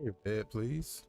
Your bed, please.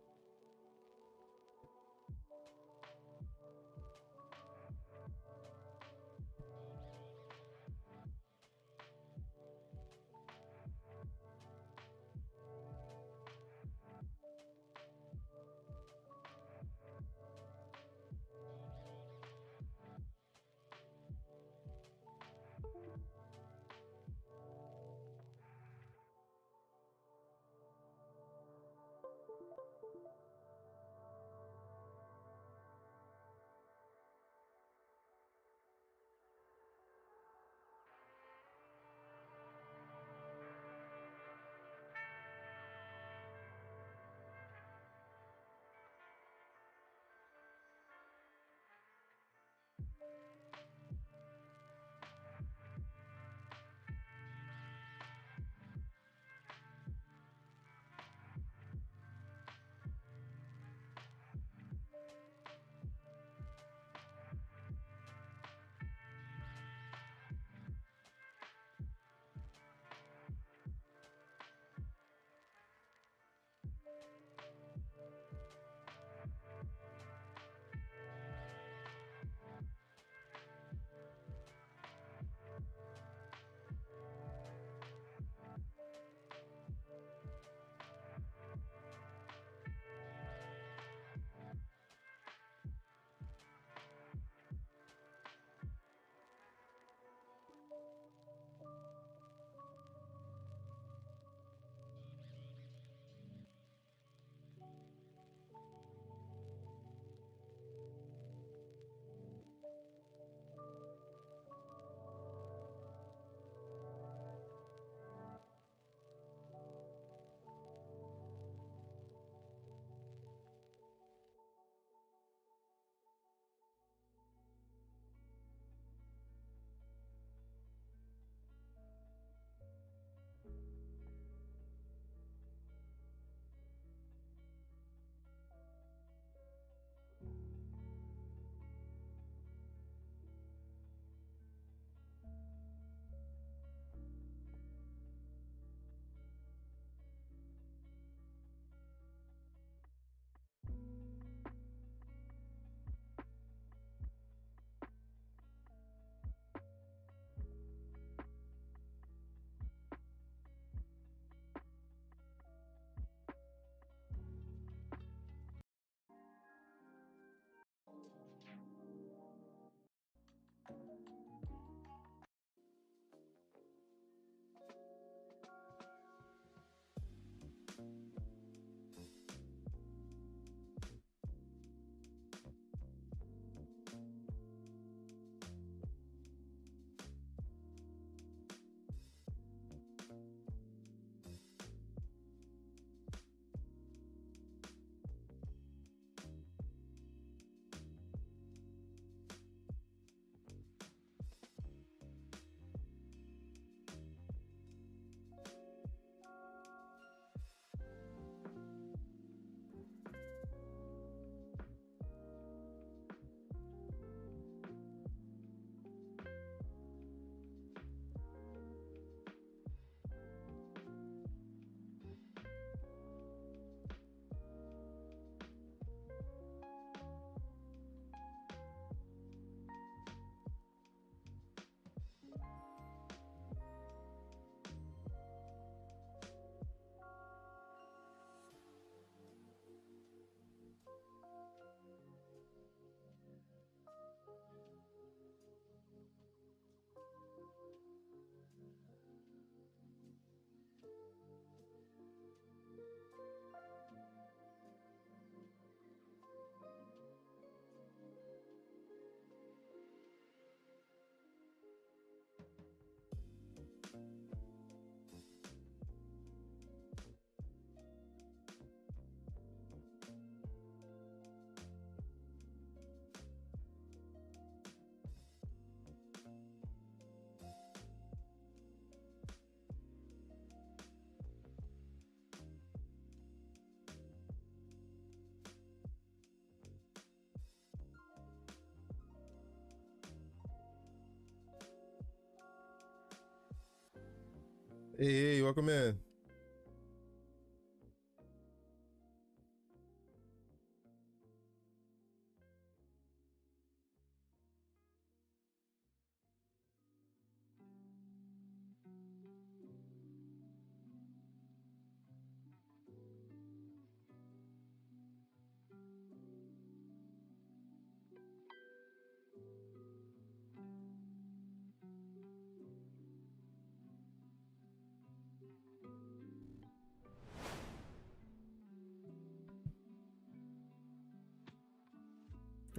Hey, welcome in.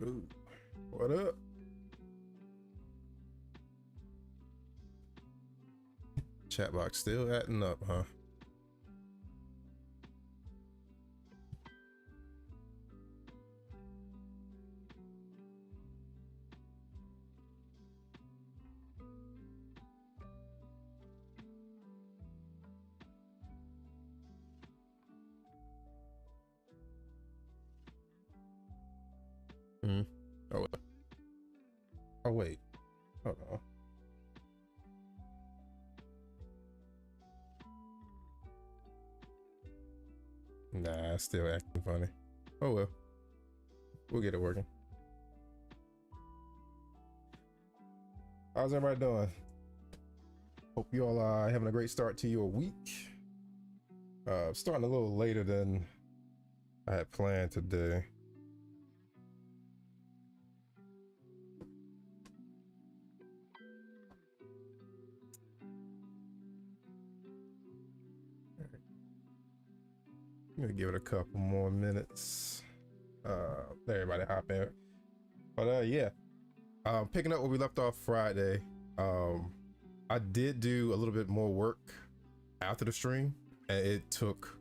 Ooh, what up? Chat box still acting up, huh? Hmm. Oh, oh wait. Hold on. Nah, still acting funny. Oh well, we'll get it working. How's everybody doing? Hope you all are having a great start to your week. Starting a little later than I had planned today. I'm gonna give it a couple more minutes. Let everybody hop in. But yeah, picking up where we left off Friday. I did do a little bit more work after the stream, and it took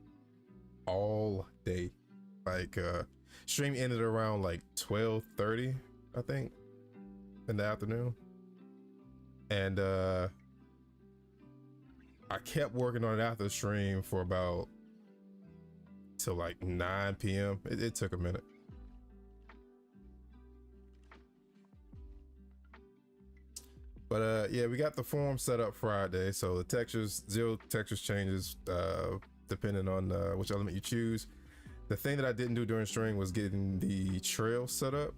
all day. Like stream ended around like 12:30, I think, in the afternoon. And I kept working on it after the stream for about till like 9 p.m. It took a minute. But yeah, we got the form set up Friday, so the textures, 0 textures changes depending on which element you choose. The thing that I didn't do during stream was getting the trail set up,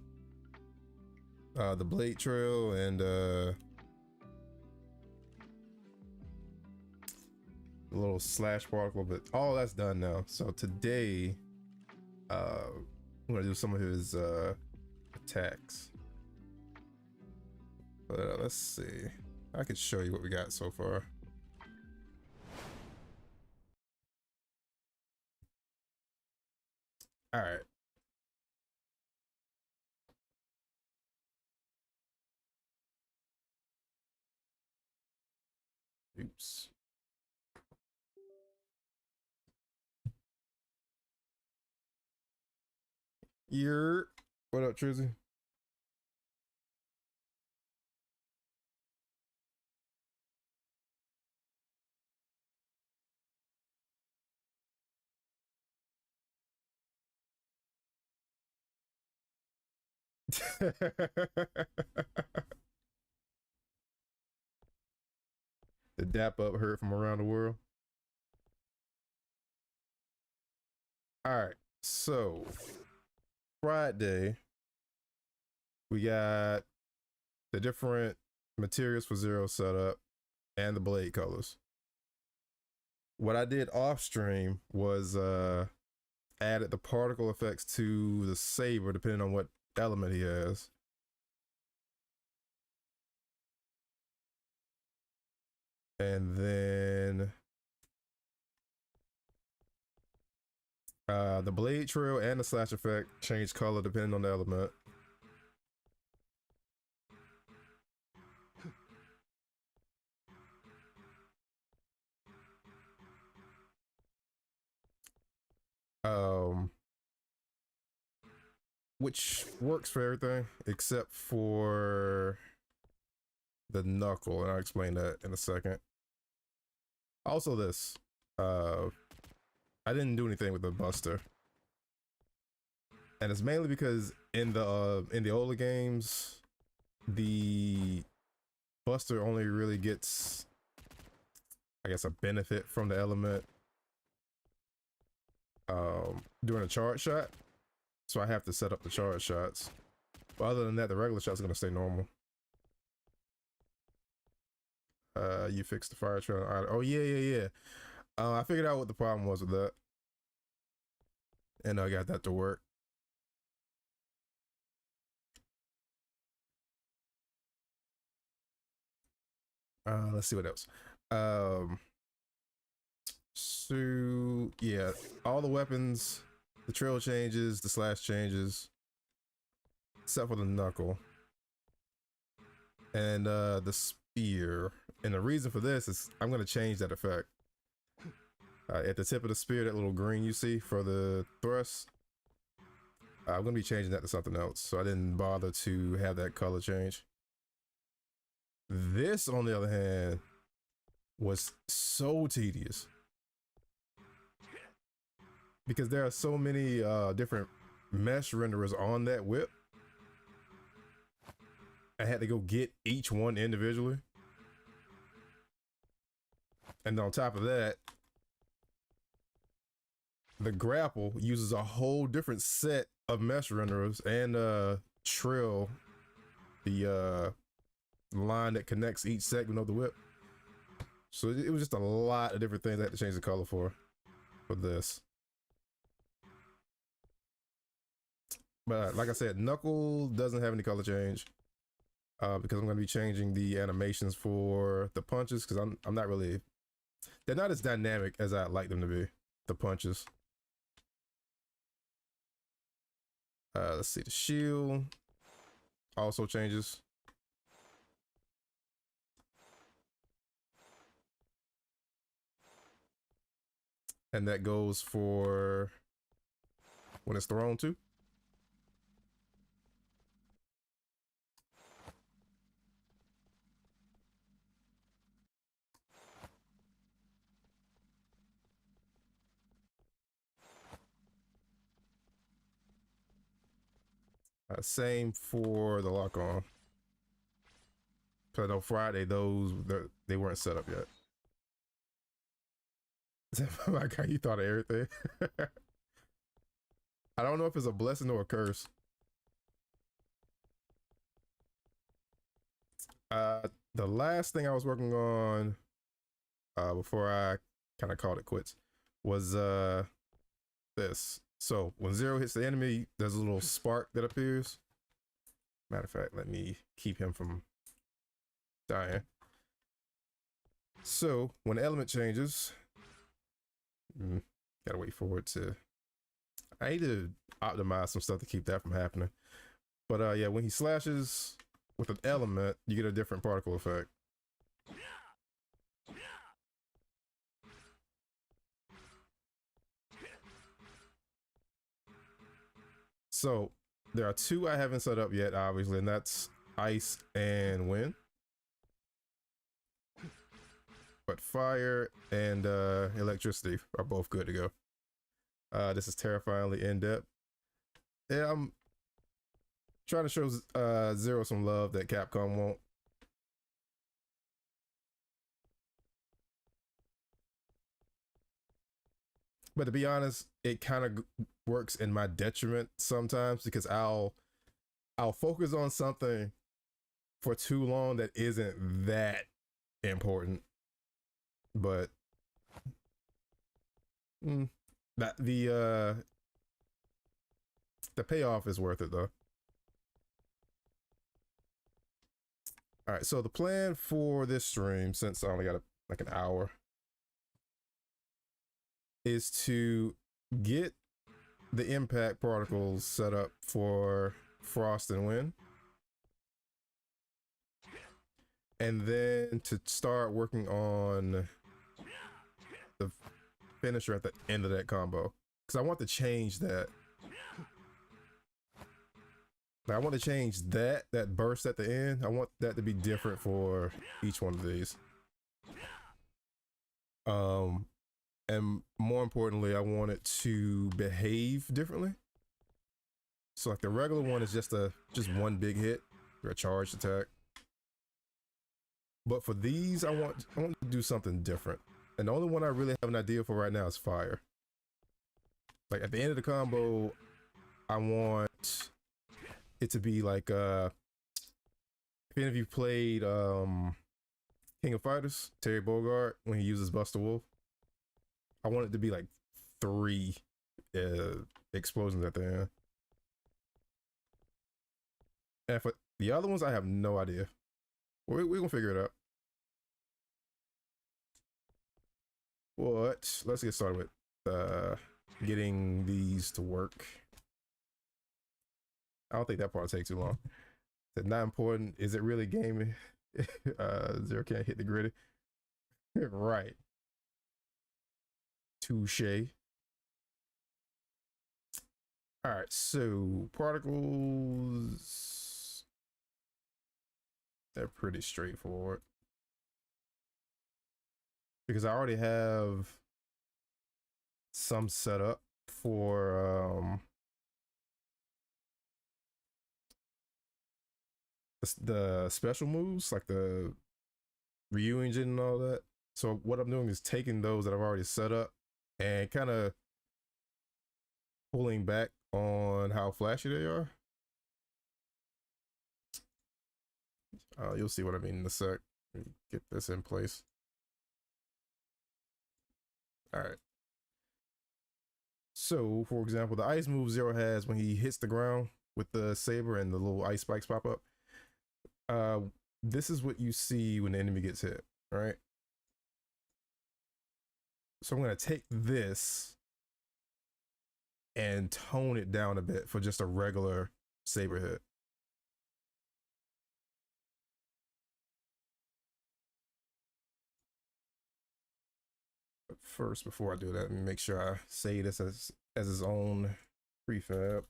the blade trail, and a little slash particle, but all that's done now. So today, I'm gonna do some of his attacks. But let's see. I could show you what we got so far. All right. Oops. What up, Trizzy? The dap up heard from around the world. All right, so Friday we got the different materials for 0 setup and the blade colors. What I did off stream was added the particle effects to the saber depending on what element he has. And then the blade trail and the slash effect change color depending on the element. Which works for everything except for the knuckle, and I'll explain that in a second. Also, this I didn't do anything with the buster, and it's mainly because in the older games, the buster only really gets, I guess, a benefit from the element during a charge shot, so I have to set up the charge shots. But other than that, the regular shot's gonna stay normal. You fixed the fire trail. Oh yeah. I figured out what the problem was with that, and I got that to work. Let's see what else. So yeah, all the weapons, the trail changes, the slash changes. except for the knuckle and the spear. And the reason for this is I'm going to change that effect. At the tip of the spear, that little green you see for the thrust, I'm going to be changing that to something else. So I didn't bother to have that color change. This, on the other hand, was so tedious because there are so many different mesh renderers on that whip. I had to go get each one individually. And on top of that, the grapple uses a whole different set of mesh renderers and trill, the line that connects each segment of the whip. So it was just a lot of different things I had to change the color for this. But like I said, Knuckle doesn't have any color change because I'm going to be changing the animations for the punches because I'm not really, they're not as dynamic as I'd like them to be, the punches. Let's see, the shield also changes. And that goes for when it's thrown too. Same for the lock on. But on Friday, they weren't set up yet. My God, you thought of everything. I don't know if it's a blessing or a curse. The last thing I was working on before I kind of called it quits was this. So when Zero hits the enemy, there's a little spark that appears. Matter of fact, let me keep him from dying. So when the element changes, gotta wait for it to. I need to optimize some stuff to keep that from happening. But yeah, when he slashes with an element, you get a different particle effect. So there are two I haven't set up yet, obviously, and that's ice and wind. But fire and electricity are both good to go. This is terrifyingly in-depth. Yeah, I'm trying to show Zero some love that Capcom won't. But to be honest, it kind of works in my detriment sometimes because I'll focus on something for too long that isn't that important. But that the payoff is worth it though. All right, so the plan for this stream, since I only got like an hour, is to get the impact particles set up for frost and wind, and then to start working on the finisher at the end of that combo, because I want to change that. I want to change that burst at the end. I want that to be different for each one of these. And more importantly, I want it to behave differently. So like the regular one is just one big hit or a charged attack. But for these, I want to do something different. And the only one I really have an idea for right now is fire. Like at the end of the combo, I want it to be like if any of you played King of Fighters, Terry Bogard, when he uses Buster Wolf, I want it to be like 3 explosions at the end. And for the other ones, I have no idea. We're gonna figure it out. But let's get started with getting these to work. I don't think that part take too long. It's not important. Is it really gaming? Zero can't hit the gritty. Right. Touche. All right, so particles, they're pretty straightforward because I already have some set up for the special moves like the Ryu engine and all that. So what I'm doing is taking those that I've already set up and kind of pulling back on how flashy they are. You'll see what I mean in a sec. Get this in place. All right. So, for example, the ice move Zero has when he hits the ground with the saber and the little ice spikes pop up. This is what you see when the enemy gets hit, right? So I'm gonna take this and tone it down a bit for just a regular saber hit. But first, before I do that, let me make sure I say this as its own prefab.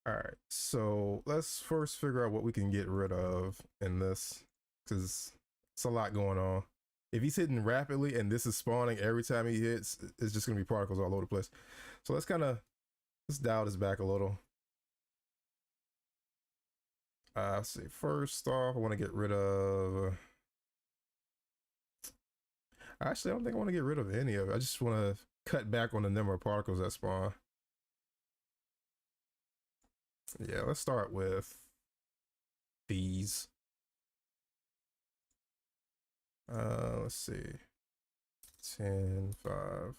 All right, so let's first figure out what we can get rid of in this, because it's a lot going on. If he's hitting rapidly and this is spawning every time he hits, it's just gonna be particles all over the place. So let's dial this back a little. Let's see, first off, I want to get rid of, actually, I don't think I want to get rid of any of it. I just want to cut back on the number of particles that spawn. Yeah, let's start with these. Let's see. 10, 5.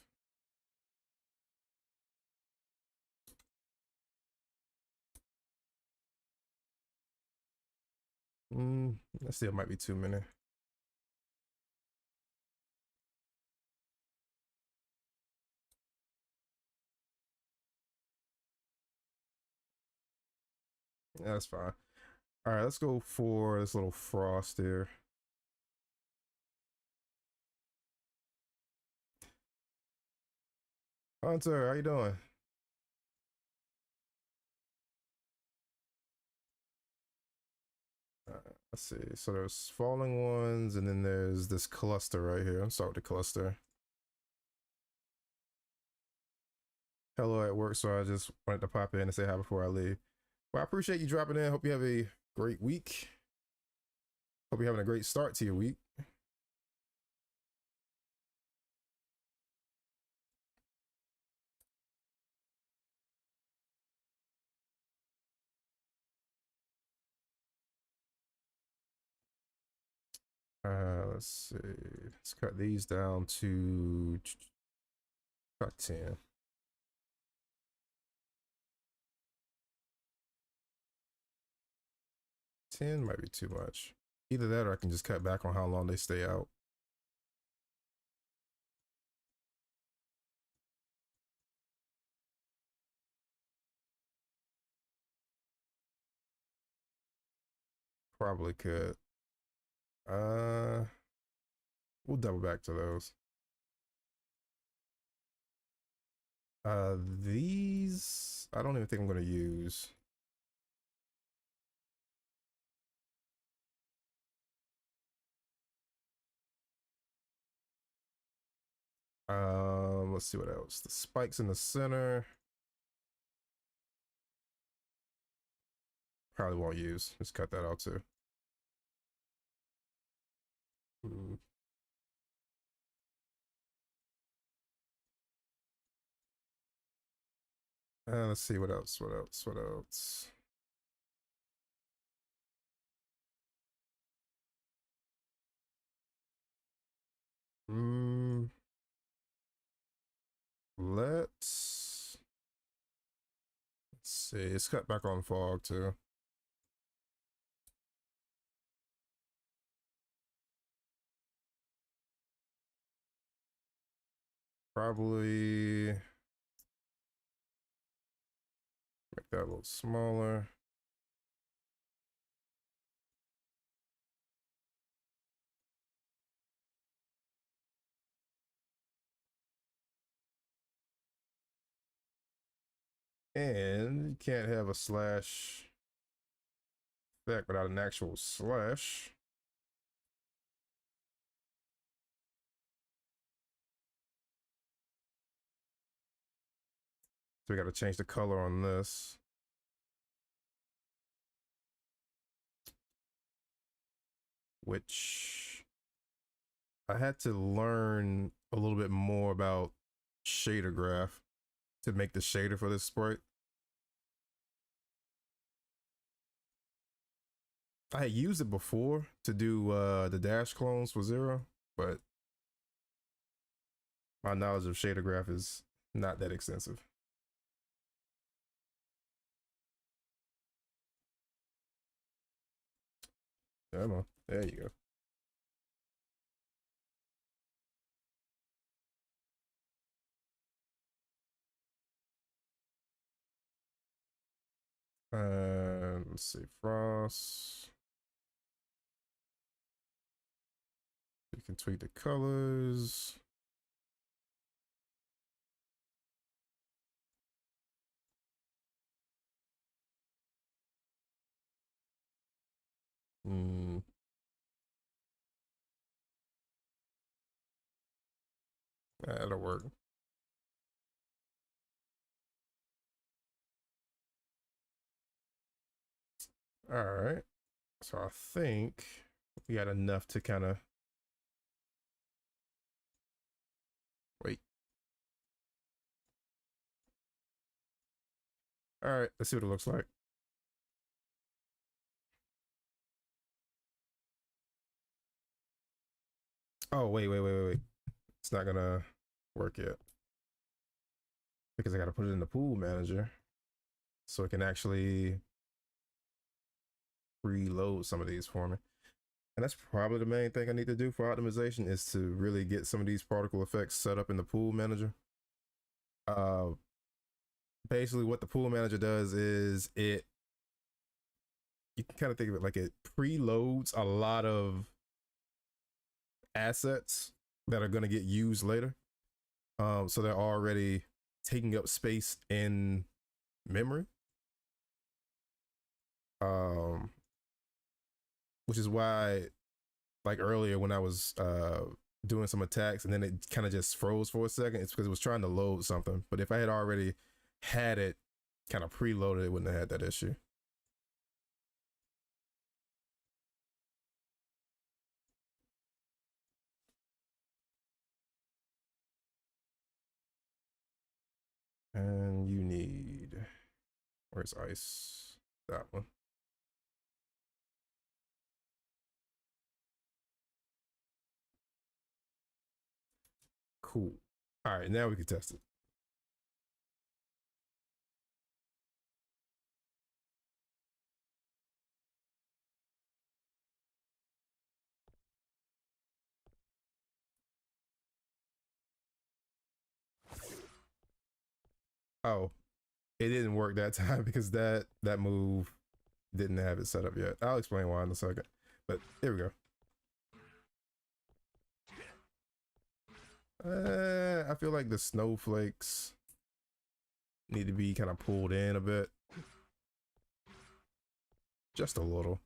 Let's see, it might be too many. Yeah, that's fine. All right, let's go for this little frost here. Hunter, how you doing? Let's see. So there's falling ones, and then there's this cluster right here. I'm sorry with the cluster. Hello at work, so I just wanted to pop in and say hi before I leave. Well, I appreciate you dropping in. Hope you have a great week. Hope you're having a great start to your week. Let's see. Let's cut these down to about 10. 10 might be too much. Either that or I can just cut back on how long they stay out. Probably could. Uh, we'll double back to those. These I don't even think I'm gonna use. Let's see what else. The spikes in the center. Probably won't use. Just cut that out too. Hmm. Let's see what else. What else? What else? Hmm. Let's see. Let's cut back on fog too. Probably make that a little smaller. And you can't have a slash effect without an actual slash. So we got to change the color on this. Which I had to learn a little bit more about shader graph to make the shader for this sprite. I had used it before to do the dash clones for Zero, but my knowledge of shader graph is not that extensive. Come on, there you go. Let's see, frost. You can tweak the colors. That'll work. All right. So I think we got enough to kind of wait. All right, let's see what it looks like. Oh, wait. It's not gonna work yet because I got to put it in the pool manager so it can actually reload some of these for me. And that's probably the main thing I need to do for optimization is to really get some of these particle effects set up in the pool manager. Basically what the pool manager does is you can kind of think of it like it preloads a lot of assets that are going to get used later. So they're already taking up space in memory. Which is why, like earlier when I was doing some attacks and then it kind of just froze for a second, it's because it was trying to load something. But if I had already had it kind of preloaded, it wouldn't have had that issue. And you need, where's ice? That one. Cool. All right, now we can test it. Oh, it didn't work that time because that move didn't have it set up yet. I'll explain why in a second. But here we go. I feel like the snowflakes need to be kind of pulled in a bit. Just a little.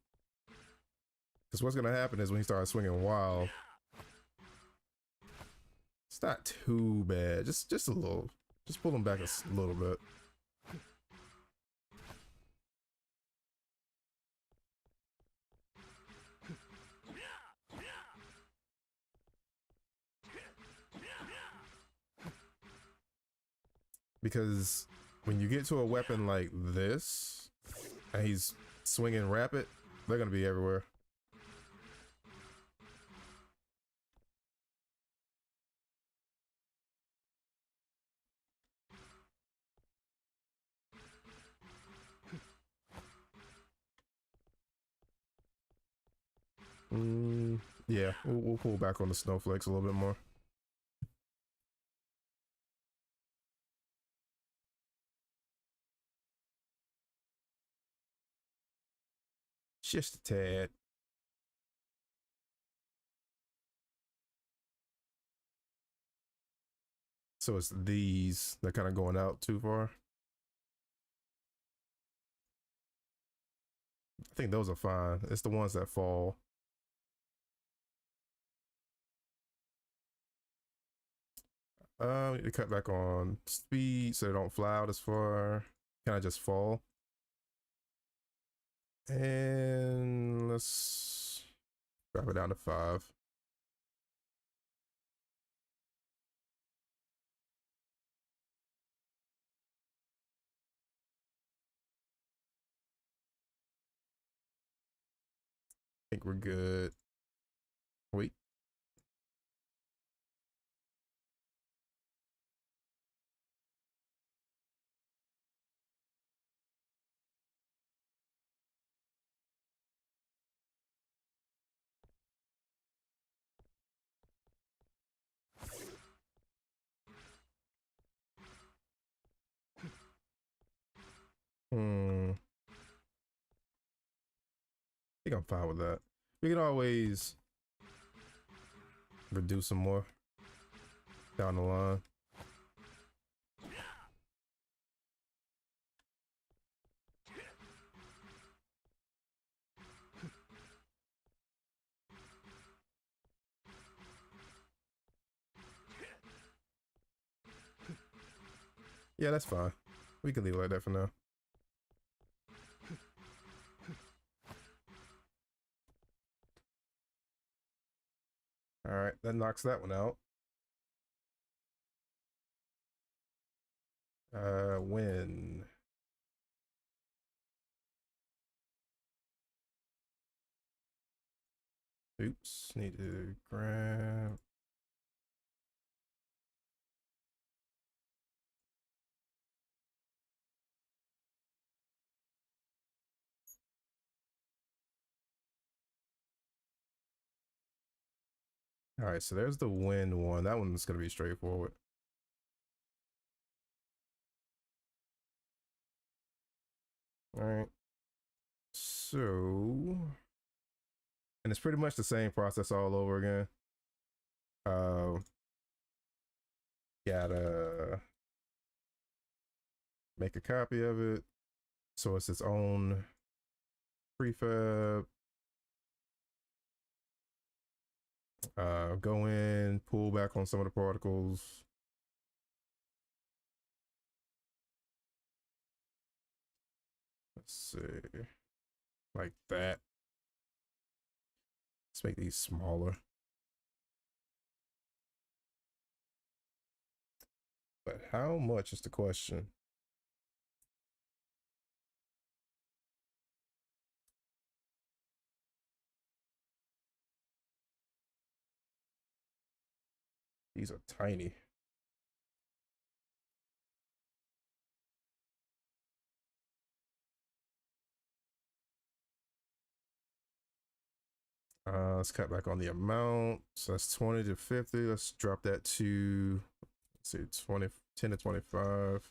Because what's going to happen is when he starts swinging wild, it's not too bad. Just a little. Just pull him back a little bit. Because when you get to a weapon like this, and he's swinging rapid, they're going to be everywhere. Yeah, we'll pull back on the snowflakes a little bit more. Just a tad. So it's these that kind of going out too far. I think those are fine. It's the ones that fall. Need to cut back on speed so they don't fly out as far. Kind of just fall. And let's drop it down to 5. I think we're good. Wait. I think I'm fine with that. We can always reduce some more down the line. Yeah, that's fine. We can leave it like that for now. All right, that knocks that one out. Win. Oops, need to grab. All right, so there's the wind one. That one's gonna be straightforward. All right. So, and it's pretty much the same process all over again. Gotta make a copy of it. So it's its own prefab. Go in, pull back on some of the particles. Let's see, like that. Let's make these smaller. But how much is the question? These are tiny. Let's cut back on the amount. So that's 20 to 50. Let's drop that to, let's see, 10 to 25.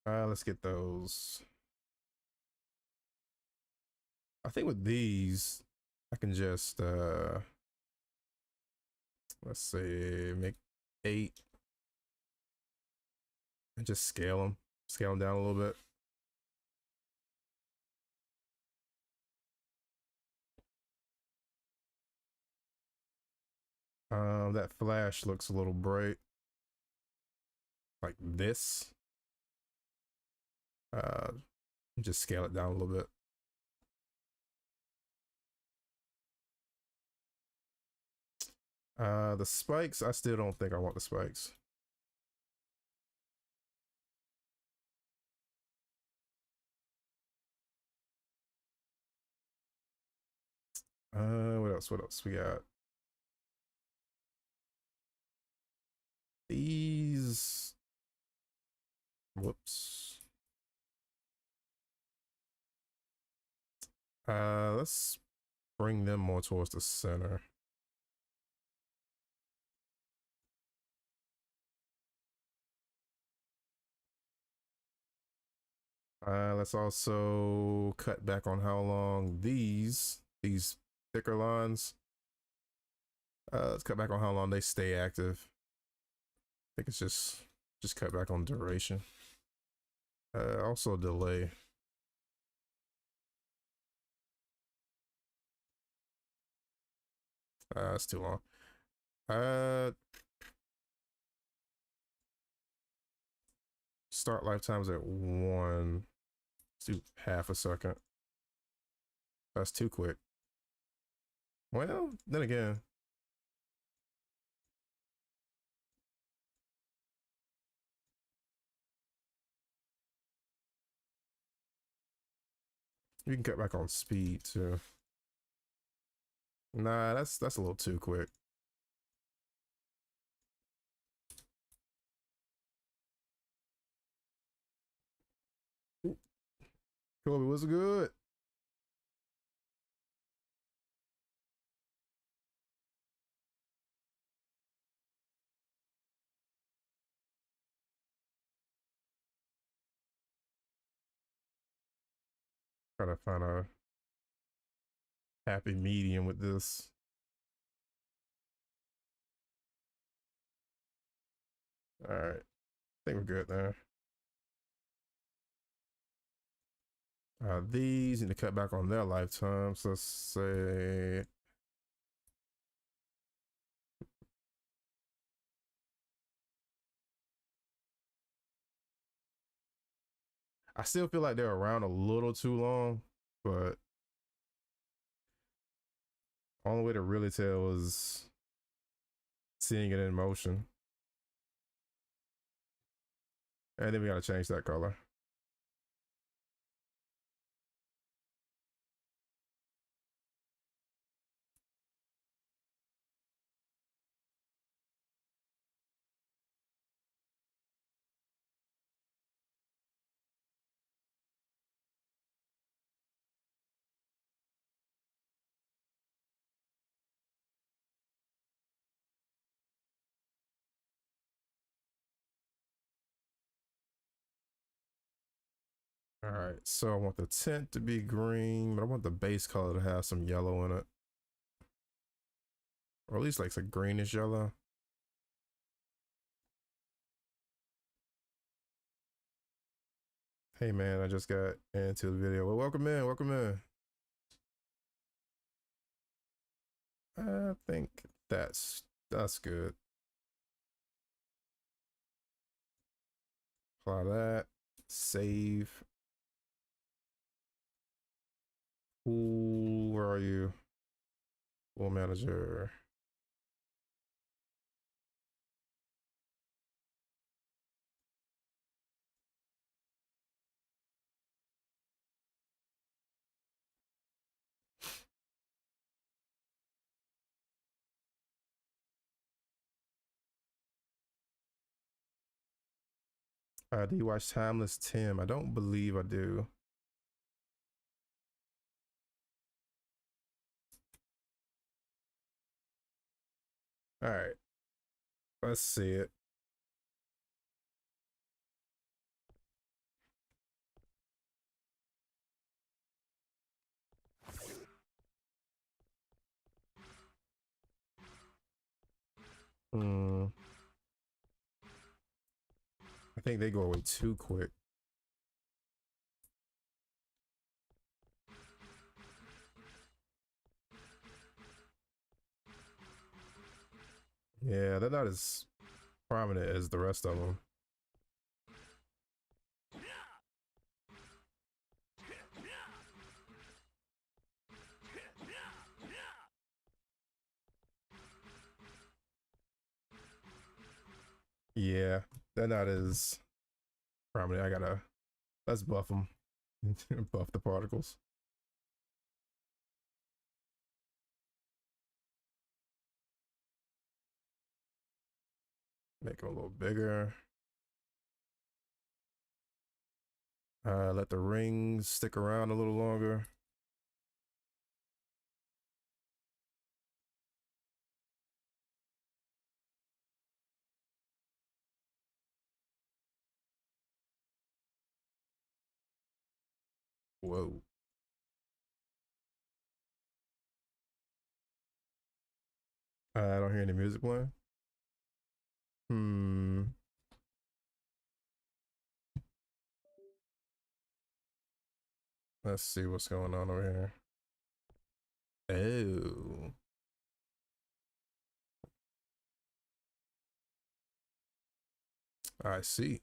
Let's get those. I think with these, I can just, let's say, make 8 and just scale them down a little bit. That flash looks a little bright, like this. Just scale it down a little bit. The spikes, I still don't think I want the spikes. What else? What else we got? These. Whoops. Let's bring them more towards the center. Let's also cut back on how long these thicker lines. Let's cut back on how long they stay active. I think it's just cut back on duration. Also delay. That's too long. Start lifetimes at 1. Let's do half a second. That's too quick. Well, then again. You can cut back on speed too. Nah, that's a little too quick. Kobe, what's good? Try to find a happy medium with this. All right, I think we're good there. These need to cut back on their lifetime. So let's say I still feel like they're around a little too long, but only way to really tell is seeing it in motion. And then we gotta change that color. All right, so I want the tint to be green, but I want the base color to have some yellow in it. Or at least like a greenish yellow. Hey man, I just got into the video. Well, welcome in, welcome in. I think that's good. Apply that. Save. Ooh, where are you? Pool manager. Do you watch Timeless Tim? I don't believe I do. All right, let's see it. Hmm. I think they go away too quick. Yeah, they're not as prominent as the rest of them. Yeah, they're not as prominent. I gotta let's buff them. Buff the particles. Make them a little bigger. Let the rings stick around a little longer. Whoa. I don't hear any music playing. Let's see what's going on over here. Oh. I see.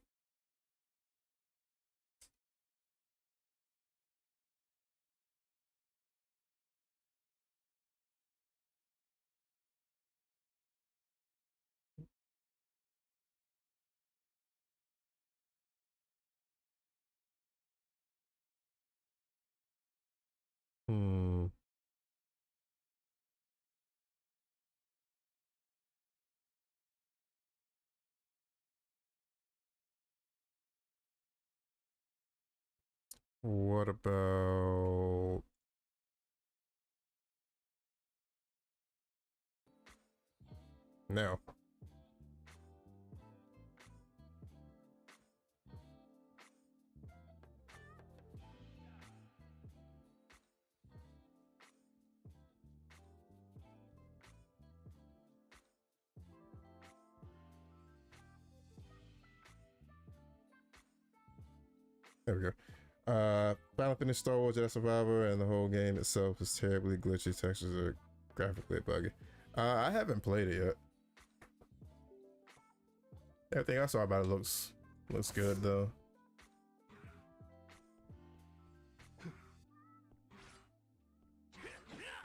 Hmm. What about now? There we go. Final finished Star Wars Jedi Survivor, and the whole game itself is terribly glitchy. Textures are graphically buggy. I haven't played it yet. Everything I saw about it looks good though.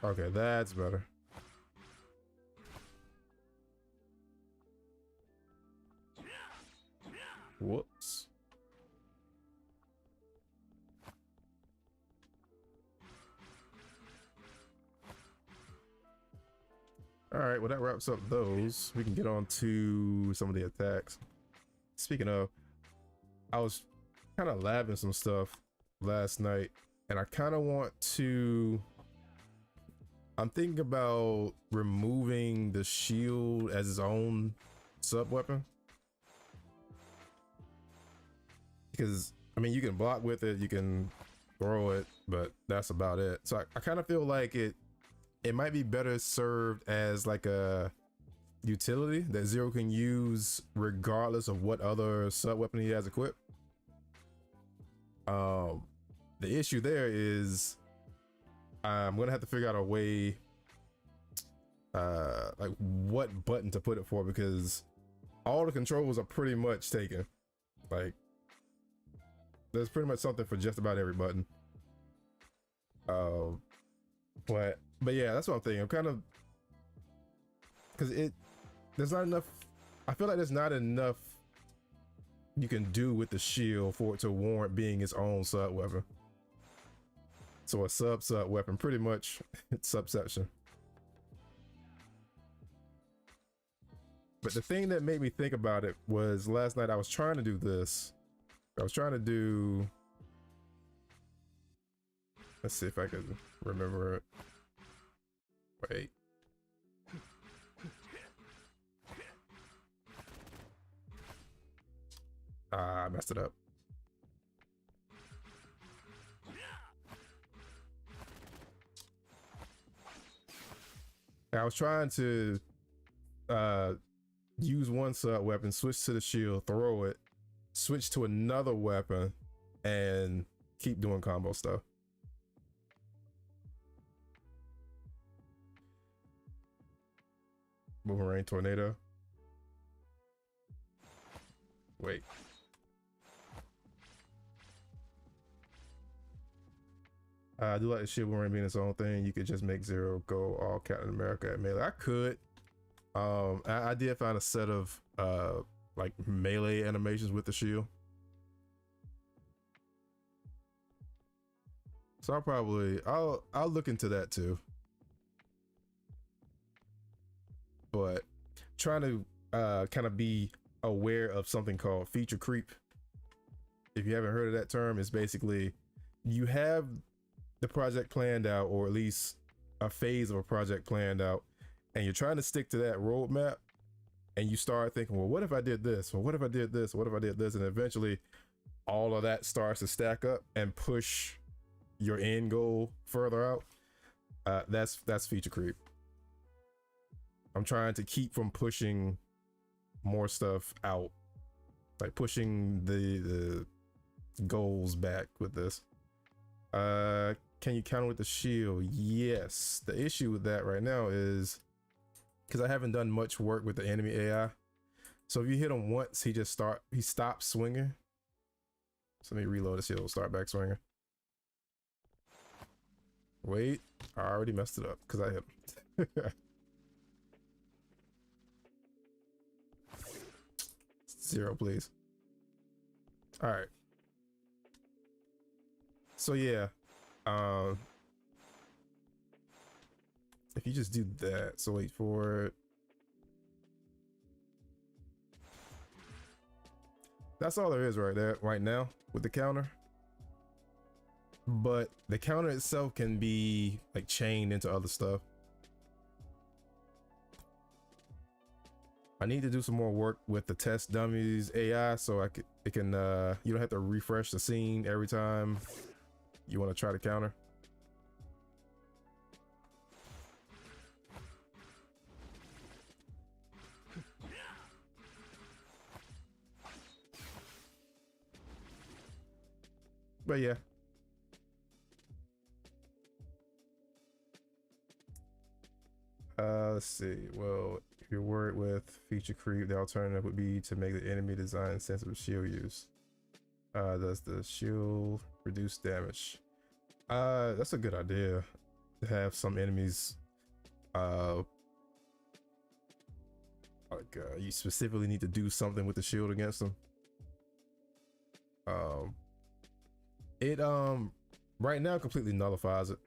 Okay, that's better. Whoops. All right, well that wraps up those. We can get on to some of the attacks. Speaking of, I was kind of labbing some stuff last night, and I kind of want to. I'm thinking about removing the shield as its own sub weapon, because I mean you can block with it, you can throw it, but that's about it. So I kind of feel like it might be better served as like a utility that Zero can use regardless of what other sub weapon he has equipped. The issue there is I'm gonna have to figure out a way like what button to put it for, because all the controls are pretty much taken. Like there's pretty much something for just about every button. But yeah, that's what I'm thinking. I'm kind of, because there's not enough. I feel like there's not enough you can do with the shield for it to warrant being its own sub weapon. So a sub weapon, pretty much subsection. But the thing that made me think about it was last night I was trying to do this. I was trying to do. Let's see if I can remember it. Wait. I messed it up. I was trying to use one sub weapon, switch to the shield, throw it, switch to another weapon, and keep doing combo stuff. Boomerang tornado. Wait. I do like the shield boomerang being its own thing. You could just make Zero go all Captain America at melee. I could. I did find a set of like melee animations with the shield. So I'll look into that too. But trying to kind of be aware of something called feature creep. If you haven't heard of that term, it's basically you have the project planned out, or at least a phase of a project planned out, and you're trying to stick to that roadmap, and you start thinking, well, what if I did this? Or what if I did this? What if I did this? And eventually all of that starts to stack up and push your end goal further out, that's feature creep. I'm trying to keep from pushing more stuff out, like pushing the goals back with this. Can you counter with the shield? Yes. The issue with that right now is because I haven't done much work with the enemy AI. So if you hit him once, he stops swinging. So let me reload the shield, start back swinging. Wait, I already messed it up because I hit him. 0, please. All right. So yeah, if you just do that, so wait for it. That's all there is right there, right now with the counter. But the counter itself can be like chained into other stuff. I need to do some more work with the test dummies AI so it can you don't have to refresh the scene every time you want to try to counter. But yeah. Let's see. Well, if you're worried with feature creep, the alternative would be to make the enemy design sensitive shield use. Does the shield reduce damage? That's a good idea to have some enemies you specifically need to do something with the shield against them. It right now completely nullifies it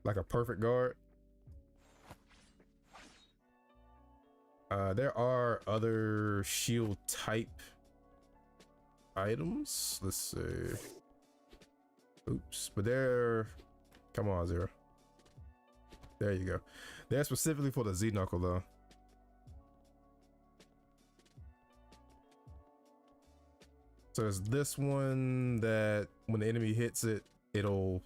like a perfect guard. There are other shield type items. Let's see. Oops, but they're, come on, Zero. There you go. They're specifically for the Z knuckle though. So there's this one that when the enemy hits it, it'll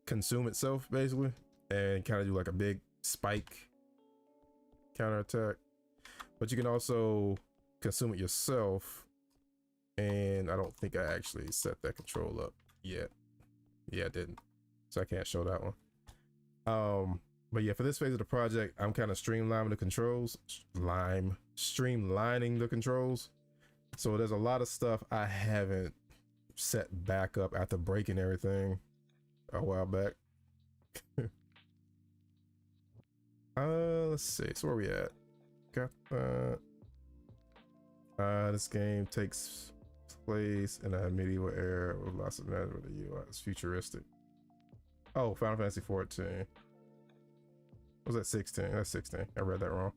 consume itself basically and kind of do like a big spike counter attack. But you can also consume it yourself, and I don't think I actually set that control up yet. Yeah, I didn't, so I can't show that one. But yeah, for this phase of the project, I'm kind of streamlining the controls. Streamlining the controls. So there's a lot of stuff I haven't set back up after breaking everything a while back. Let's see. So where we at? Got this game takes place in a medieval era with lots of matter with the UI. It's futuristic. Oh, Final Fantasy 14. Was that 16? That's 16. I read that wrong.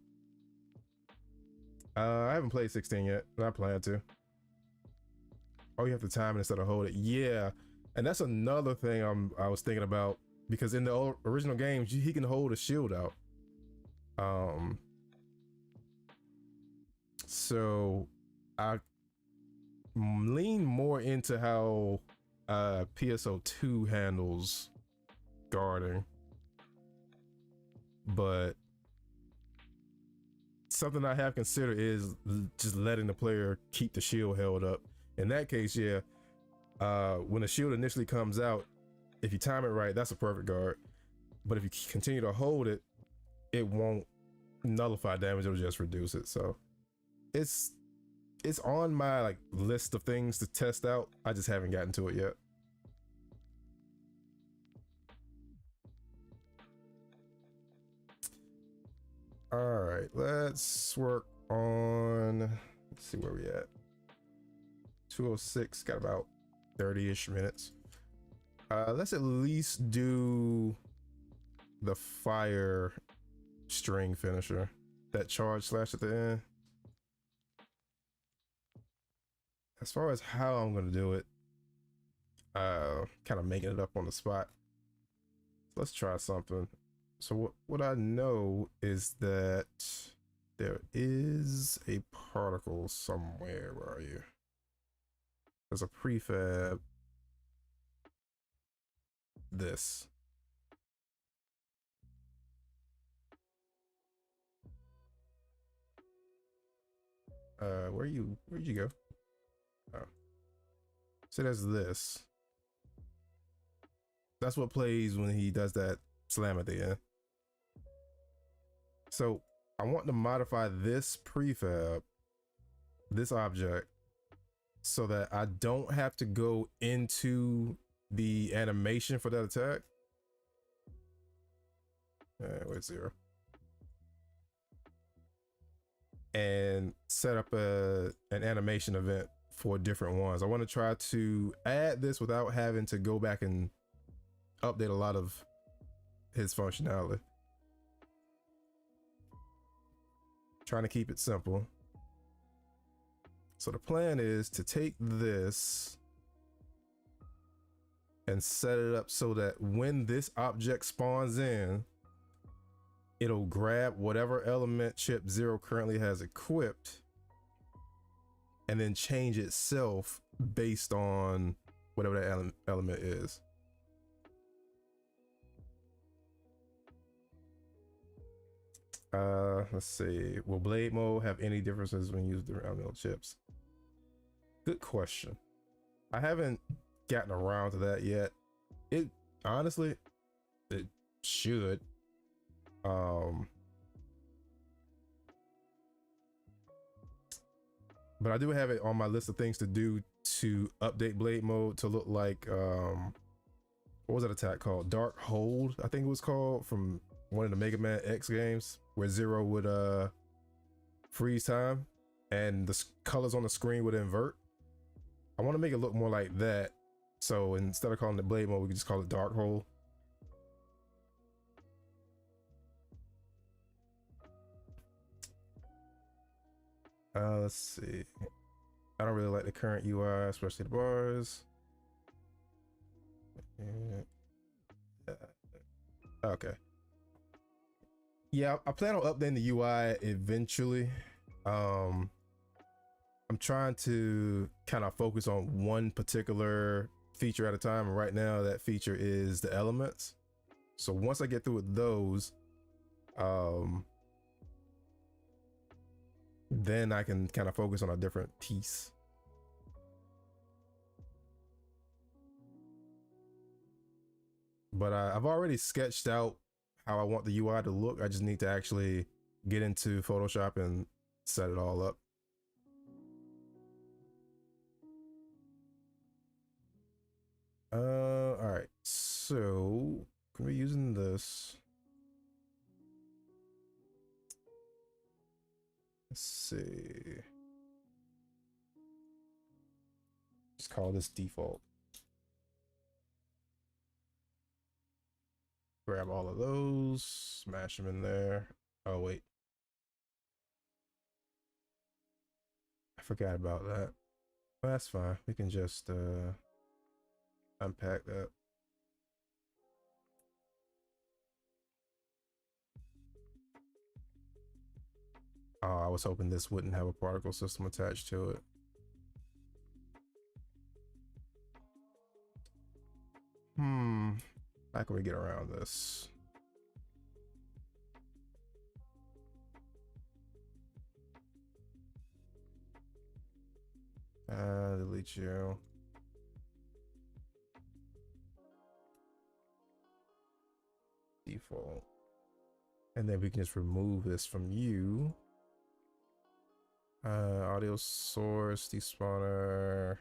I haven't played 16 yet, and I plan to. Oh, you have to time it instead of hold it. Yeah, and that's another thing I was thinking about, because in the original games, he can hold a shield out. So I lean more into how PSO2 handles guarding, but something I have considered is just letting the player keep the shield held up. In that case, yeah, when the shield initially comes out, if you time it right, that's a perfect guard. But if you continue to hold it, it won't nullify damage, it'll just reduce it. So it's on my like list of things to test out. I just haven't gotten to it yet. All right, let's work on, let's see where we at. 206, got about 30-ish minutes. Let's at least do the fire string finisher, that charge slash at the end. As far as how I'm gonna do it, kind of making it up on the spot. Let's try something. So what I know is that there is a particle somewhere. Where are you? as a prefab this. Where'd you go? Oh. So there's this. That's what plays when he does that slam at the end. So I want to modify this prefab, this object, so that I don't have to go into the animation for that attack. Wait, 0. And set up an animation event for different ones. I want to try to add this without having to go back and update a lot of his functionality. Trying to keep it simple. So the plan is to take this and set it up so that when this object spawns in, it'll grab whatever element chip 0 currently has equipped and then change itself based on whatever that element is. Let's see. Will blade mode have any differences when used different element chips? Good question. I haven't gotten around to that yet. It honestly, it should. But I do have it on my list of things to do to update blade mode to look like what was that attack called? Dark Hold, I think it was called, from one of the Mega Man X games, where 0 would freeze time and the colors on the screen would invert. I want to make it look more like that. So instead of calling it blade mode, we can just call it Dark Hold. Let's see. I don't really like the current UI, especially the bars. Okay. Yeah, I plan on updating the UI eventually. I'm trying to kind of focus on one particular feature at a time. And right now that feature is the elements. So once I get through with those, then I can kind of focus on a different piece. But I've already sketched out how I want the UI to look. I just need to actually get into Photoshop and set it all up. All right, so can we using this? Let's see. Just call this default. Grab all of those, smash them in there. Oh wait, I forgot about that. Well, that's fine. We can just unpack that. Oh, I was hoping this wouldn't have a particle system attached to it. How can we get around this? Delete you. Default. And then we can just remove this from you. Audio source, despawner.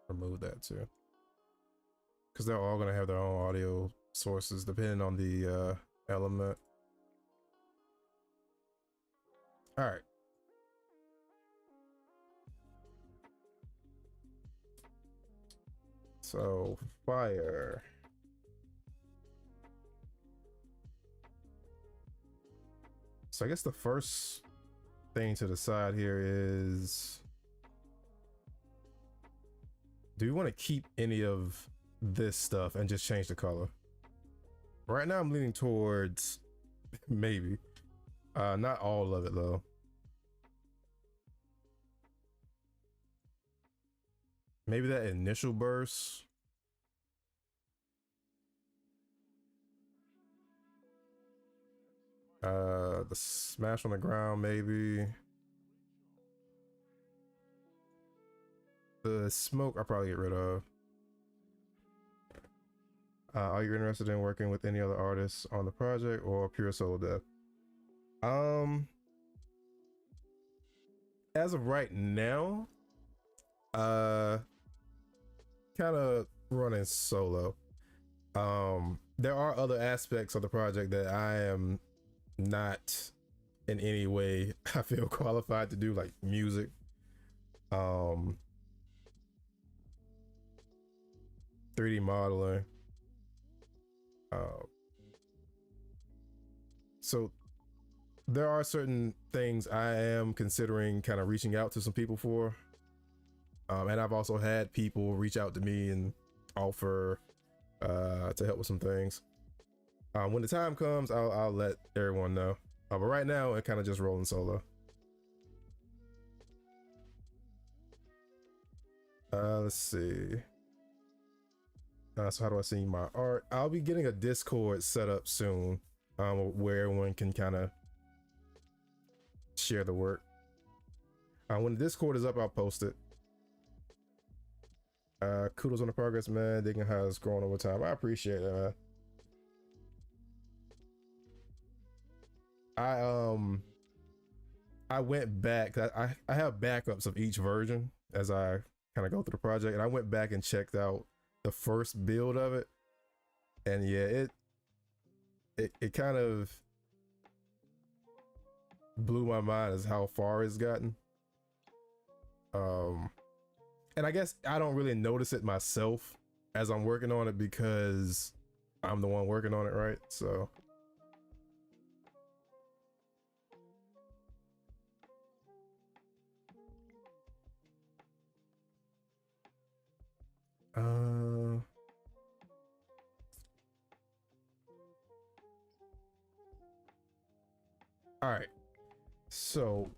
Remove that too. Because they're all gonna have their own audio sources depending on the element. All right. So fire. So I guess the first thing to decide here is, do we want to keep any of this stuff and just change the color? Right now I'm leaning towards maybe. Not all of it though. maybe that initial burst. The smash on the ground, maybe. The smoke I'll probably get rid of. Are you interested in working with any other artists on the project or pure solo dev? As of right now, kind of running solo. There are other aspects of the project that I am not in any way I feel qualified to do, like music. 3D modeling. So there are certain things I am considering kind of reaching out to some people for. And I've also had people reach out to me and offer to help with some things. When the time comes, I'll let everyone know. But right now, it kind of just rolling solo. Let's see. So how do I see my art? I'll be getting a Discord set up soon, where everyone can kind of share the work. When the Discord is up, I'll post it. Kudos on the progress, man. Digging how it's growing over time. I appreciate it, man. I went back. I have backups of each version as I kind of go through the project, and I went back and checked out the first build of it, and yeah, it kind of blew my mind as how far it's gotten. And I guess I don't really notice it myself as I'm working on it because I'm the one working on it, right? So all right, so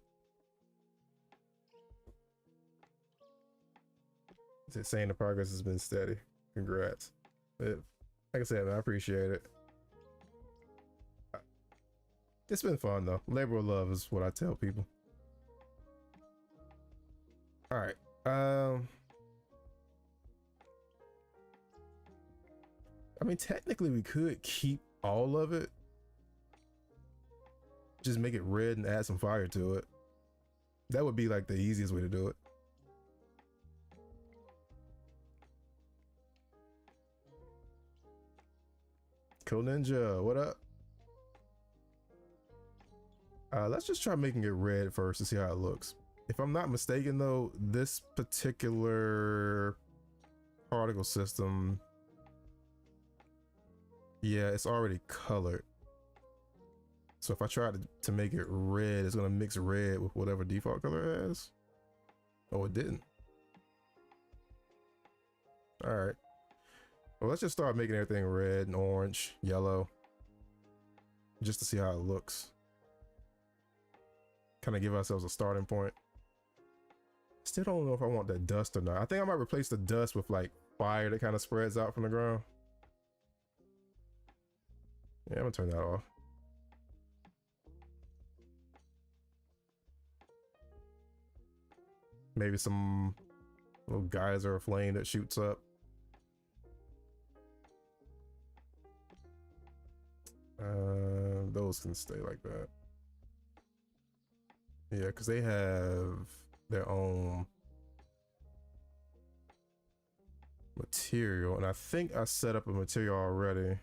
it's saying the progress has been steady. Congrats. Like I said, man, I appreciate it. It's been fun though. Labor of love is what I tell people. All right. I mean, technically we could keep all of it. Just make it red and add some fire to it. That would be like the easiest way to do it. Cool Ninja, what up? Let's just try making it red first to see how it looks. If I'm not mistaken though, this particular particle system, yeah, it's already colored. So if I try to make it red, it's gonna mix red with whatever default color it has. Oh, it didn't. All right. Well, let's just start making everything red and orange, yellow, just to see how it looks. Kind of give ourselves a starting point. Still don't know if I want that dust or not. I think I might replace the dust with like fire that kind of spreads out from the ground. Yeah, I'm gonna turn that off. Maybe some little geyser of flame that shoots up. Those can stay like that. Yeah, because they have their own material, and I think I set up a material already.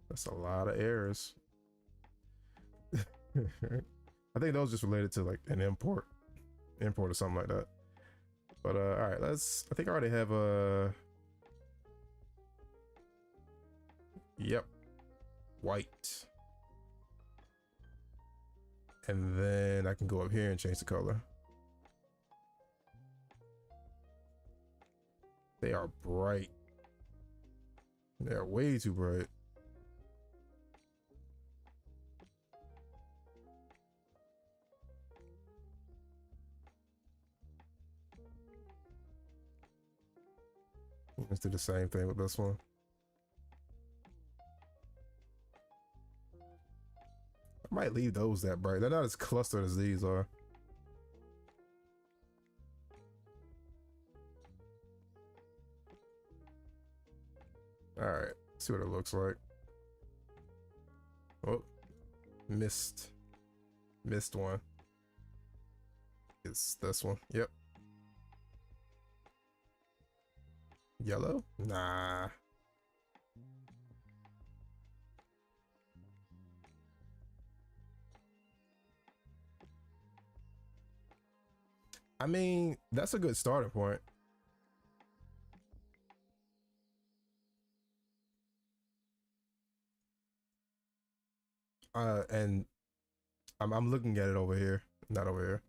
That's a lot of errors. I think those just related to like an import or something like that. But all right, I think I already have a, yep, white. And then I can go up here and change the color. They are bright. They're way too bright. Let's do the same thing with this one. I might leave those that bright. They're not as clustered as these are. All right, see what it looks like. Oh, missed one. It's this one. Yep. Yellow? Nah. I mean, that's a good starting point. And I'm looking at it over here, not over here.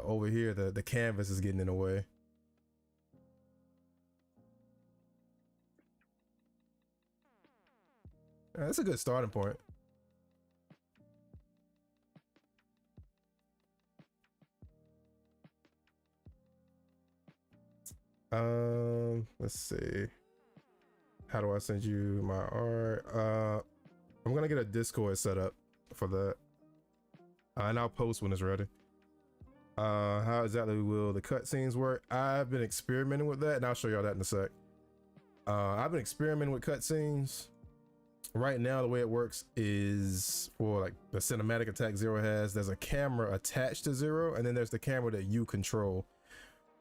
Over here, the canvas is getting in the way. That's a good starting point. Let's see. How do I send you my art? I'm gonna get a Discord set up for that, and I'll post when it's ready. How exactly will the cutscenes work? I've been experimenting with that, and I'll show y'all that in a sec. I've been experimenting with cutscenes. Right now, the way it works is for like the cinematic attack Zero has, there's a camera attached to Zero, and then there's the camera that you control.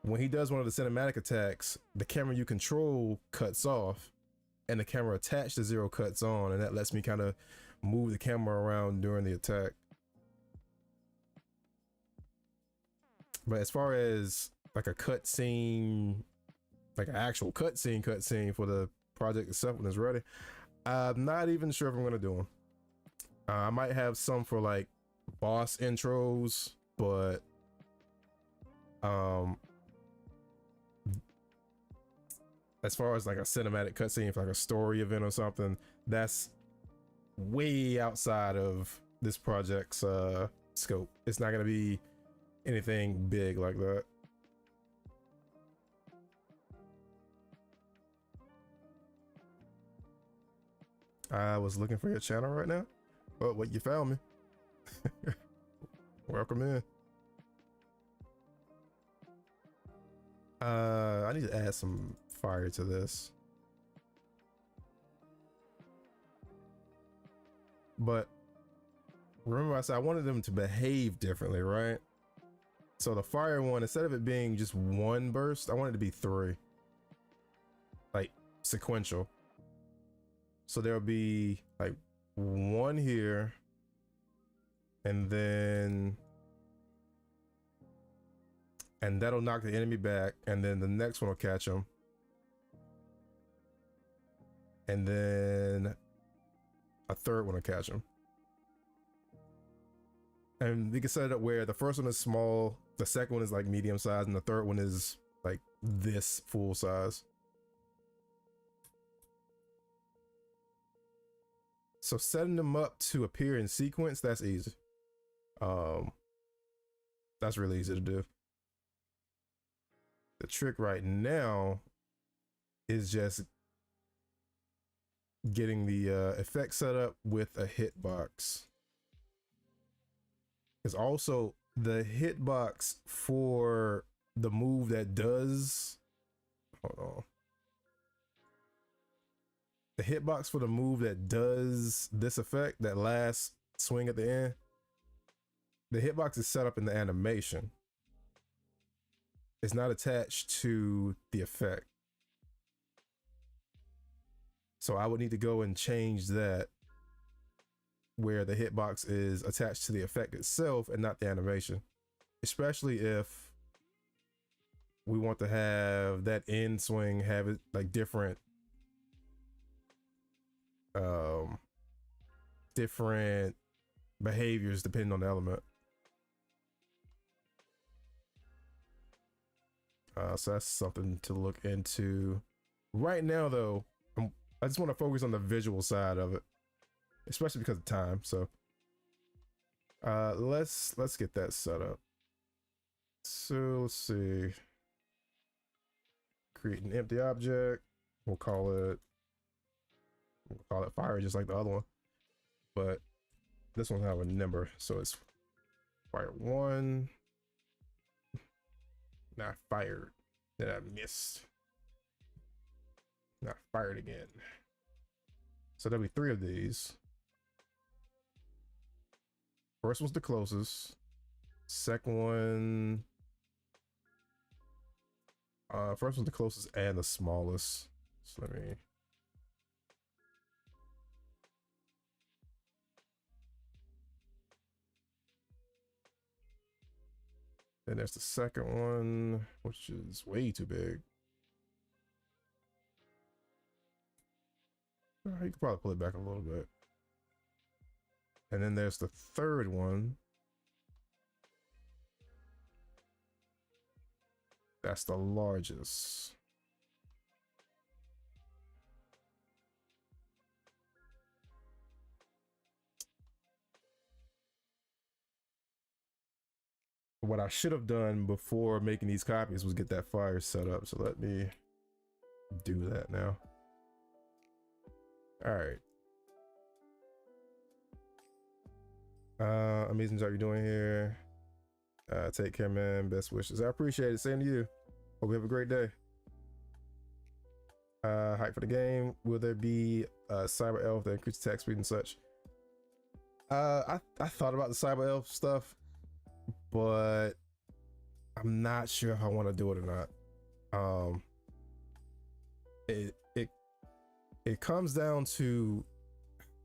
When he does one of the cinematic attacks, the camera you control cuts off, and the camera attached to Zero cuts on, and that lets me kind of move the camera around during the attack. But as far as like a cutscene, like an actual cutscene for the project itself when it's ready, I'm not even sure if I'm gonna do them. I might have some for like boss intros, but as far as like a cinematic cutscene for like a story event or something, that's way outside of this project's scope. It's not gonna be anything big like that. I was looking for your channel right now. Oh, what, you found me. Welcome in. I need to add some fire to this. But remember I said I wanted them to behave differently, right? So the fire one, instead of it being just one burst, I wanted it to be 3. Like sequential. So there'll be like 1 here, and that'll knock the enemy back, and then the next one will catch him, and then a third one will catch him. And we can set it up where the first one is small, the second one is like medium size, and the third one is like this full size. So setting them up to appear in sequence, that's easy. That's really easy to do. The trick right now is just getting the effect set up with a hitbox. Because also the hitbox for the move that does, hold on. The hitbox for the move that does this effect, that last swing at the end, the hitbox is set up in the animation. It's not attached to the effect. So I would need to go and change that where the hitbox is attached to the effect itself and not the animation. Especially if we want to have that end swing have it like different behaviors depending on the element. So that's something to look into. Right now though, I just want to focus on the visual side of it, especially because of time. So let's get that set up. So let's see. create an empty object. We'll call it fire, just like the other one. But this one have a number, so it's fire 1. Not fired. Then I missed. Not fired again. So there'll be 3 of these. First one's the closest. Second one. First one's the closest and the smallest. So let me. Then there's the second one, which is way too big. You could probably pull it back a little bit. And then there's the third one. That's the largest. What I should have done before making these copies was get that fire set up. So let me do that now. All right. Amazing job you're doing here. Take care, man. Best wishes. I appreciate it. Same to you. Hope you have a great day. Hype for the game. Will there be a cyber elf that increases attack speed and such? I thought about the cyber elf stuff, but I'm not sure if I want to do it or not. It comes down to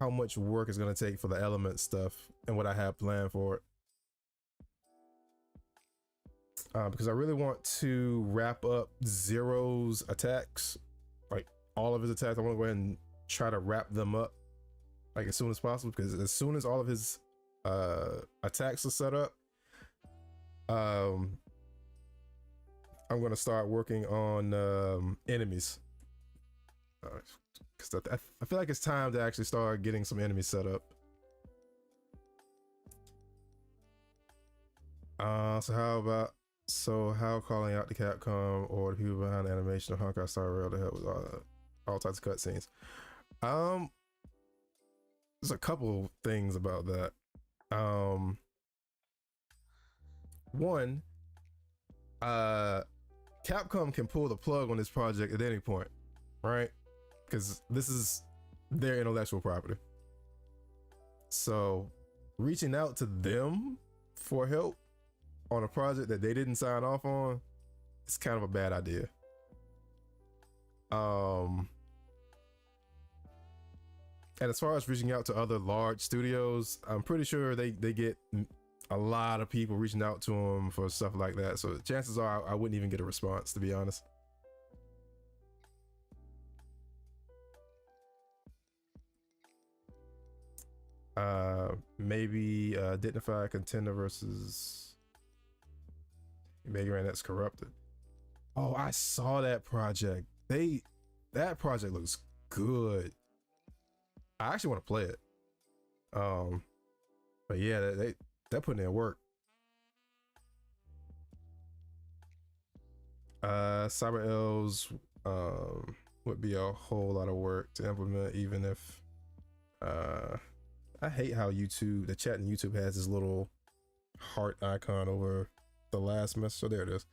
how much work it's going to take for the element stuff and what I have planned for it. Because I really want to wrap up Zero's attacks, like all of his attacks. I want to go ahead and try to wrap them up like as soon as possible, because as soon as all of his attacks are set up, I'm going to start working on enemies. Because I feel like it's time to actually start getting some enemies set up. How calling out the Capcom or the people behind the animation of Honkai Star Rail to help with all types of cutscenes? There's a couple things about that. One, Capcom can pull the plug on this project at any point, right? Because this is their intellectual property. So reaching out to them for help on a project that they didn't sign off on, it's kind of a bad idea. And as far as reaching out to other large studios, I'm pretty sure they get a lot of people reaching out to them for stuff like that. So chances are I wouldn't even get a response, to be honest. Maybe Dignified Contender versus Mega Man that's corrupted. Oh, I saw that project. That project looks good. I actually want to play it. But yeah, they're putting in work. Cyber Elves would be a whole lot of work to implement, even if I hate how YouTube, the chat in YouTube has this little heart icon over the last message. So there it is.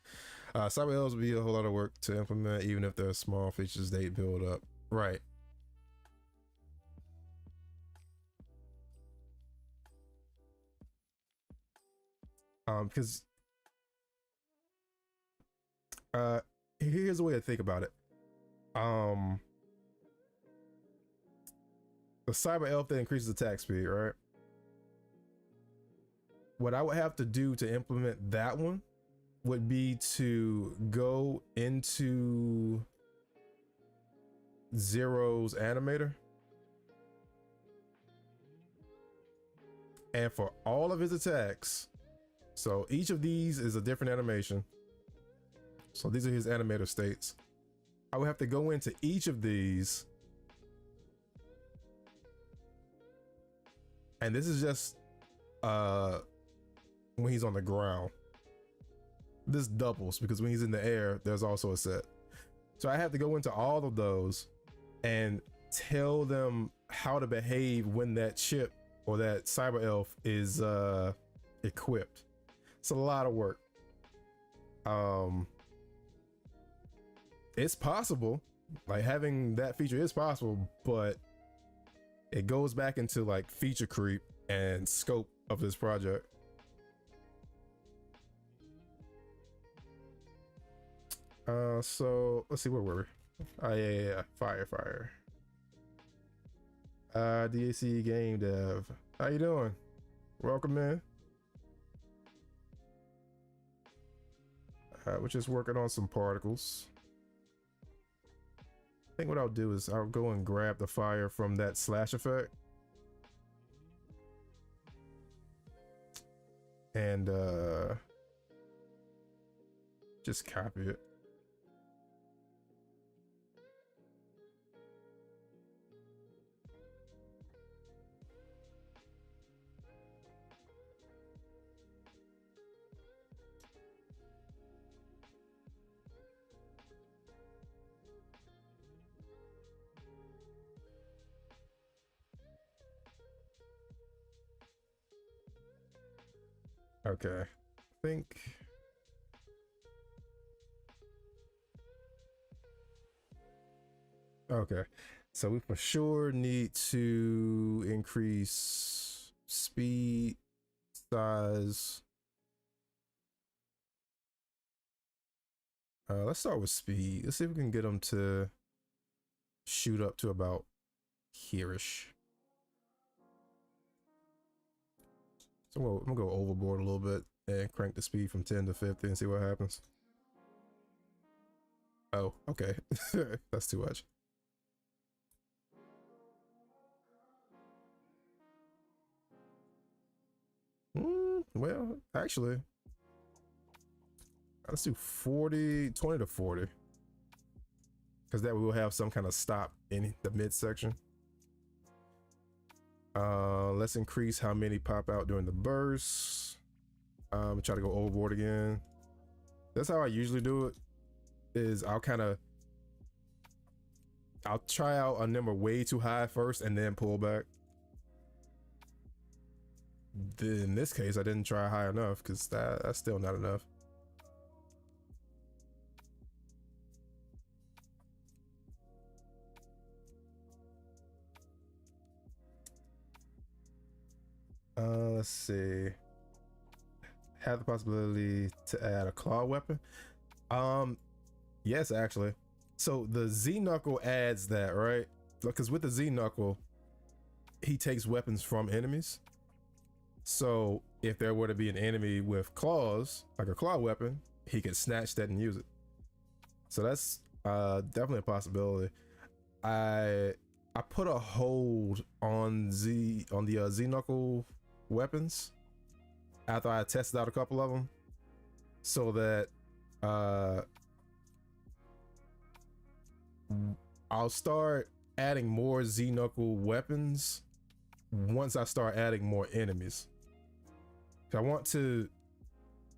Cyber Elves would be a whole lot of work to implement, even if there's small features they build up. Right. Because here's a way to think about it. The cyber elf that increases attack speed, right? What I would have to do to implement that one would be to go into Zero's animator, and for all of his attacks, so each of these is a different animation. So these are his animator states. I would have to go into each of these, and this is just when he's on the ground. This doubles because when he's in the air, there's also a set. So I have to go into all of those and tell them how to behave when that chip or that cyber elf is equipped. It's a lot of work. It's possible, like having that feature is possible, but it goes back into like feature creep and scope of this project. So let's see, where were we? Oh yeah, fire. DAC game dev, how you doing? Welcome in. We're just working on some particles. I think what I'll do is I'll go and grab the fire from that slash effect and just copy it. Okay, I think okay, so we for sure need to increase speed, size. Let's start with speed. Let's see if we can get them to shoot up to about here-ish. So I'm gonna go overboard a little bit and crank the speed from 10 to 50 and see what happens. Oh, okay. That's too much. Well, actually, let's do 20 to 40. Because that will have some kind of stop in the midsection. Let's increase how many pop out during the burst. Try to go overboard again. That's how I usually do it. Is I'll try out a number way too high first and then pull back. In this case, I didn't try high enough because that's still not enough. Let's see. Have the possibility to add a claw weapon. Yes, actually. So the Z knuckle adds that, right? Because with the Z knuckle, he takes weapons from enemies. So if there were to be an enemy with claws, like a claw weapon, he could snatch that and use it. So that's definitely a possibility. I put a hold on the Z knuckle weapons after I tested out a couple of them, so that I'll start adding more Z knuckle weapons once I start adding more enemies. I want to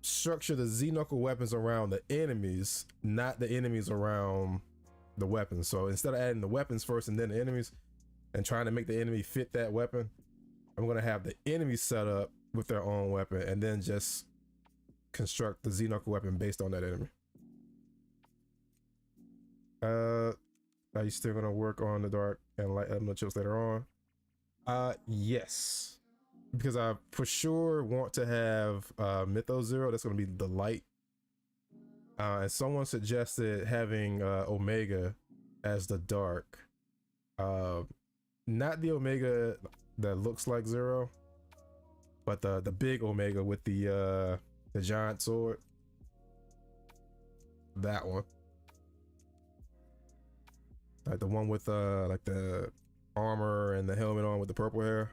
structure the Z knuckle weapons around the enemies, not the enemies around the weapons. So instead of adding the weapons first and then the enemies and trying to make the enemy fit that weapon, I'm going to have the enemy set up with their own weapon and then just construct the Z knuckle weapon based on that enemy. Are you still going to work on the dark and light element chips later on? Yes, because I for sure want to have Mythos Zero. That's going to be the light. And someone suggested having Omega as the dark. Not the Omega that looks like Zero, but the big Omega with the giant sword. That one. Like the one with like the armor and the helmet on with the purple hair.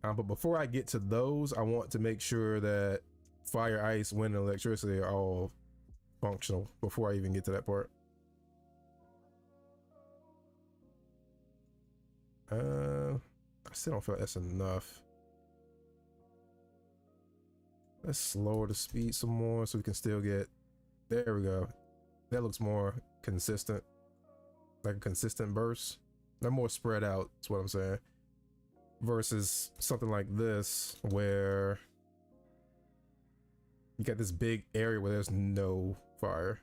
But before I get to those, I want to make sure that fire, ice, wind, and electricity are all functional before I even get to that part. I still don't feel like that's enough. Let's lower the speed some more so we can still get, there we go. That looks more consistent, like a consistent burst. They're more spread out, that's what I'm saying. Versus something like this where you got this big area where there's no fire.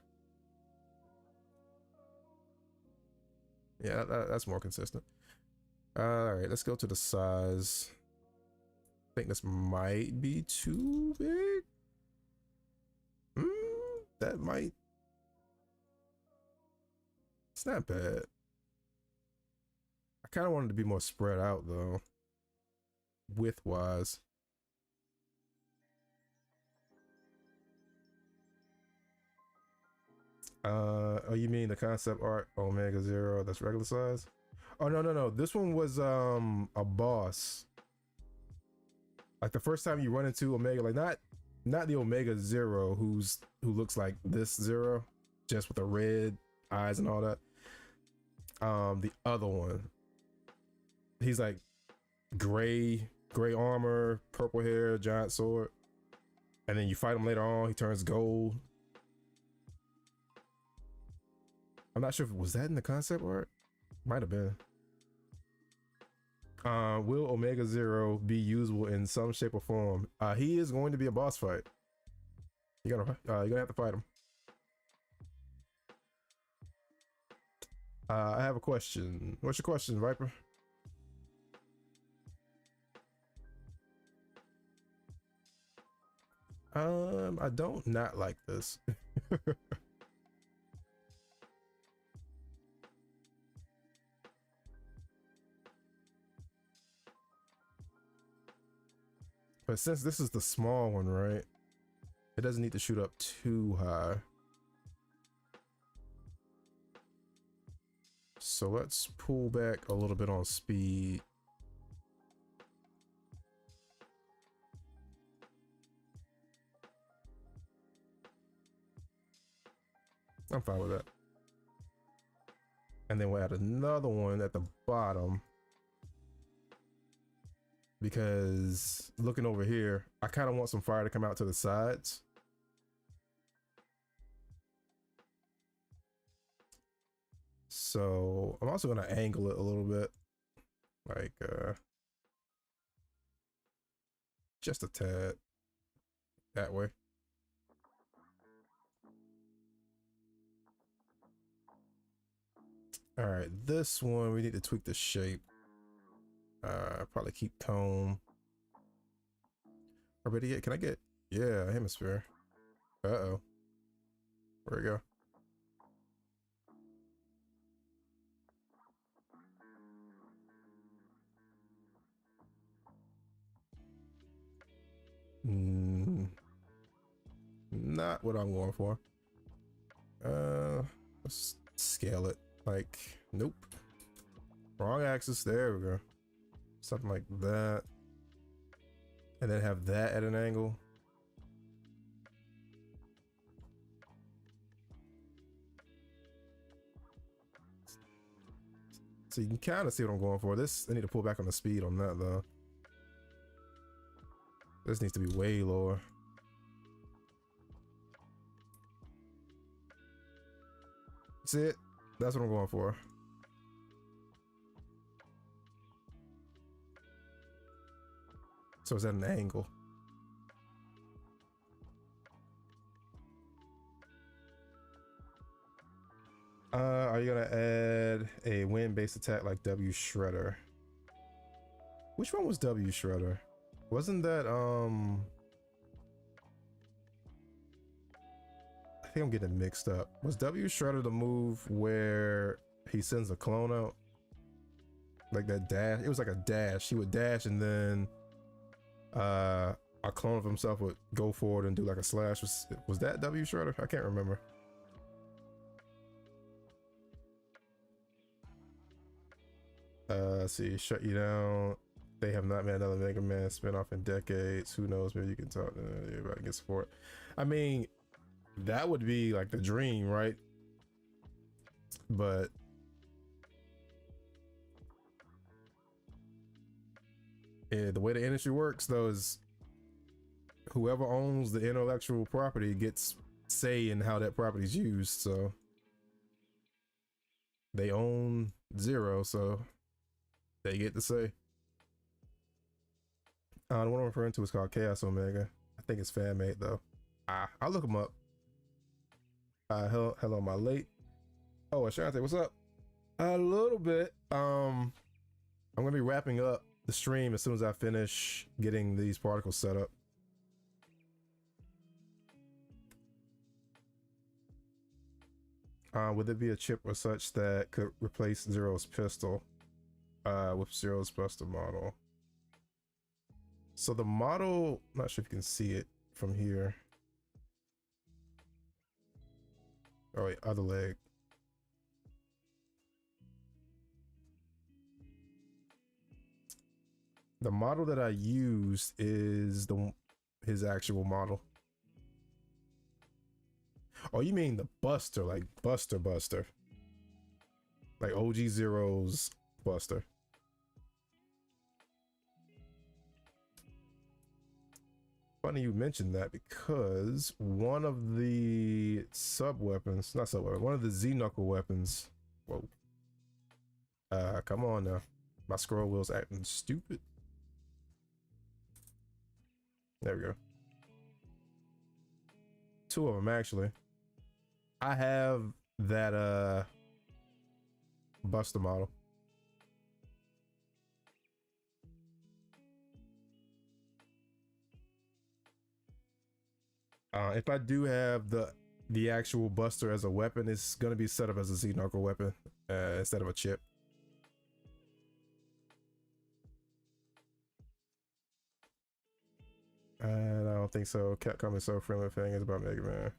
Yeah, that's more consistent. All right, let's go to the size. I think this might be too big. That might. It's not bad. I kind of wanted to be more spread out though, width wise. Oh, you mean the concept art Omega Zero? That's regular size. Oh no. This one was a boss. Like the first time you run into Omega, like not the Omega Zero who looks like this Zero, just with the red eyes and all that. The other one. He's like gray armor, purple hair, giant sword. And then you fight him later on, he turns gold. I'm not sure if was that in the concept art? Might have been. Will Omega Zero be usable in some shape or form? He is going to be a boss fight. You're gonna have to fight him. I have a question. What's your question, Viper? I don't not like this. But since this is the small one, right? It doesn't need to shoot up too high. So let's pull back a little bit on speed. I'm fine with that. And then we'll add another one at the bottom. Because looking over here, I kind of want some fire to come out to the sides. So I'm also going to angle it a little bit, like just a tad that way. All right, this one we need to tweak the shape. Probably keep tone. Or better yet, can I get, yeah, hemisphere. Uh-oh. Where'd it go? Not what I'm going for. Let's scale it. Like, nope. Wrong axis. There we go. Something like that. And then have that at an angle. So you can kind of see what I'm going for. This, I need to pull back on the speed on that though. This needs to be way lower. See it? That's what I'm going for. So it's at an angle. Are you gonna add a wind-based attack like W Shredder? Which one was W Shredder? Wasn't that I think I'm getting mixed up. Was W Shredder the move where he sends a clone out? Like that dash? It was like a dash. He would dash and then a clone of himself would go forward and do like a slash. Was that W Shredder? I can't remember. See, shut you down. They have not made another Mega Man spinoff in decades. Who knows? Maybe you can talk to everybody and get support. I mean, that would be like the dream, right? But yeah, the way the industry works though is whoever owns the intellectual property gets say in how that property is used. So they own zero, so they get to say. The one I'm referring to is called Chaos Omega. I think it's fan made though. I'll look them up. Hello, my late. Oh, Ashante, what's up? A little bit. I'm gonna be wrapping up the stream as soon as I finish getting these particles set up. Would there be a chip or such that could replace Zero's pistol with Zero's pistol model? So the model, not sure if you can see it from here. Oh wait, other leg. The model that I used is his actual model. Oh, you mean the Buster, like Buster, like OG Zero's Buster. Funny you mentioned that because one of the sub-weapons, not sub-weapon, one of the Z-Knuckle weapons, whoa. Come on now. My scroll wheel's acting stupid. There we go. Two of them, actually. I have that, Buster model. If I do have the actual Buster as a weapon, it's gonna be set up as a Z-Knuckle weapon instead of a chip. And I don't think so. Capcom is so friendly with things about Mega Man.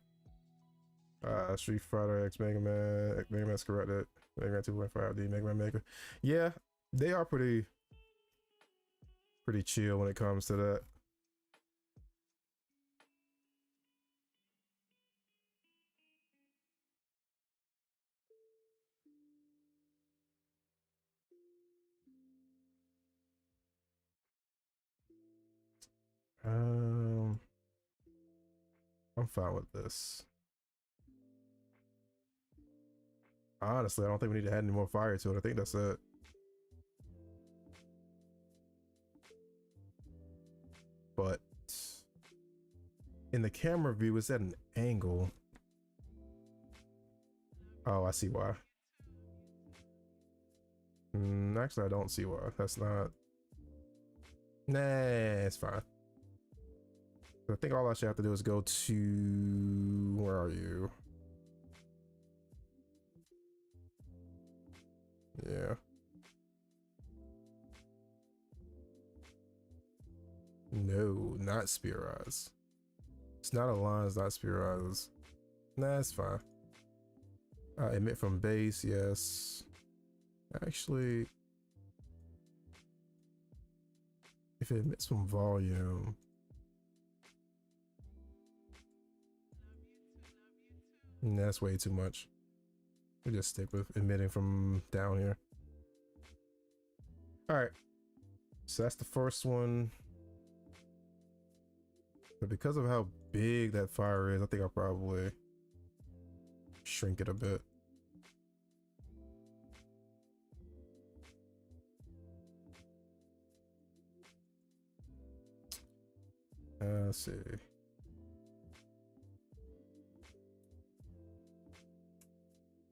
Street Fighter X Mega Man, Mega Man's corrected. Mega Man 2.5D, Mega Man Maker. Yeah, they are pretty chill when it comes to that. I'm fine with this. Honestly, I don't think we need to add any more fire to it. I think that's it. But in the camera view, it's at an angle. Oh, I see why. Actually, I don't see why. That's not. Nah, it's fine. I think all I should have to do is go to. Where are you? Yeah. No, not Spear Eyes. It's not a line, it's not Spear Eyes. Nah, it's fine. Emit from base, yes. Actually, if it emits from volume. That's way too much. We just stick with emitting from down here. All right. So that's the first one. But because of how big that fire is, I think I'll probably shrink it a bit. Let's see.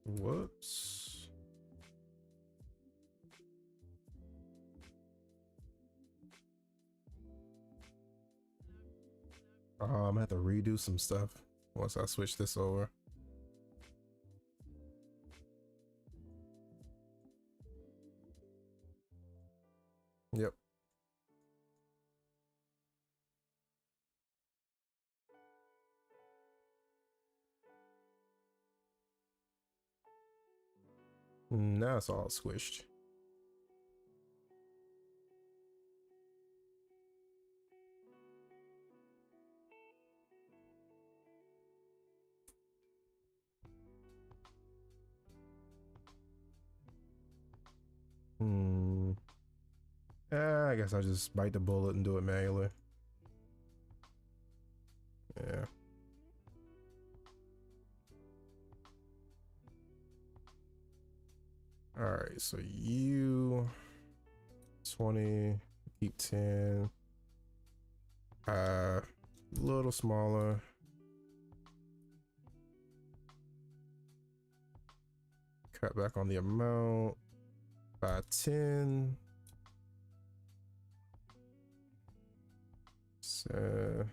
Whoops. I'm gonna have to redo some stuff once I switch this over. Yep. Now it's all squished. I guess I'll just bite the bullet and do it manually. All right, so you 20, keep 10. A little smaller. Cut back on the amount by 10. So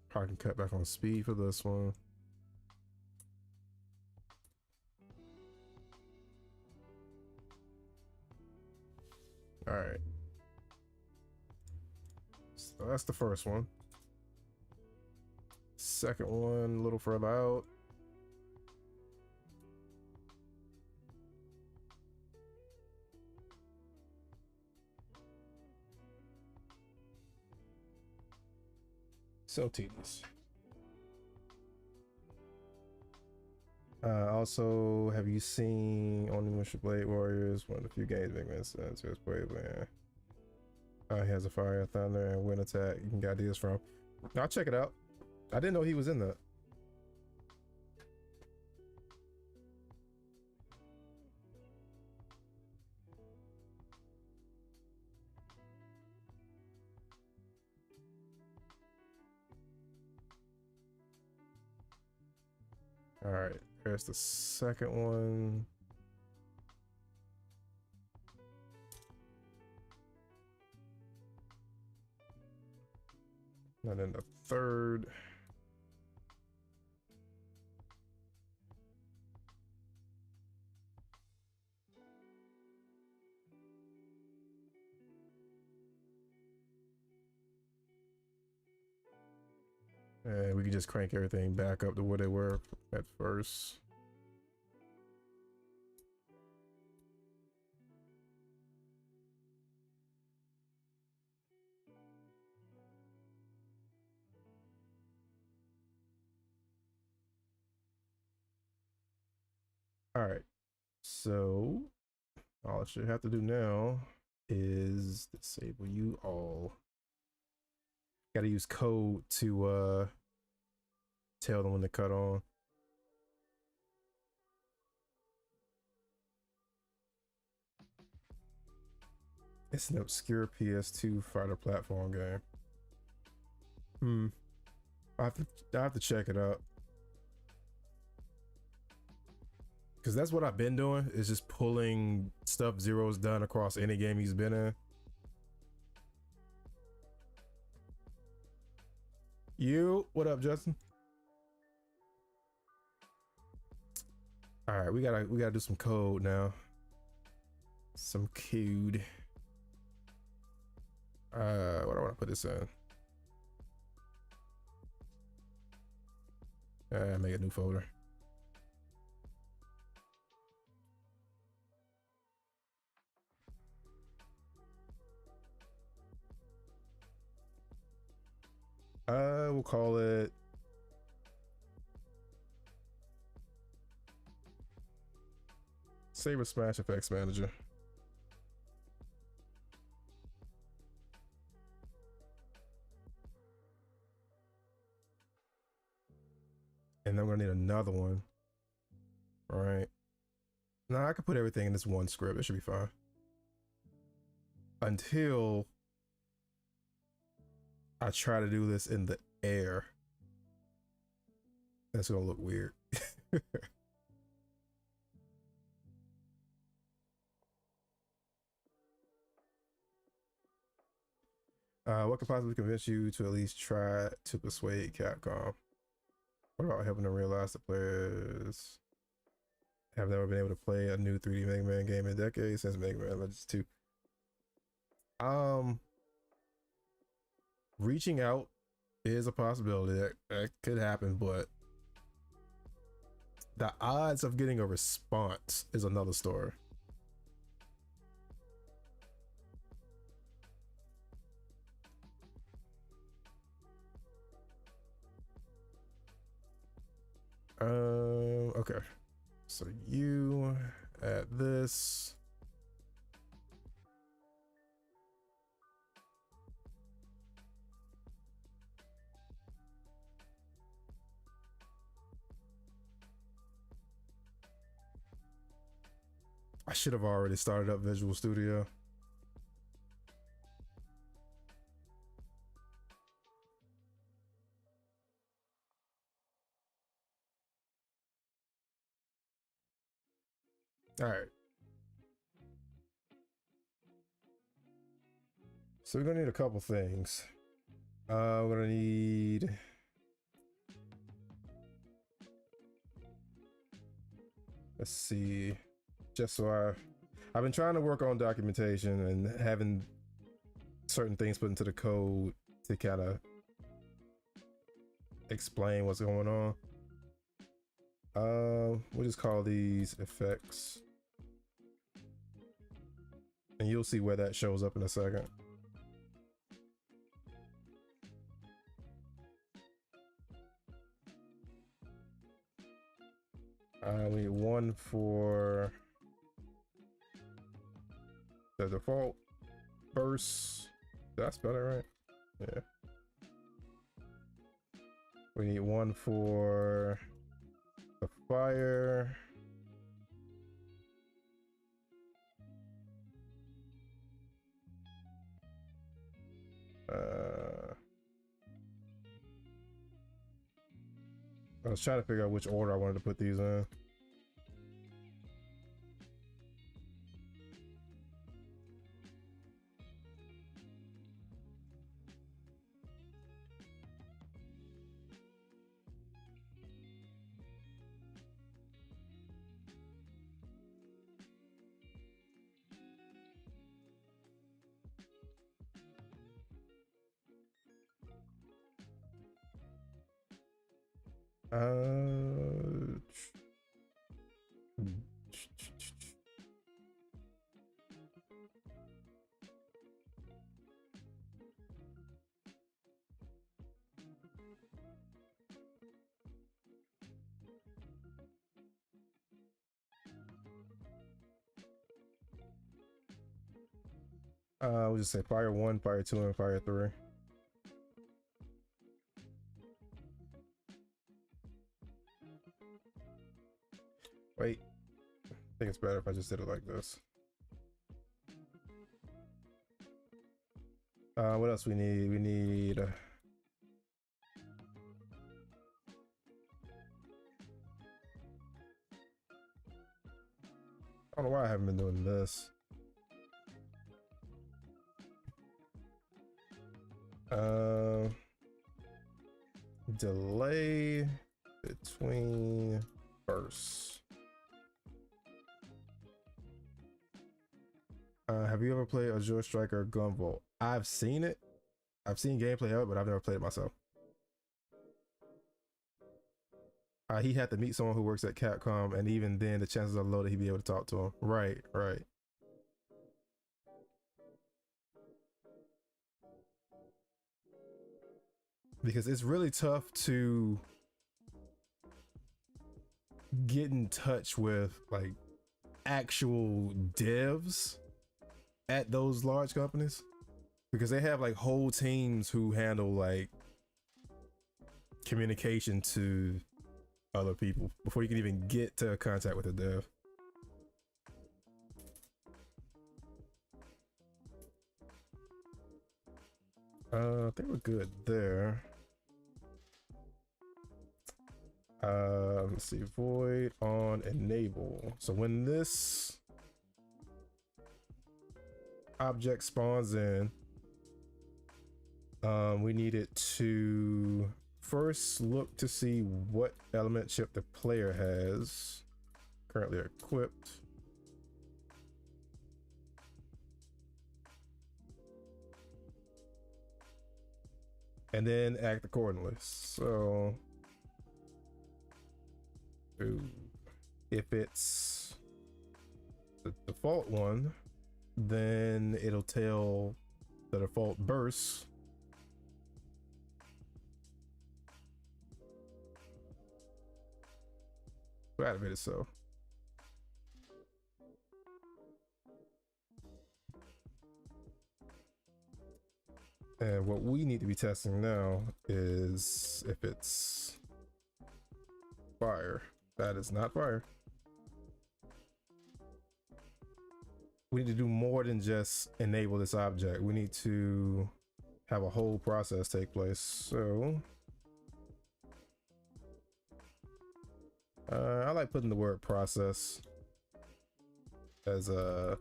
probably can cut back on speed for this one. All right. So that's the first one. Second one, a little further out. So tedious. Also, have you seen Only Mission Blade Warriors? One of the few games make sense to his playable. He has a fire, thunder, and wind attack you can get ideas from. I'll check it out. I didn't know he was in that. All right, there's the second one. And then the third. And we can just crank everything back up to where they were at first. All right, so all it should have to do now is disable you all. Got to use code to tell them when to cut on. It's an obscure PS2 fighter platform game. I have to check it out. Because that's what I've been doing, is just pulling stuff Zero's done across any game he's been in. What up, Justin? All right, we gotta do some code now. Some code. What do I want to put this in? Make a new folder. We'll call it Saber Smash Effects Manager. And then we're gonna need another one. All right. Now I can put everything in this one script. It should be fine. Until I try to do this in the air. That's gonna look weird. What could possibly convince you to at least try to persuade Capcom? What about helping them realize the players have never been able to play a new 3D Mega Man game in decades since Mega Man Legends 2? Reaching out is a possibility that could happen, but the odds of getting a response is another story. Okay. So you add this. I should have already started up Visual Studio. All right. So we're gonna need a couple things. We're gonna need let's see. Just so I've been trying to work on documentation and having certain things put into the code to kind of explain what's going on. We'll just call these effects, and you'll see where that shows up in a second. We need one for the default burst. Did I spell it right? Yeah. We need one for the fire. I was trying to figure out which order I wanted to put these in. We'll just say fire 1, fire 2, and fire 3. Wait, I think it's better if I just did it like this. What else we need? We need I don't know why I haven't been doing this. Delay between bursts. Have you ever played Azure Striker Gunvolt? I've seen it. I've seen gameplay of it, but I've never played it myself. He had to meet someone who works at Capcom, and even then, the chances are low that he'd be able to talk to him. Right, right. Because it's really tough to get in touch with like actual devs at those large companies, because they have like whole teams who handle like communication to other people before you can even get to contact with a dev. I think we're good there. Let's see, void on enable. So when this object spawns in, we need it to first look to see what element chip the player has currently equipped. And then act accordingly. So if it's the default one, then it'll tell the default burst to activate it. So and what we need to be testing now is if it's fire. That is not fire. we need to do more than just enable this object. We need to have a whole process take place. So I like putting the word process as a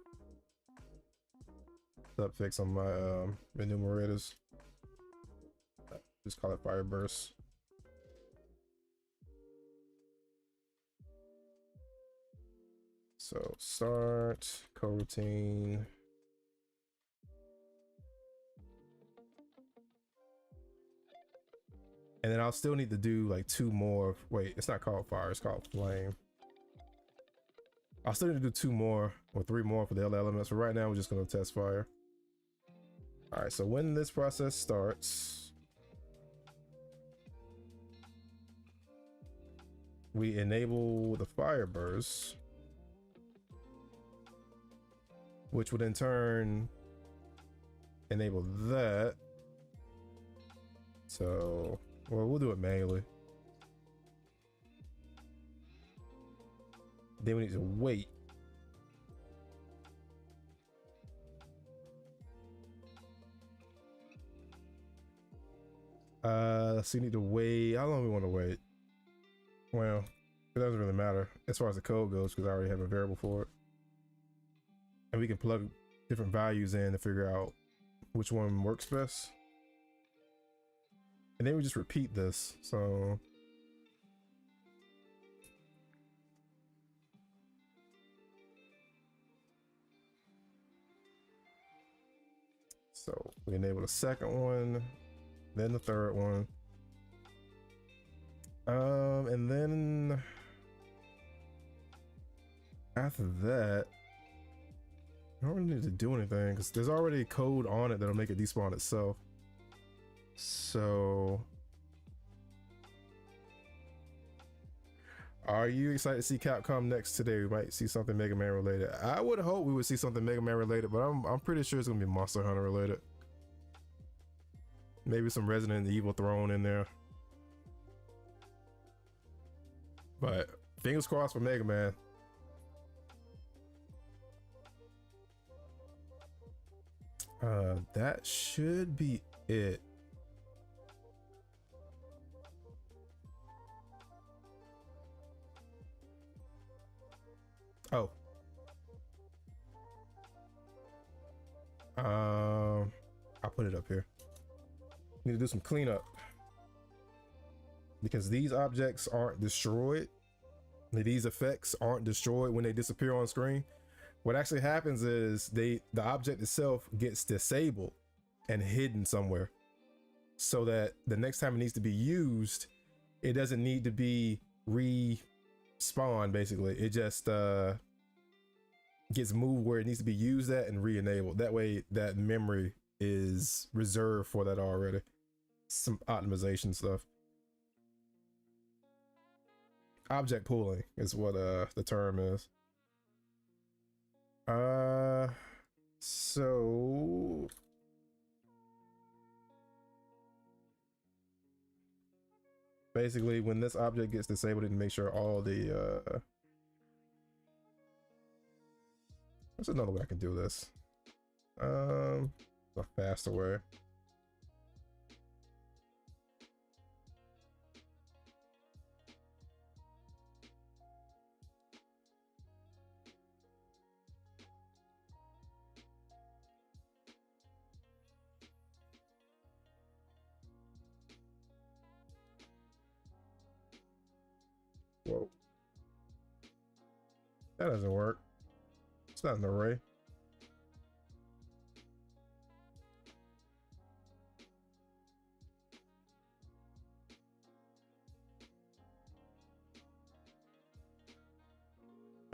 suffix on my enumerators. Just call it Fireburst. So start coroutine. And then I'll still need to do like 2 more. Wait, it's not called fire, it's called flame. I'll still need to do 2 more or 3 more for the other elements. But right now we're just gonna test fire. All right, so when this process starts, we enable the fire burst, which would in turn enable that. So, well, we'll do it manually. Then we need to wait. So you need to wait. How long do we want to wait? Well, it doesn't really matter as far as the code goes because I already have a variable for it. And we can plug different values in to figure out which one works best. And then we just repeat this. So we enable the second one, then the third one. And then after that, I don't really need to do anything because there's already code on it that'll make it despawn itself. So are you excited to see Capcom next today? We might see something Mega Man related. I would hope we would see something Mega Man related, but I'm pretty sure it's gonna be Monster Hunter related. Maybe some Resident Evil thrown in there. But fingers crossed for Mega Man. That should be it. Oh. I'll put it up here. Need to do some cleanup. Because these objects aren't destroyed. These effects aren't destroyed when they disappear on screen. What actually happens is the object itself gets disabled and hidden somewhere. So that the next time it needs to be used, it doesn't need to be respawned basically. It just gets moved where it needs to be used at and re-enabled. That way that memory is reserved for that already. Some optimization stuff. Object pooling is what the term is. So basically when this object gets disabled, it make sure all the there's another way I can do this. A faster way. Whoa. That doesn't work. It's not an array.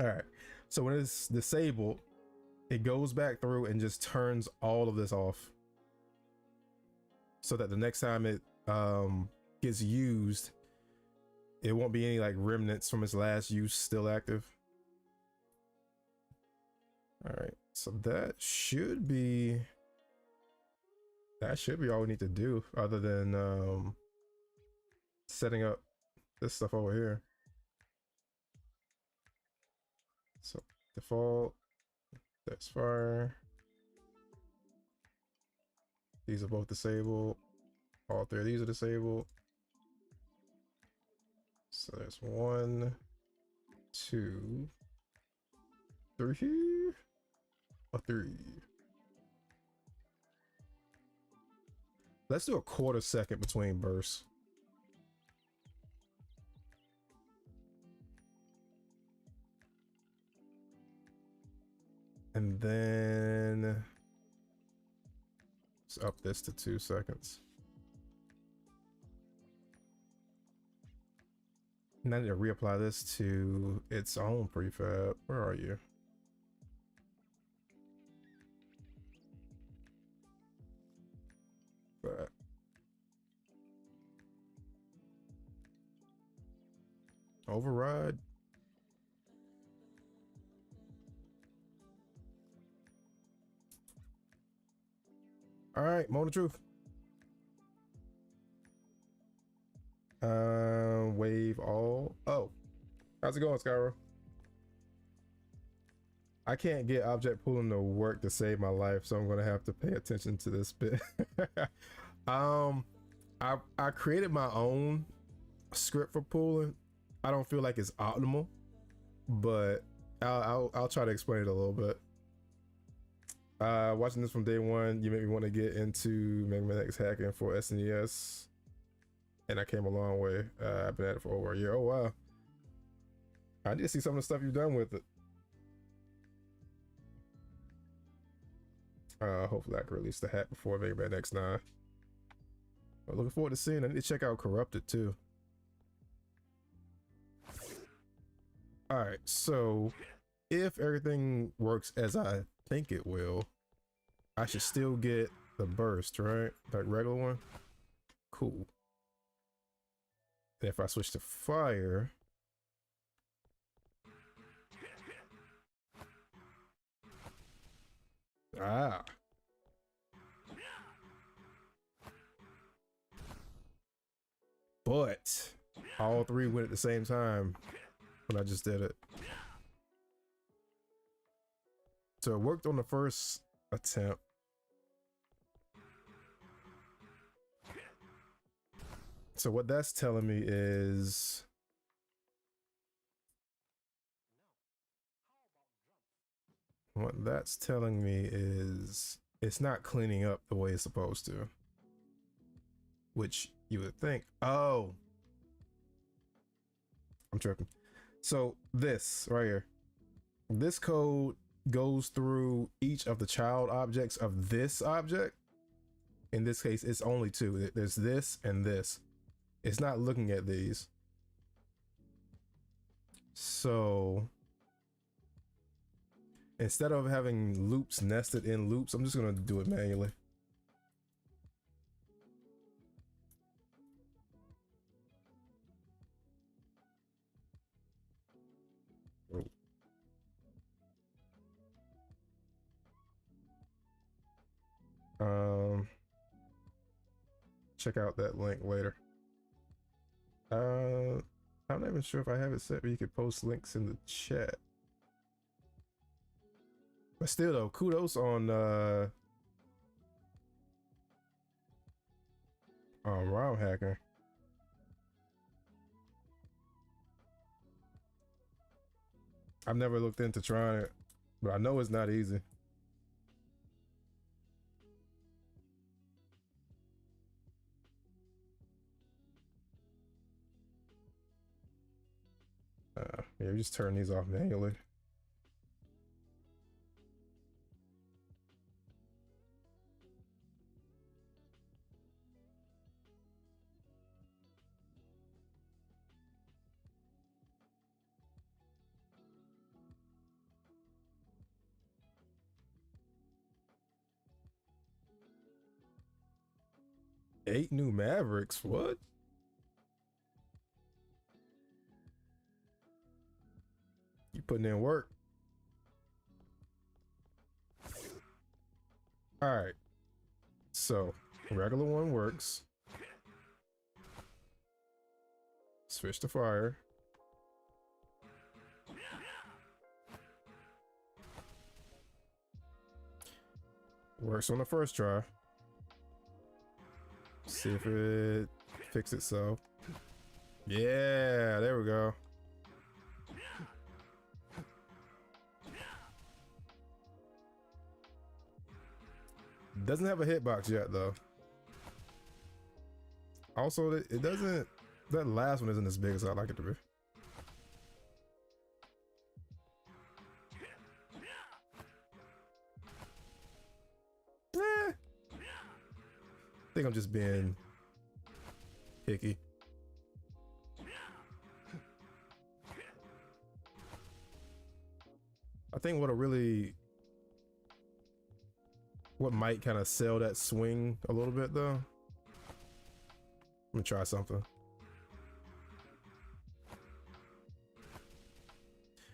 All right. So when it's disabled, it goes back through and just turns all of this off. So that the next time it gets used, it won't be any like remnants from its last use still active. All right, so that should be all we need to do other than setting up this stuff over here. So default That's fire. These are both disabled. All three of these are disabled. So there's 1, 2, 3, a 3. Let's do a quarter second between bursts. And then let's up this to 2 seconds. And I need to reapply this to its own prefab. Where are you? That. Override. All right, moment of truth. Wave all. Oh, how's it going, Skyro? I can't get object pooling to work to save my life, so I'm gonna have to pay attention to this bit. I created my own script for pooling. I don't feel like it's optimal, but I'll try to explain it a little bit. Watching this from day one, you made me want to get into Mega Man X hacking for SNES, and I came a long way. I've been at it for over a year. Oh wow! I need to see some of the stuff you've done with it. Hopefully I can release the hack before Mega Man X9. I'm looking forward to seeing. I need to check out Corrupted too. All right, so if everything works as I think it will, I should still get the burst, right? That regular one. Cool. And if I switch to fire, but all three went at the same time when I just did it. So it worked on the first attempt. So what that's telling me is it's not cleaning up the way it's supposed to, which you would think. Oh, I'm tripping. So this right here, this code goes through each of the child objects of this object. In this case, it's only two. There's this and this. It's not looking at these. So instead of having loops nested in loops, I'm just gonna do it manually. Check out that link later. I'm not even sure if I have it set, but you could post links in the chat. But still though, kudos on ROM hacking. I've never looked into trying it, but I know it's not easy. Yeah, we just turn these off manually. Eight new Mavericks, what? You putting in work. All right, so regular one works. Switch to fire. Works on the first try. See if it fixes itself. Yeah, there we go. Doesn't have a hitbox yet though. Also, it doesn't. That last one isn't as big as I'd like it to be. I think I'm just being picky. I think what might kind of sell that swing a little bit though. I'm gonna try something.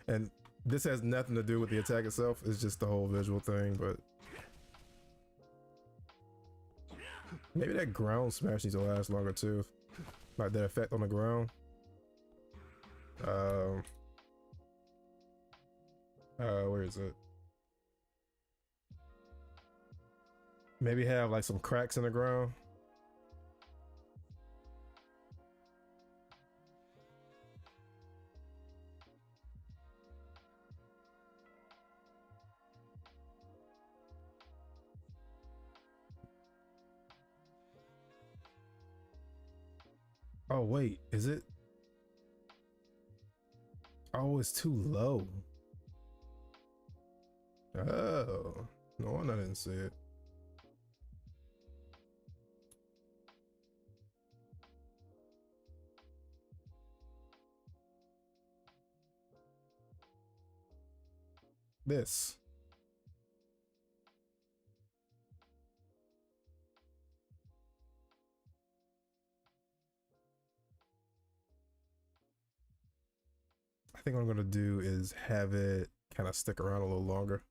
And this has nothing to do with the attack itself, it's just the whole visual thing, but maybe that ground smash needs to last longer too. Like that effect on the ground. Where is it? Maybe have like some cracks in the ground. Oh wait, is it? Oh, it's too low. Oh, no wonder I didn't see it. This. I think what I'm gonna do is have it kind of stick around a little longer.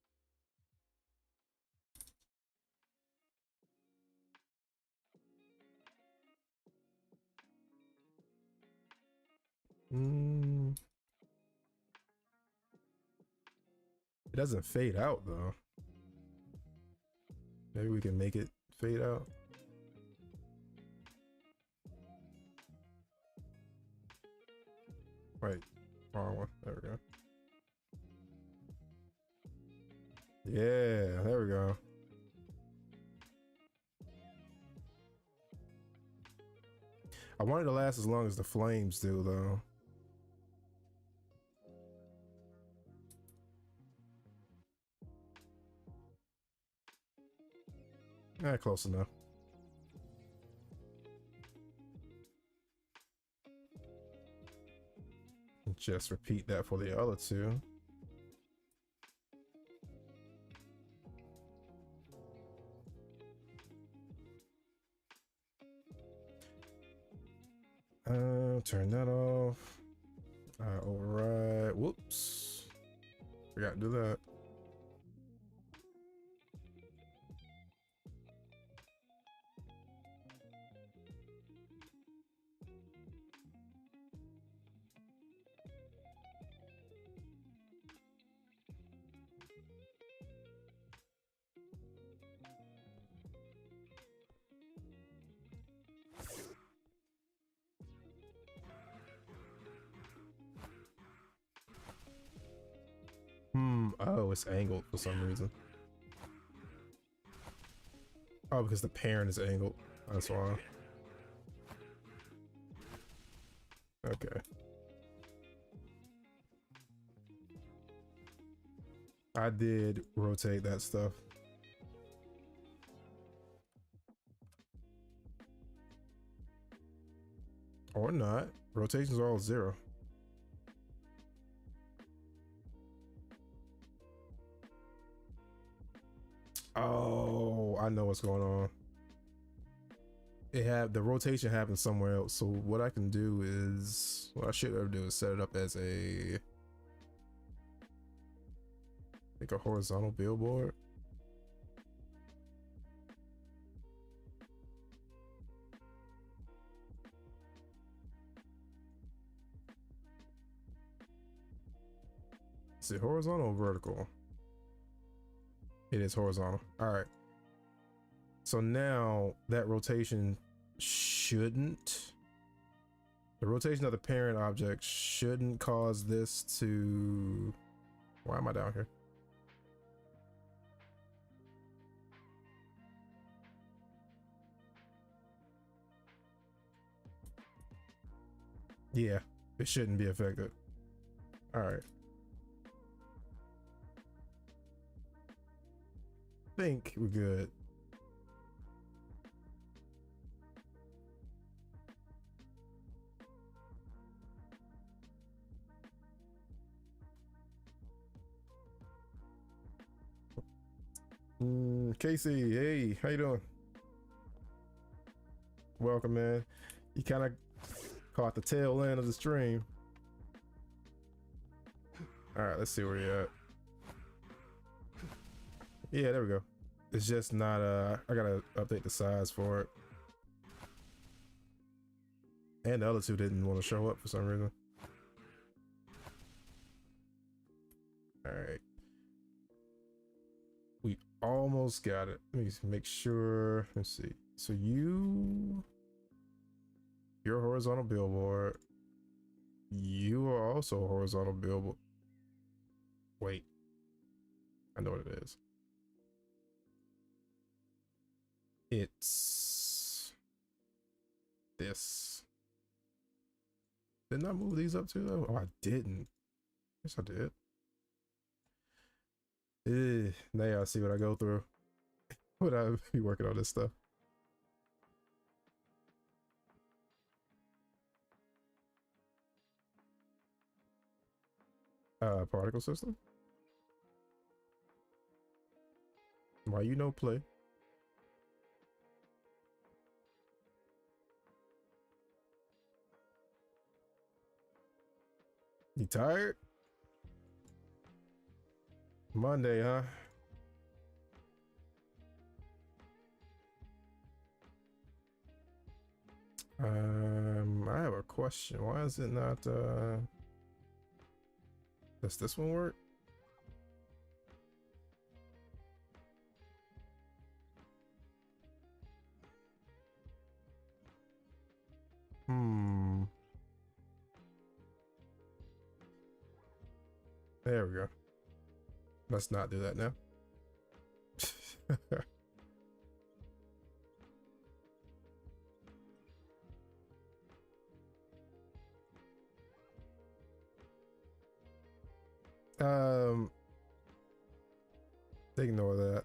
It doesn't fade out though. Maybe we can make it fade out. Wait, wrong one. There we go. Yeah, there we go. I want it to last as long as the flames do though. Close enough. Just repeat that for the other two. Turn that off. Override. Whoops. Forgot to do that. Oh, it's angled for some reason. Oh, because the parent is angled. That's why. Okay. I did rotate that stuff. Or not. Rotations are all 0. Oh, I know what's going on. The rotation happens somewhere else. So what I can do is, what I should ever do is set it up as like a horizontal billboard. Is it horizontal or vertical? It is horizontal. All right. So now that rotation shouldn't, the rotation of the parent object shouldn't cause this to, why am I down here? Yeah, it shouldn't be affected. All right. Think we're good. Casey, hey, how you doing? Welcome, man. You kind of caught the tail end of the stream. All right, let's see where you're at. Yeah, there we go. It's just not, I gotta update the size for it. And the other two didn't want to show up for some reason. All right. We almost got it. Let me make sure. Let's see. So you're a horizontal billboard. You are also a horizontal billboard. Wait. I know what it is. It's this. Didn't I move these up too though? Oh, I didn't. Yes, I did. Now y'all see what I go through when I be working on this stuff. Particle system. Why you no play? You tired? Monday, huh? I have a question. Why is it not, does this one work? There we go. Let's not do that now. Ignore that.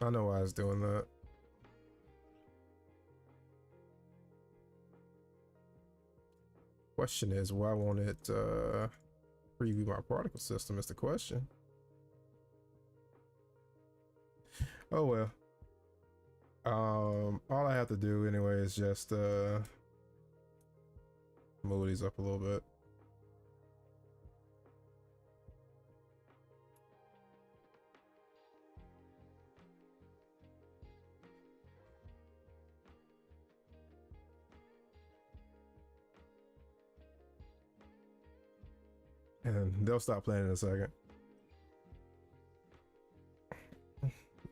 I know why I was doing that. Question is, why won't it preview my particle system is the question. Oh well. All I have to do anyway is just move these up a little bit. And they'll stop playing in a second.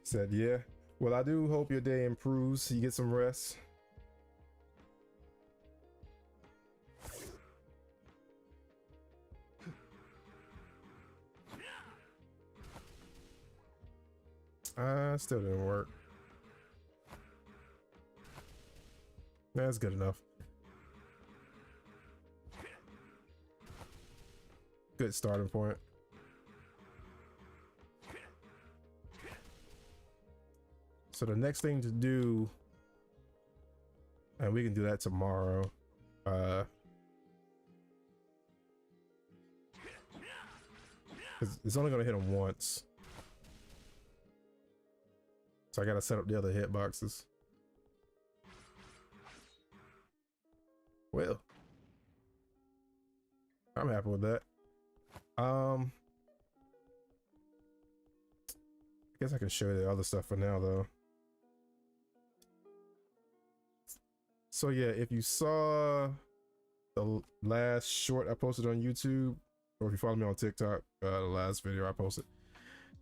Said, yeah. Well, I do hope your day improves. You get some rest. Still didn't work. That's good enough. Good starting point. So the next thing to do, and we can do that tomorrow. It's only gonna hit him once. So I gotta set up the other hitboxes. Well, I'm happy with that. I guess I can show you the other stuff for now though. So yeah, if you saw the last short I posted on YouTube, or if you follow me on TikTok, the last video I posted,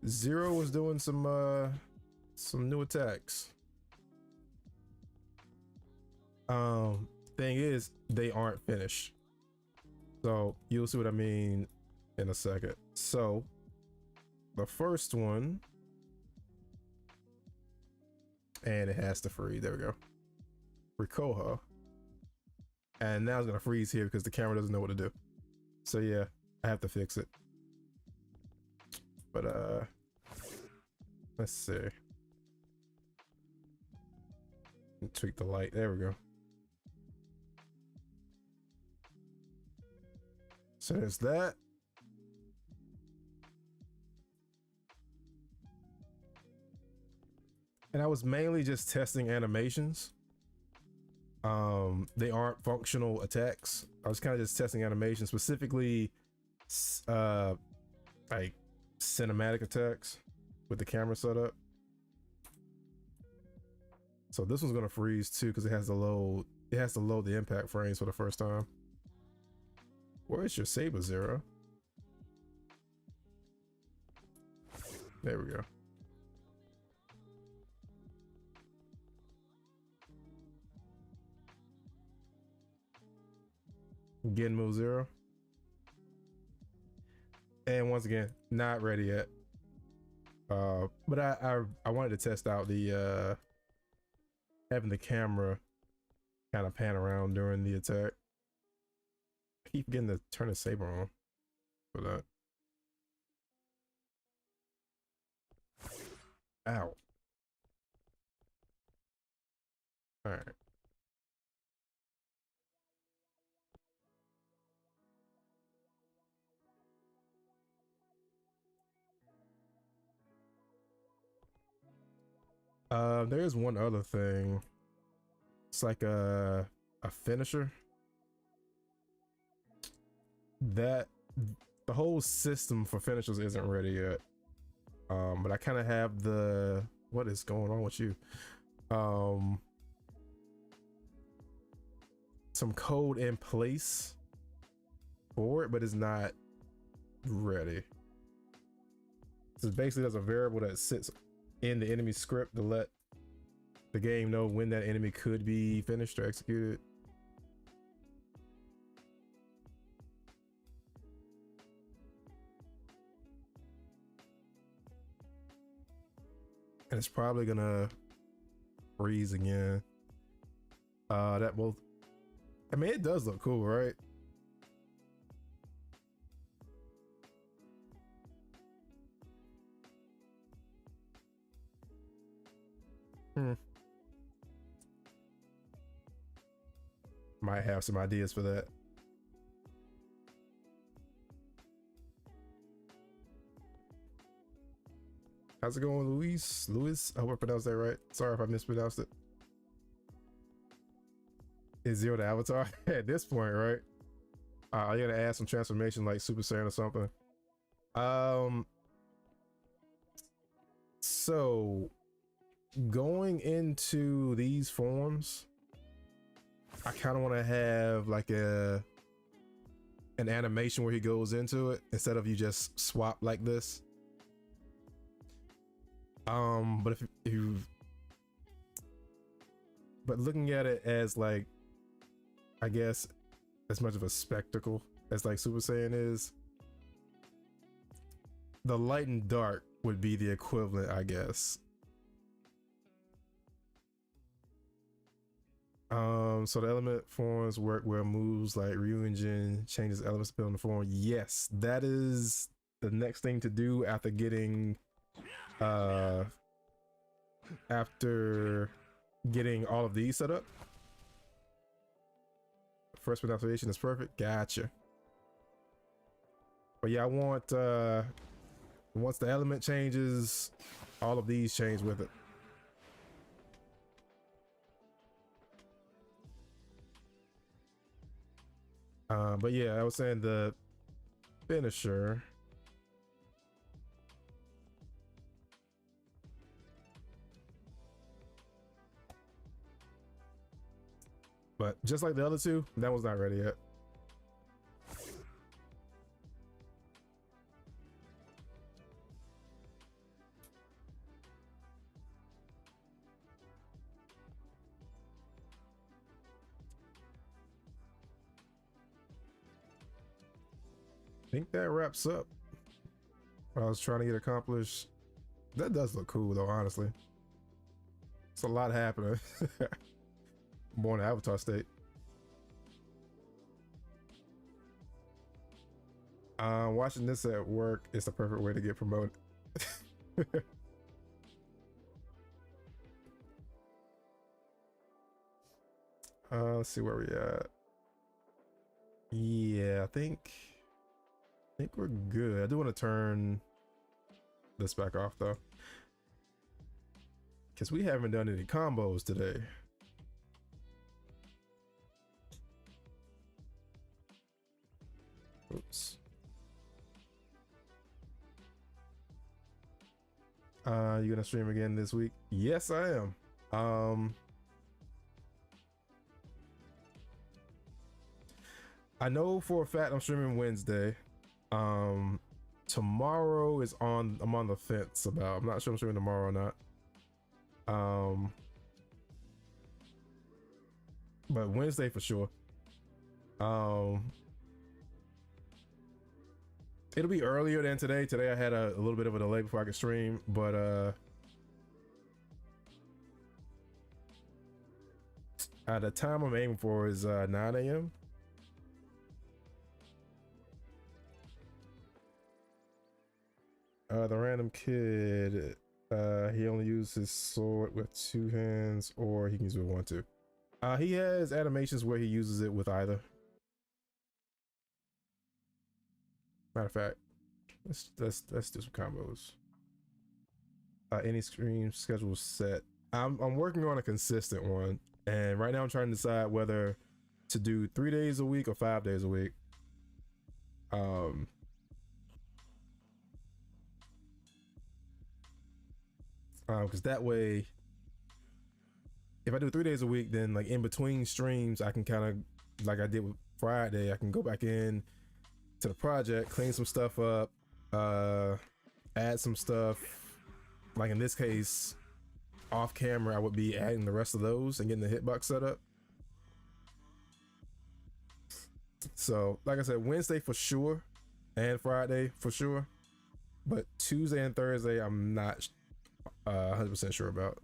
Zero was doing some new attacks. Thing is, they aren't finished. So you'll see what I mean in a second. So the first one, and it has to freeze. There we go. Recoha. And now it's gonna freeze here because the camera doesn't know what to do. So yeah, I have to fix it. But let's see. Tweak the light. There we go. So there's that. And I was mainly just testing animations. They aren't functional attacks. I was kind of just testing animations, specifically like cinematic attacks with the camera set up. So this one's gonna freeze too because it has to load the impact frames for the first time. Where is your saber, Zero? There we go. Again, move Zero. And once again, not ready yet. But I wanted to test out the having the camera kind of pan around during the attack. I keep getting to turn the saber on for that. Ow. All right. There's one other thing. It's like a finisher. That the whole system for finishers isn't ready yet. But I kind of have the what is going on with you? Some code in place for it, but it's not ready. So basically there's a variable that sits in the enemy script to let the game know when that enemy could be finished or executed. And it's probably gonna freeze again. That will, I mean, it does look cool, right? Might have some ideas for that. How's it going, Luis? I hope I pronounced that right. Sorry if I mispronounced it. Is Zero the avatar at this point, right? I gotta add some transformation like Super Saiyan or something. So going into these forms, I kind of want to have like an animation where he goes into it instead of you just swap like this. But if you but looking at it as like, I guess, as much of a spectacle as like Super Saiyan is, the light and dark would be the equivalent, I guess. So the element forms work where moves like Ryujin changes elements to build in the form. Yes, that is the next thing to do after getting all of these set up. First pronunciation is perfect. Gotcha. But yeah, I want once the element changes, all of these change with it. But yeah, I was saying the finisher. But just like the other two, that one's not ready yet. think that wraps up what I was trying to get accomplished. That does look cool though, honestly. It's a lot happening. More in the Avatar state. Watching this at work is the perfect way to get promoted. Let's see where we at. Yeah, I think we're good. I do want to turn this back off though, because we haven't done any combos today. Oops. You gonna stream again this week? Yes, I am. I know for a fact I'm streaming Wednesday. Tomorrow is I'm on the fence about. I'm not sure I'm streaming tomorrow or not. But Wednesday for sure. It'll be earlier than today. Today I had a little bit of a delay before I could stream, but the time I'm aiming for is 9 a.m. The random kid, he only uses his sword with 2 hands, or he can use it with 1 too. He has animations where he uses it with either. Matter of fact, let's do some combos. Any stream schedule set. I'm working on a consistent one, and right now I'm trying to decide whether to do 3 days a week or 5 days a week. Because that way, if I do 3 days a week, then like in between streams, I can kind of, like I did with Friday, I can go back in to the project, clean some stuff up, add some stuff. Like in this case, off camera, I would be adding the rest of those and getting the hitbox set up. So, like I said, Wednesday for sure, and Friday for sure, but Tuesday and Thursday, I'm not 100% sure about.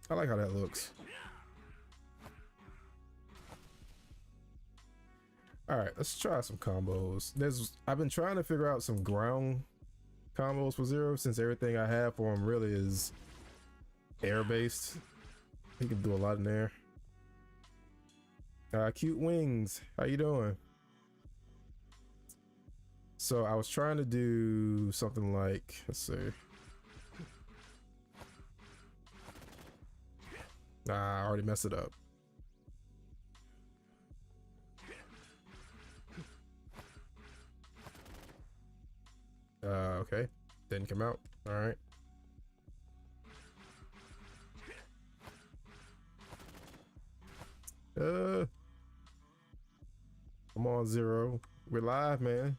I like how that looks. All right, let's try some combos. I've been trying to figure out some ground combos for Zero, since everything I have for him really is air based. He can do a lot in there. Cute Wings, how you doing? So I was trying to do something like, let's see. I already messed it up. Okay, didn't come out. All right. Come on, Zero. We're live, man.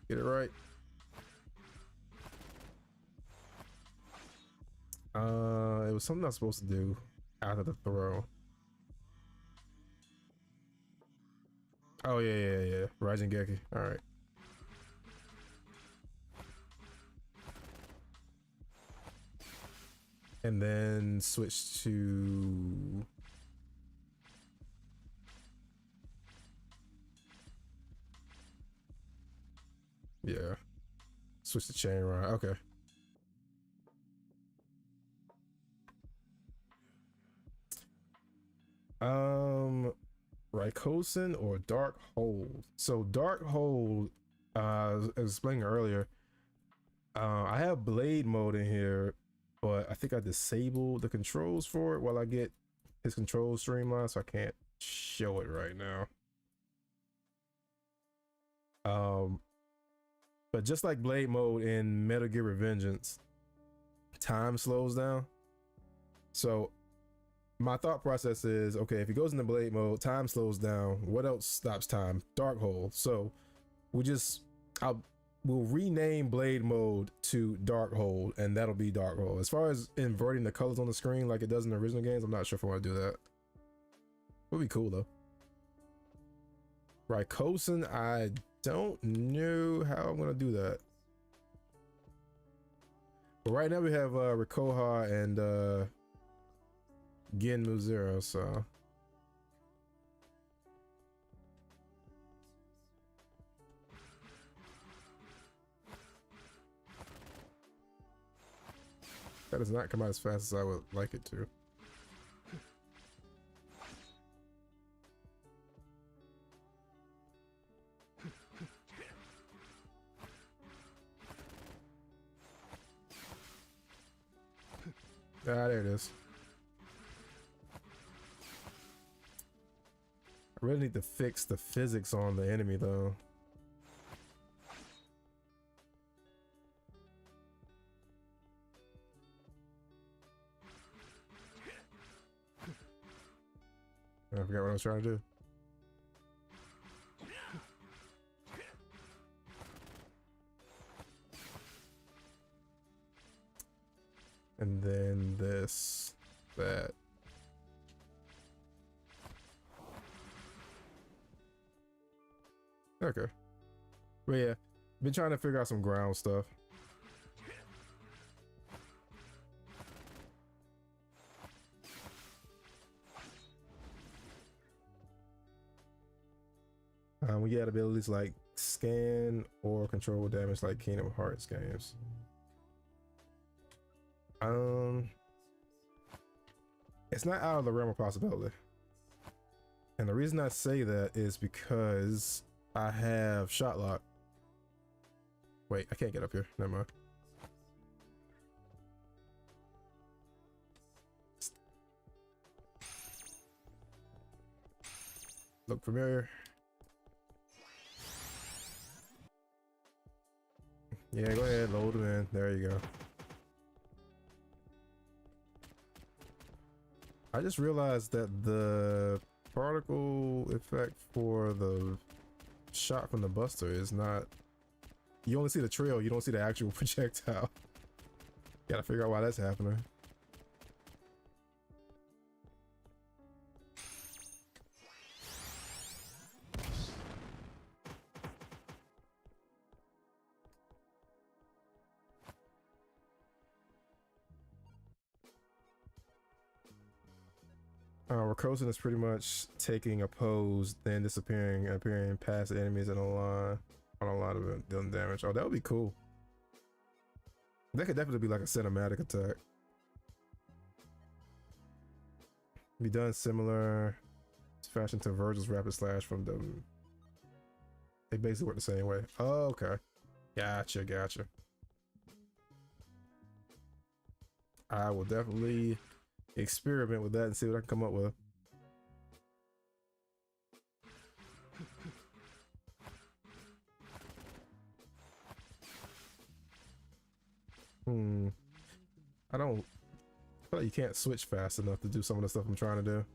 Get it right. It was something I was supposed to do after the throw. Oh yeah. Rising Geki. All right. And then switch to switch to chain ride. Okay. Raykosen or Dark Hold. So Dark Hold, as I was explaining earlier, I have blade mode in here, but I think I disabled the controls for it while I get his controls streamlined, so I can't show it right now. But just like blade mode in Metal Gear Revengeance, time slows down. So my thought process is, okay, if he goes into blade mode, time slows down. What else stops time? Dark Hold. So we'll rename blade mode to Dark Hold, and that'll be Dark Hold. As far as inverting the colors on the screen like it does in the original games, I'm not sure if I want to do that. Would be cool though. Raikou, I don't know how I'm gonna do that. But right now we have Rikoha and Genmu Zero, so that does not come out as fast as I would like it to. Ah, there it is. I really need to fix the physics on the enemy though. I forgot what I was trying to do. And then this, that. Okay. But yeah, been trying to figure out some ground stuff. We get abilities like scan or control damage like Kingdom Hearts games. It's not out of the realm of possibility. And the reason I say that is because I have shot lock. Wait, I can't get up here. Never mind. Look familiar. Yeah, go ahead, load them in. There you go. I just realized that the particle effect for the shot from the Buster is not... You only see the trail, you don't see the actual projectile. Gotta figure out why that's happening. Raikou is pretty much taking a pose, then disappearing, appearing past the enemies in a line on a lot of it, dealing damage. Oh, that would be cool. That could definitely be like a cinematic attack. Be done similar fashion to Virgil's rapid slash from the... They basically work the same way. Oh, okay. Gotcha, gotcha. I will definitely experiment with that and see what I can come up with. I feel like you can't switch fast enough to do some of the stuff I'm trying to do.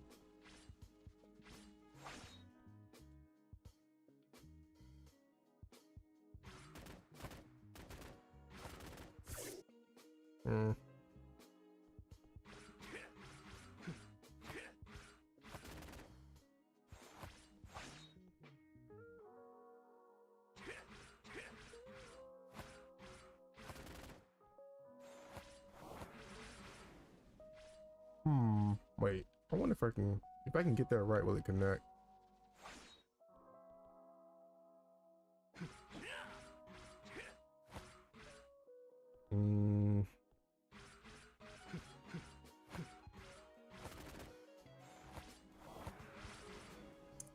Wait, I wonder if I can get that right, will it connect?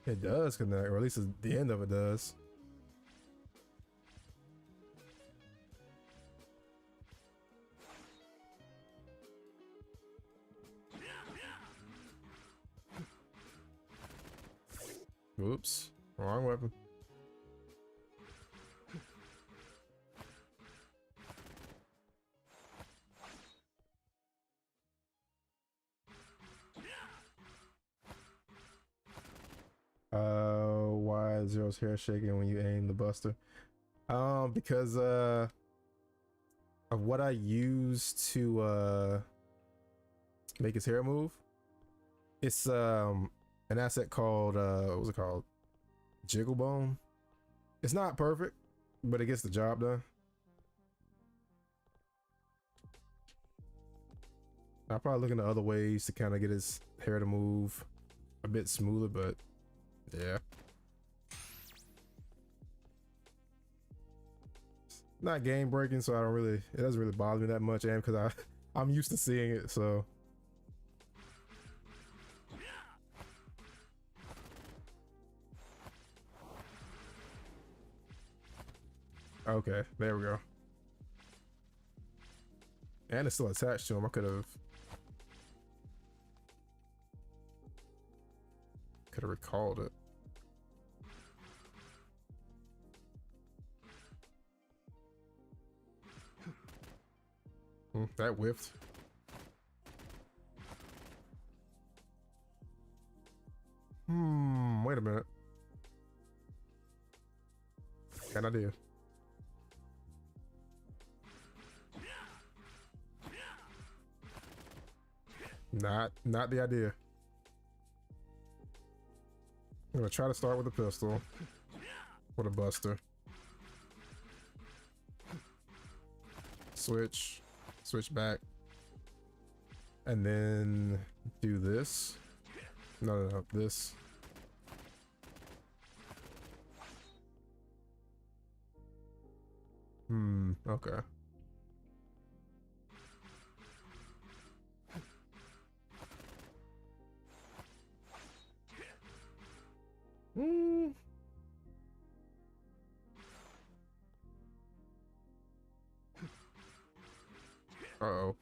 It does connect, or at least the end of it does. Oops, wrong weapon. Why is Zero's hair shaking when you aim the Buster? Because of what I use to make his hair move. It's an asset called what was it called? Jigglebone. It's not perfect, but it gets the job done. I'll probably look into other ways to kind of get his hair to move a bit smoother, but yeah. Not game breaking, so I don't really, it doesn't really bother me that much, and because I'm used to seeing it, so. Okay, there we go. And it's still attached to him. I could have recalled it. That whiffed. Wait a minute. Got an idea. Not the idea. I'm gonna try to start with a pistol. With a buster. Switch back. And then do this. No, this. Okay. Uh-oh.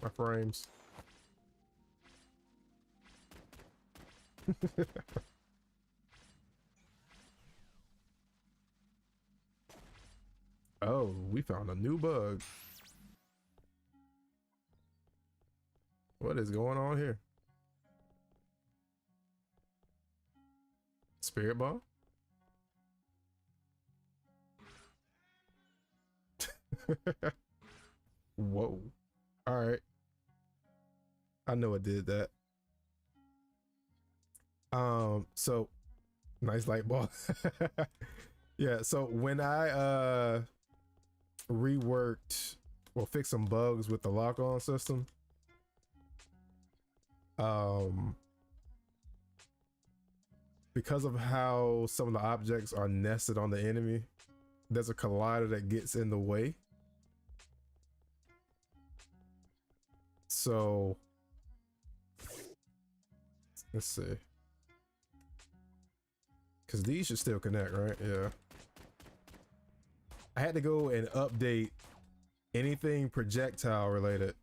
My frames. Oh, we found a new bug. What is going on here? Spirit ball? Whoa. All right. I know it did that. So nice light bulb. Yeah, so when I reworked or fixed some bugs with the lock-on system, because of how some of the objects are nested on the enemy, there's a collider that gets in the way. So let's see, because these should still connect, right? Yeah. I had to go and update anything projectile related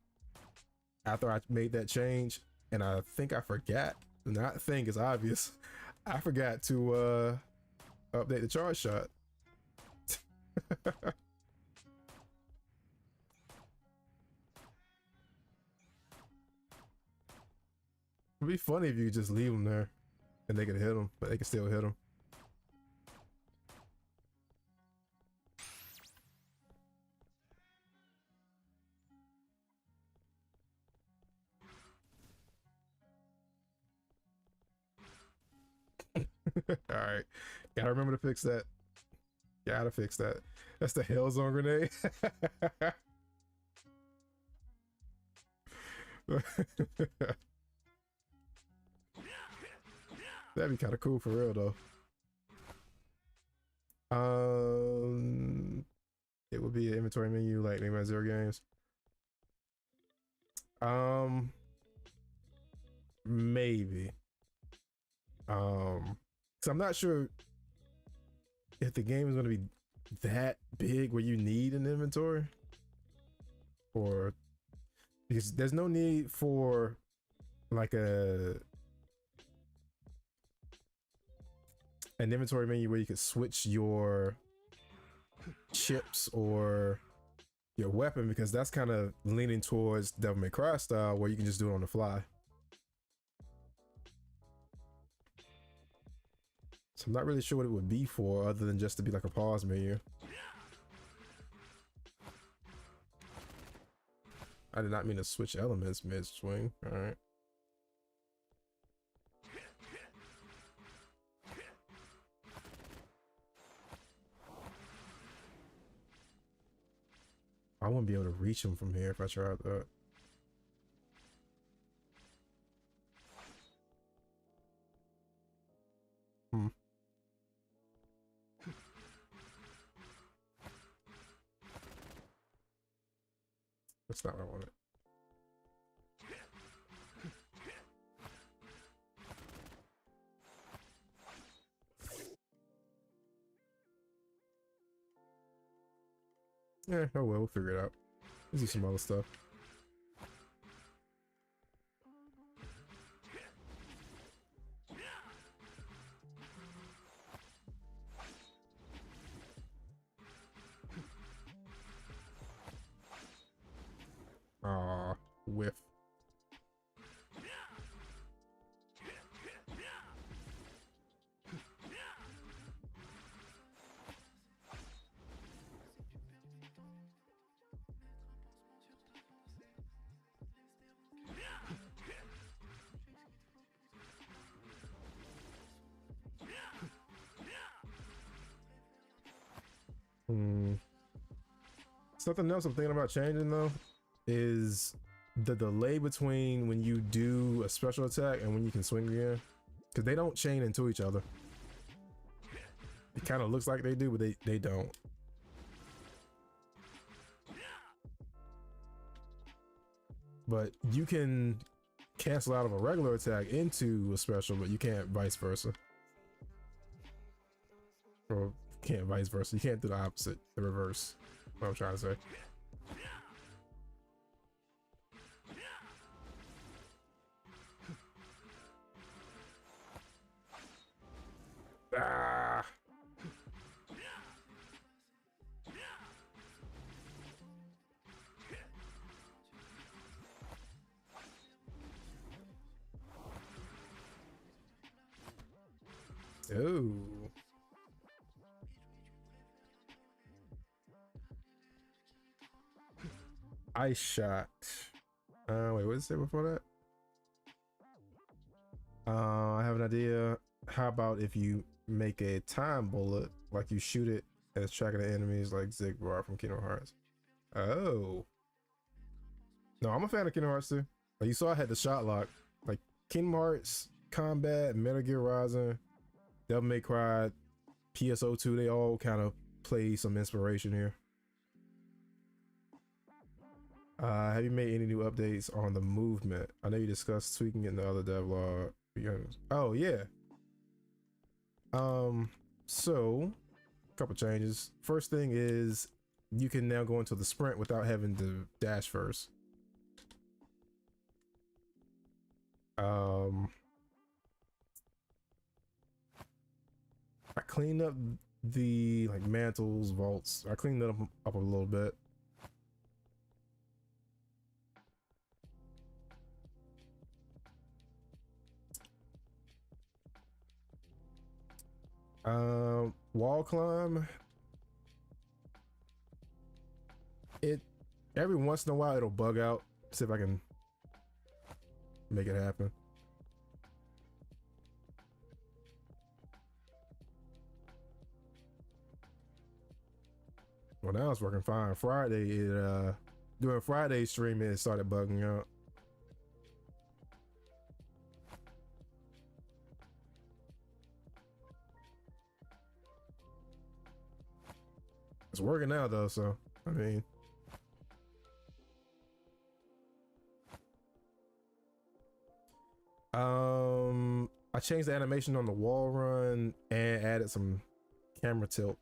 after I made that change, and I think I forgot. Not think, it's obvious. I forgot to update the charge shot. It'd be funny if you just leave them there and they could hit them, but they can still hit them. All right, gotta remember to fix that. Gotta fix that. That's the hell zone grenade. That'd be kind of cool for real though. It would be an inventory menu like Name Zero Games. Maybe. So I'm not sure if the game is going to be that big where you need an inventory, or because there's no need for like an inventory menu where you could switch your chips or your weapon, because that's kind of leaning towards Devil May Cry style where you can just do it on the fly. So I'm not really sure what it would be for, other than just to be like a pause menu. I did not mean to switch elements mid-swing. All right. I wouldn't be able to reach him from here if I tried that. Hmm. That's not what I wanted. Yeah, oh well, we'll figure it out. Let's do some other stuff. Aw, whiff. Something else I'm thinking about changing though is the delay between when you do a special attack and when you can swing again, because they don't chain into each other. It kind of looks like they do, but they don't. But you can cancel out of a regular attack into a special, but you can't vice versa. Or can't vice versa. You can't do the opposite, the reverse. What I'm trying to say. Ah. Ooh. Ice shot. Wait, what did it say before that? I have an idea. How about if you make a time bullet, like you shoot it and it's tracking the enemies like Zigbar from Kingdom Hearts? Oh. No, I'm a fan of Kingdom Hearts too. Like you saw I had the shot lock. Like Kingdom Hearts, Combat, Metal Gear Rising, Devil May Cry, PSO2, they all kind of play some inspiration here. Have you made any new updates on the movement? I know you discussed tweaking it in the other devlog. Oh yeah. So a couple changes. First thing is you can now go into the sprint without having to dash first. I cleaned up the like mantles, vaults. I cleaned it up a little bit. Wall climb. It every once in a while it'll bug out. See if I can make it happen. Well, now it's working fine. Friday, during Friday stream, it started bugging out. It's working now though, so I mean. I changed the animation on the wall run and added some camera tilt.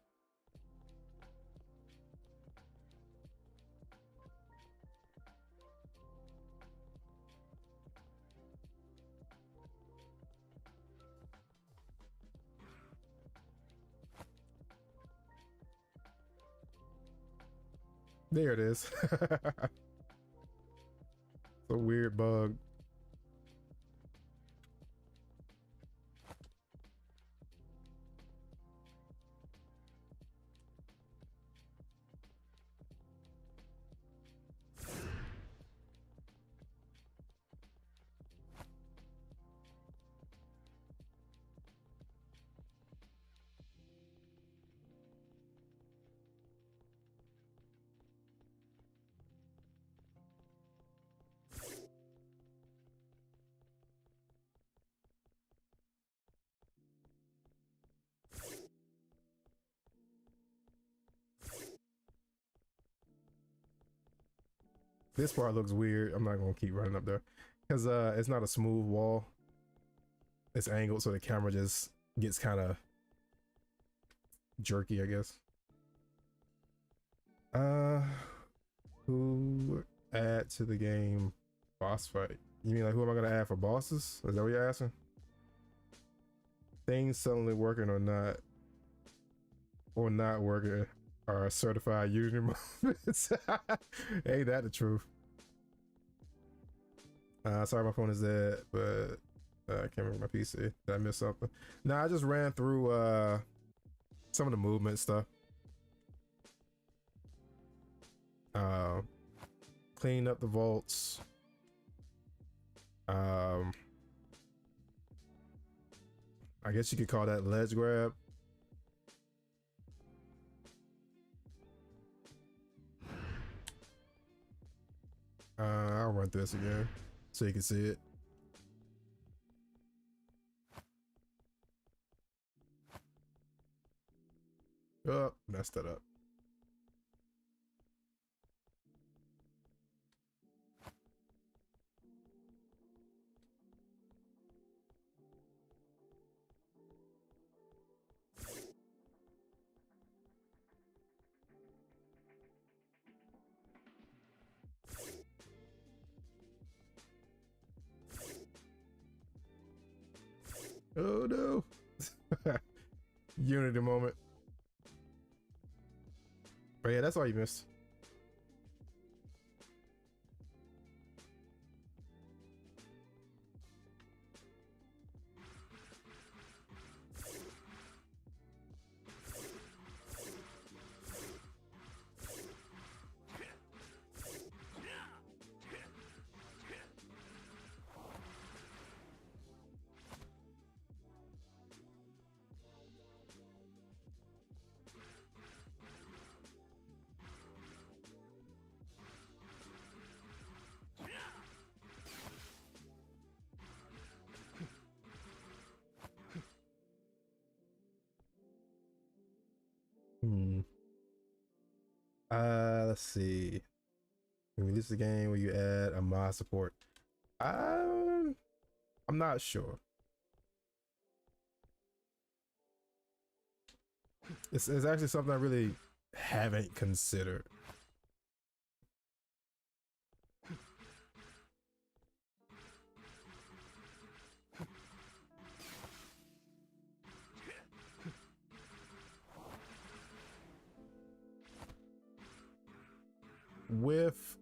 There it is. It's a weird bug. This part looks weird. I'm not gonna keep running up there because it's not a smooth wall. It's angled, so the camera just gets kind of jerky, I guess. Who add to the game boss fight? You mean like who am I gonna add for bosses? Is that what you're asking? Things suddenly working or not working are certified user moments. Ain't that the truth? Sorry, my phone is dead, but I can't remember my PC. Did I miss something? No, I just ran through some of the movement stuff. Clean up the vaults. I guess you could call that ledge grab. I'll run through this again so you can see it. Oh, messed that up. Oh no. Unity moment. But yeah, that's all you missed. Let's see. Release the game where you add a mod support. I'm not sure. It's actually something I really haven't considered. With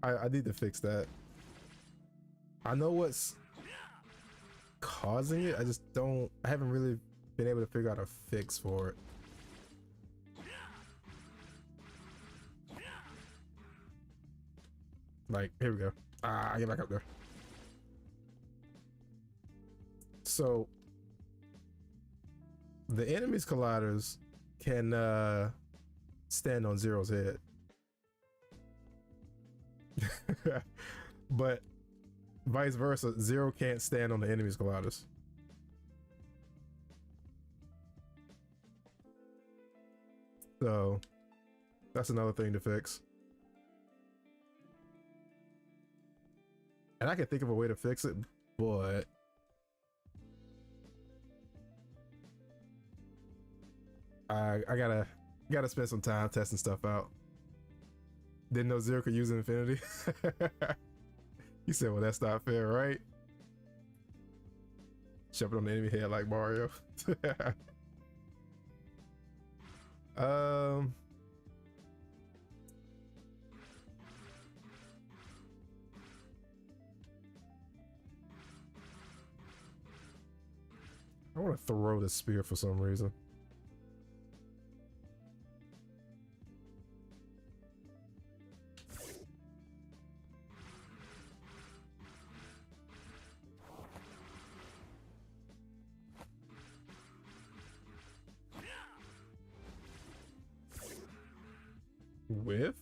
I need to fix that. I know what's causing it. I haven't really been able to figure out a fix for it. Like, here we go. Get back up there. So the enemy's colliders can stand on Zero's head. But vice versa, Zero can't stand on the enemy's colliders. So that's another thing to fix. And I can think of a way to fix it, but I gotta spend some time testing stuff out. Didn't know Zero could use Infinity. He said, well, that's not fair, right? Jumping on the enemy head like Mario. I want to throw the spear for some reason. With?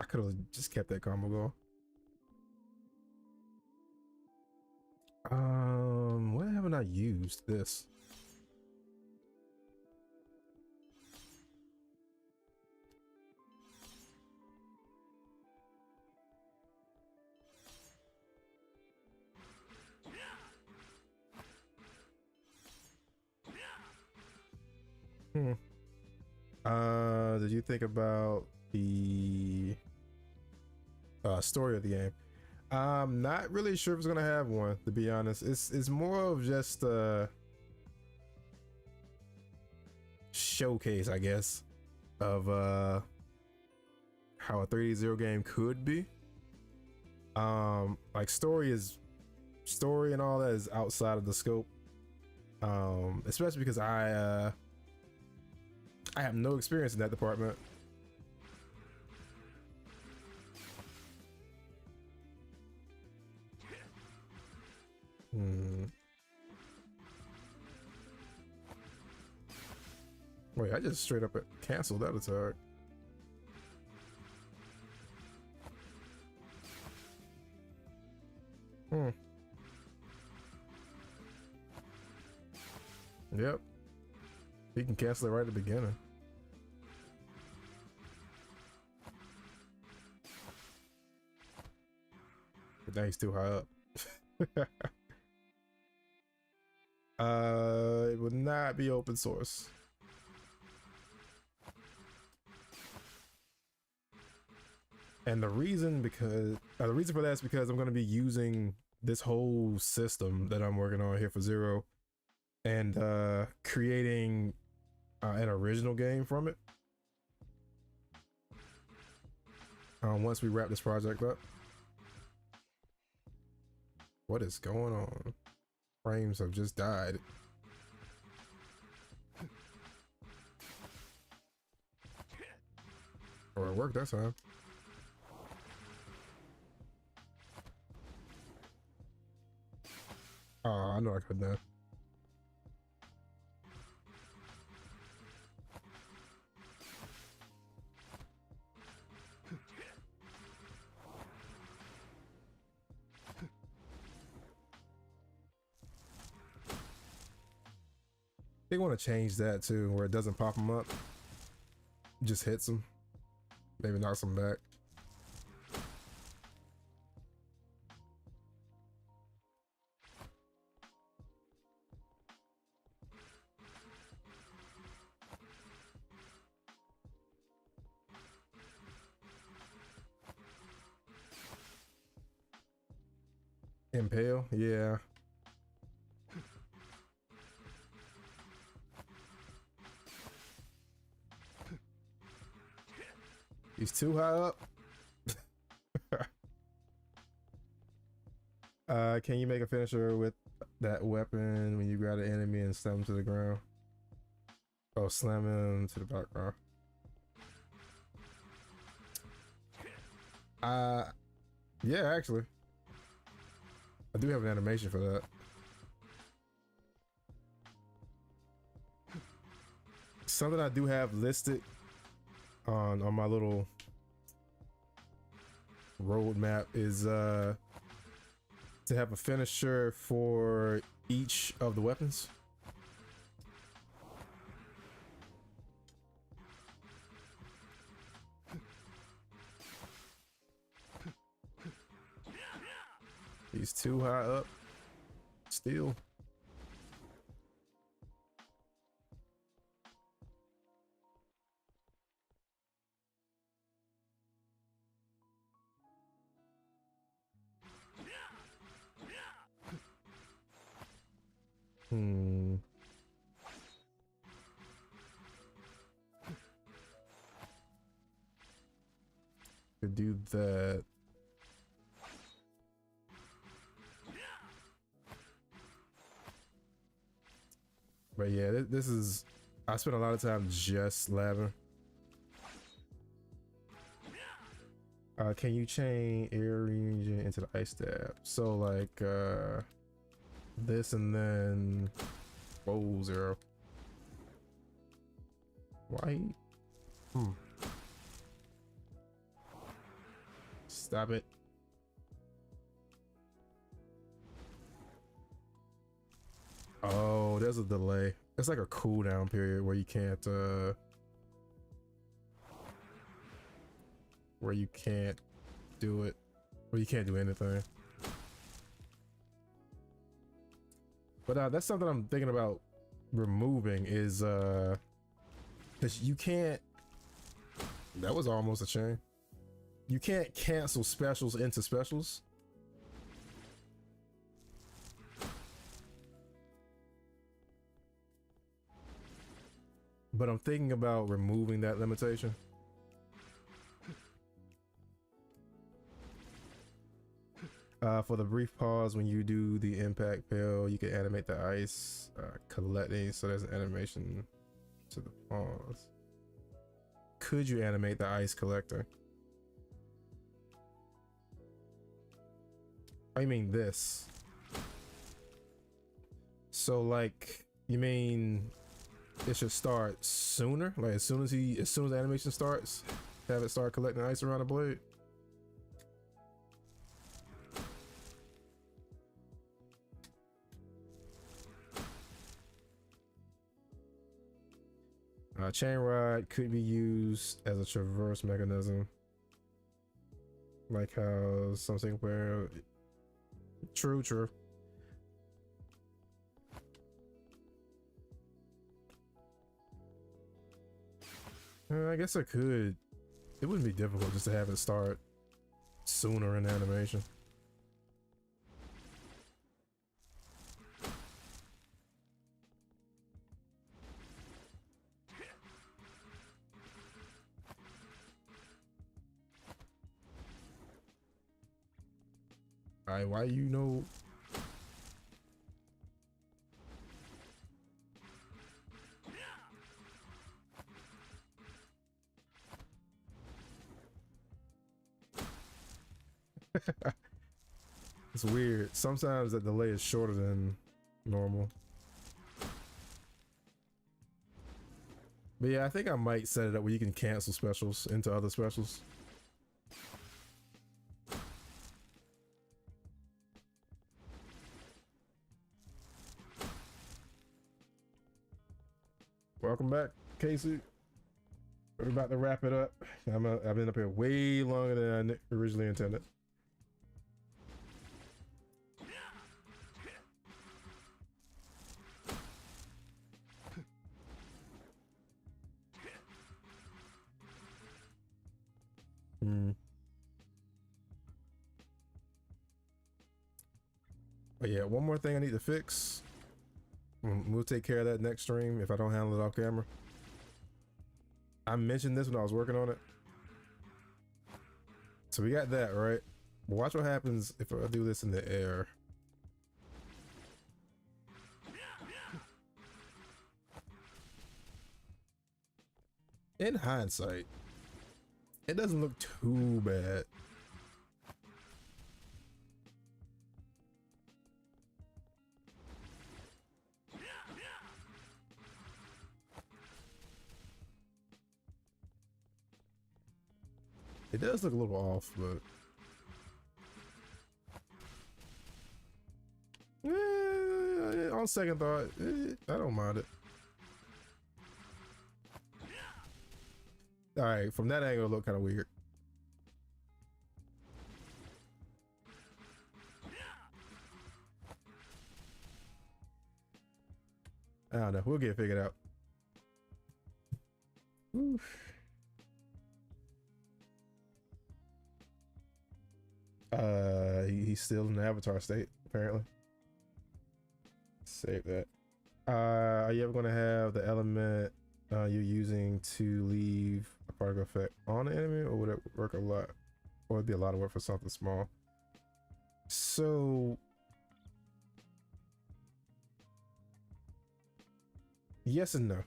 I could have just kept that combo going. haven't I used this? Hmm. Did you think about the story of the game? I'm not really sure if it's gonna have one, to be honest. It's more of just a showcase, I guess, of how a 3D Zero game could be. Like story and all that is outside of the scope. Especially because I have no experience in that department. Wait, I just straight up canceled that attack. Yep. He can cancel it right at the beginning. But now he's too high up. It would not be open source. And the reason for that is because I'm going to be using this whole system that I'm working on here for Zero and creating an original game from it. Once we wrap this project up. What is going on? Frames have just died. Or it worked that time. Oh, I know I could not. They want to change that too, where it doesn't pop them up, just hits them, maybe knocks them back. Impale, yeah. He's too high up. Can you make a finisher with that weapon when you grab an enemy and slam him to the ground? Oh, slam him to the background. Yeah, actually. I do have an animation for that. Something I do have listed on my little roadmap is to have a finisher for each of the weapons. He's too high up still. Could do that. But yeah, this is, I spent a lot of time just slabbing. Can you chain air region into the ice stab? So like this and then whoa, Zero. Why? Stop it. there's a delay. It's like a cooldown period where you can't do it, or you can't do anything. But that's something I'm thinking about removing is because you can't. That was almost a chain. You can't cancel specials into specials. But I'm thinking about removing that limitation. For the brief pause when you do the impact pill, you can animate the ice collecting, so there's an animation to the pause. Could you animate the ice collector? I mean this. So like, you mean it should start sooner? Like as soon as the animation starts, have it start collecting ice around the blade? Chain rod could be used as a traverse mechanism, like how something where true. I guess I could. It wouldn't be difficult just to have it start sooner in animation. Why you know? It's weird. Sometimes the delay is shorter than normal. But yeah, I think I might set it up where you can cancel specials into other specials. Welcome back, Casey. We're about to wrap it up. I've been up here way longer than I originally intended. But yeah, one more thing I need to fix. We'll take care of that next stream if I don't handle it off camera. I mentioned this when I was working on it. So we got that, right? But watch what happens if I do this in the air. In hindsight, it doesn't look too bad. It does look a little off, but on second thought, I don't mind it. All right, from that angle, it looked kind of weird. I don't know. We'll get it figured out. Oof. He's still in the avatar state, apparently. Save that. Are you ever going to have the element you're using to leave a particle effect on the enemy, or would it work a lot, or it'd be a lot of work for something small? So yes and no.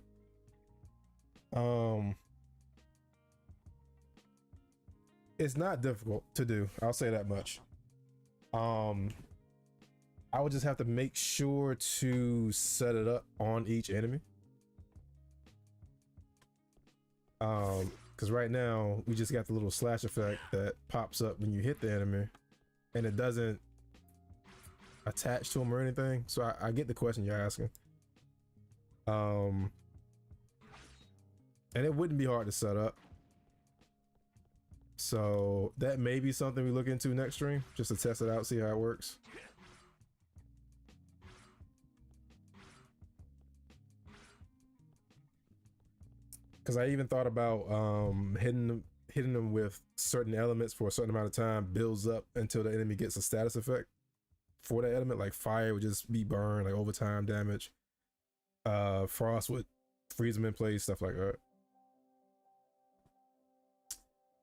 It's not difficult to do, I'll say that much. I would just have to make sure to set it up on each enemy. Because right now we just got the little slash effect that pops up when you hit the enemy, and it doesn't attach to them or anything. So I get the question you're asking. Um, and it wouldn't be hard to set up. So that may be something we look into next stream, just to test it out, see how it works. Because I even thought about hitting them with certain elements for a certain amount of time, builds up until the enemy gets a status effect for that element. Like fire would just be burned, like overtime damage. Frost would freeze them in place, stuff like that.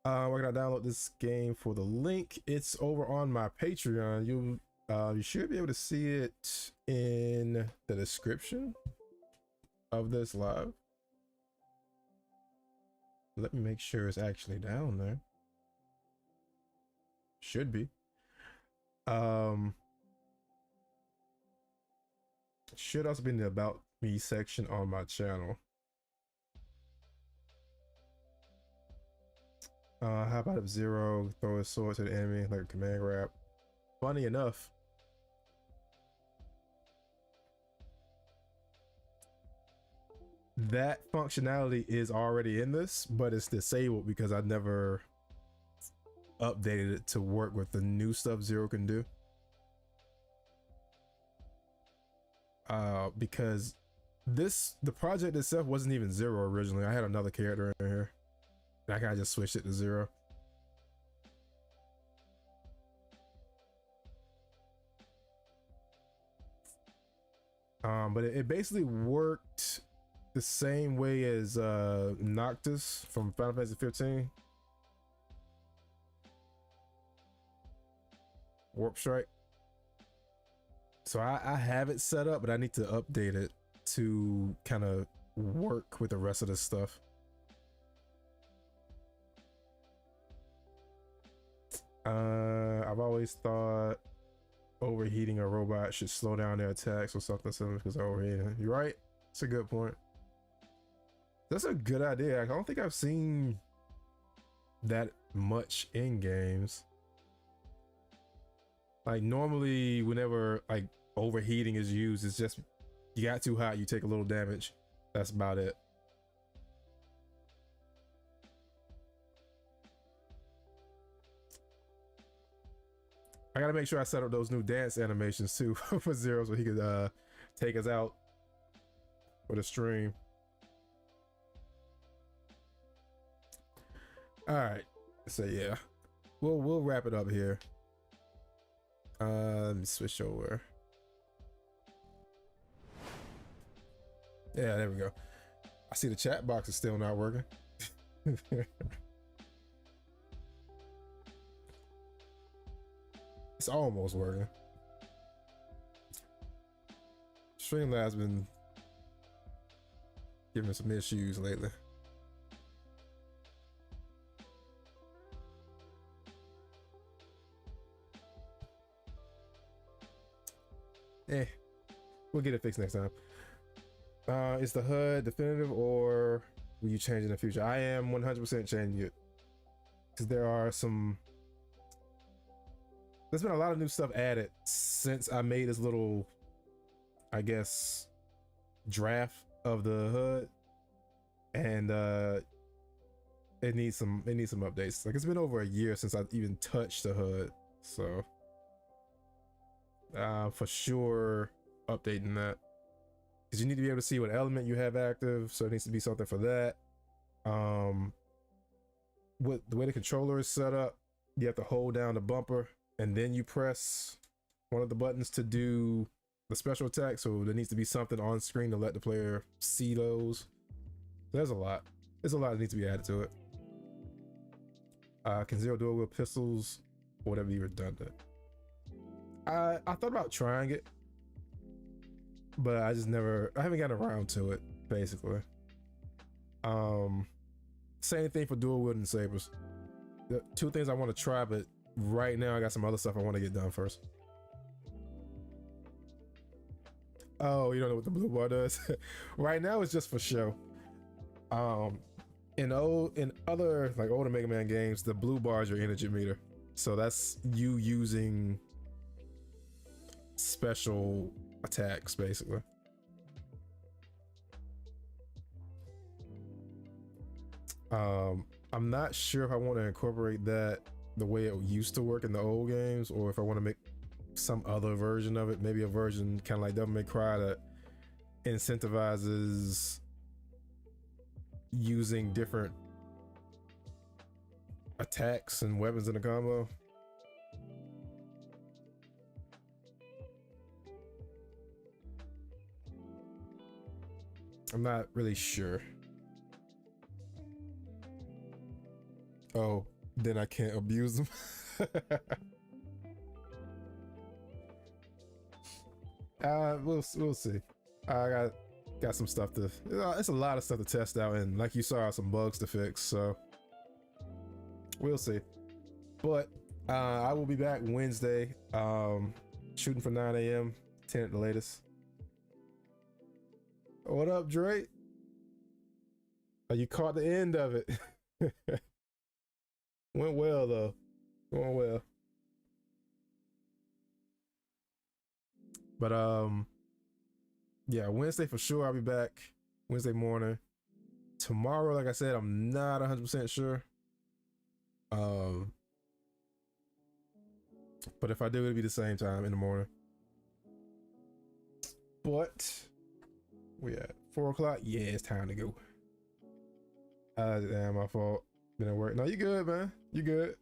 We're gonna download this game for the link. It's over on my Patreon. You should be able to see it in the description of this live. Let me make sure it's actually down there. Should be. Should also be in the About Me section on my channel. How about if Zero throw his sword to the enemy like a command grab? Funny enough, that functionality is already in this, but it's disabled because I never updated it to work with the new stuff Zero can do. Because the project itself wasn't even Zero originally. I had another character in here. I kind of just switched it to Zero. But it basically worked the same way as Noctis from Final Fantasy 15. Warp Strike. So I have it set up, but I need to update it to kind of work with the rest of the stuff. I've always thought overheating a robot should slow down their attacks or something similar because they're overheating. You're right. It's a good point. That's a good idea. I don't think I've seen that much in games. Like normally whenever like overheating is used, it's just you got too hot, you take a little damage. That's about it. I gotta make sure I set up those new dance animations too for Zero so he could take us out for the stream. All right, so yeah, we'll wrap it up here. Let me switch over. Yeah, there we go. I see the chat box is still not working. It's almost working. Streamlabs been giving some issues lately. We'll get it fixed next time. Is the HUD definitive or will you change in the future? I am 100% changing it because there's been a lot of new stuff added since I made this little, I guess, draft of the HUD, and it needs some updates. Like it's been over a year since I even touched the HUD, so for sure updating that because you need to be able to see what element you have active, so it needs to be something for that. With the way the controller is set up, you have to hold down the bumper and then you press one of the buttons to do the special attack, so there needs to be something on screen to let the player see those. There's a lot that needs to be added to it. Can Zero dual wield pistols or whatever, be redundant? I thought about trying it, but I haven't gotten around to it, basically. Same thing for dual wielding sabers. The two things I want to try, but right now I got some other stuff I want to get done first. Oh, you don't know what the blue bar does? Right now it's just for show. In other like older Mega Man games, the blue bar is your energy meter. So that's you using special attacks basically. I'm not sure if I want to incorporate that the way it used to work in the old games, or if I want to make some other version of it, maybe a version kind of like Devil May Cry that incentivizes using different attacks and weapons in a combo. I'm not really sure. Oh, then I can't abuse them. We'll see. I got some stuff to. It's a lot of stuff to test out, and like you saw, some bugs to fix. So we'll see. But I will be back Wednesday, shooting for 9 a.m., 10 at the latest. What up, Drake? Oh, you caught the end of it. Went well though. Going well. But yeah, Wednesday for sure. I'll be back Wednesday morning. Tomorrow, like I said, I'm not 100% sure. But if I do, it'll be the same time in the morning. But we at 4 o'clock. Yeah, it's time to go. Damn, my fault. Been at work. No, you good, man. You good.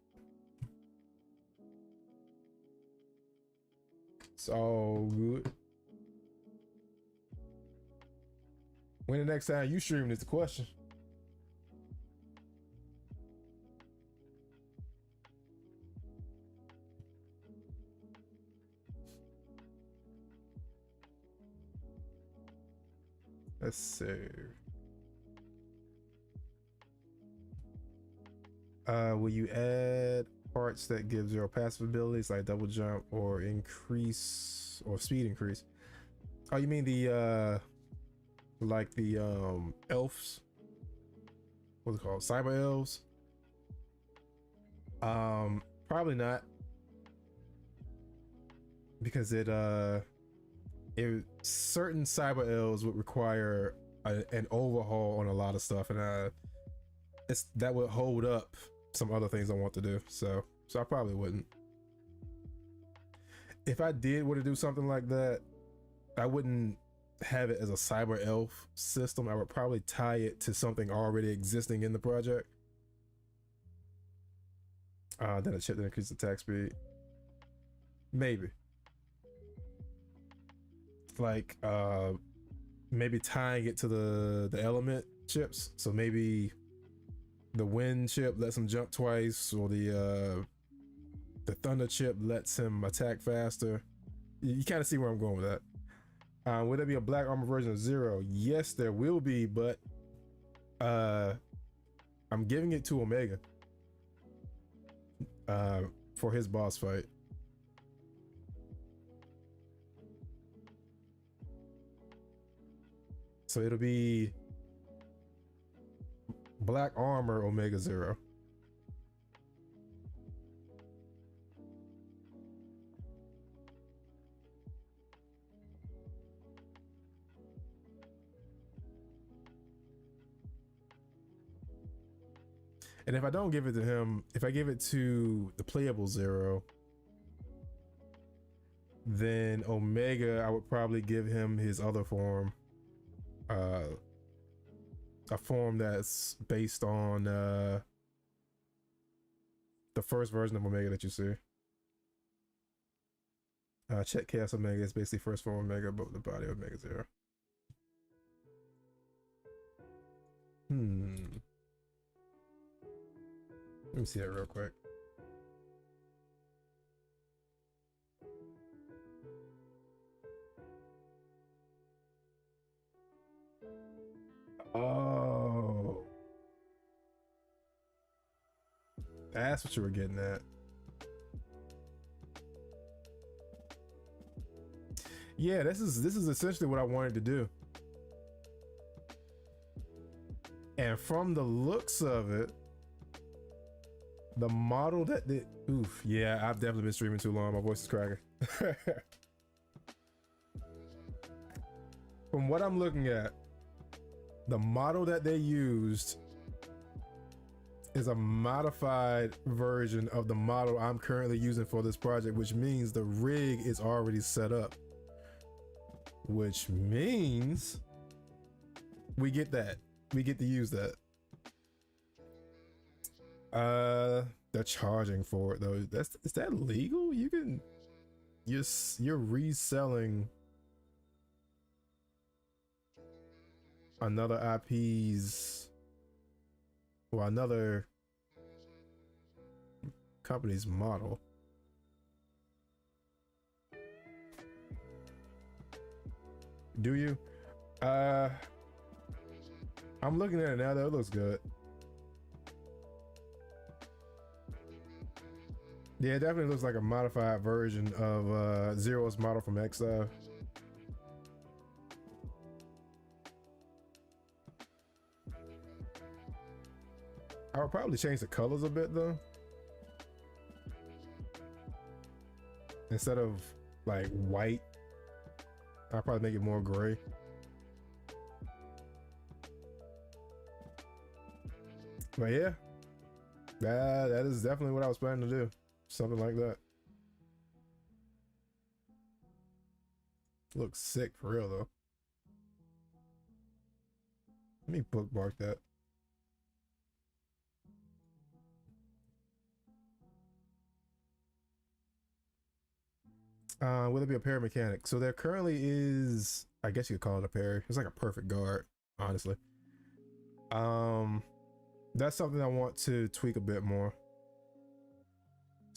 It's all good. When the next time you streaming is the question. Let's see. Will you add parts that give 0 passive abilities like double jump or increase or speed increase? Oh, you mean the like the elves? What's it called? Cyber elves? Probably not. Because it certain cyber elves would require an overhaul on a lot of stuff, and that would hold up some other things I want to do. So I probably wouldn't. If I did want to do something like that, I wouldn't have it as a cyber elf system. I would probably tie it to something already existing in the project. Then a chip that increases attack speed. Maybe. Like maybe tying it to the element chips. So maybe the wind chip lets him jump twice, or the thunder chip lets him attack faster. You kind of see where I'm going with that. Will there be a black armor version of Zero? Yes, there will be, but I'm giving it to Omega for his boss fight. So it'll be black armor Omega Zero. And if I don't give it to him, if I give it to the playable Zero, then Omega, I would probably give him his other form. A form that's based on the first version of Omega that you see. Check Chaos Omega is basically first form Omega, but the body of Omega Zero. Let me see that real quick. Oh, that's what you were getting at. Yeah, this is essentially what I wanted to do. And from the looks of it, the model that did, oof, yeah, I've definitely been streaming too long. My voice is cracking. From what I'm looking at, the model that they used is a modified version of the model I'm currently using for this project, which means the rig is already set up, which means we get that. We get to use that. They're charging for it though. Is that legal? You can, you're reselling another IP's, or another company's model. Do you? I'm looking at it now though, it looks good. Yeah, it definitely looks like a modified version of Zero's model from Exile. I would probably change the colors a bit though. Instead of like white, I'll probably make it more gray. But yeah, that is definitely what I was planning to do. Something like that. Looks sick for real though. Let me bookmark that. Will it be a parry mechanic? So there currently is, I guess you could call it a parry. It's like a perfect guard, honestly. That's something I want to tweak a bit more,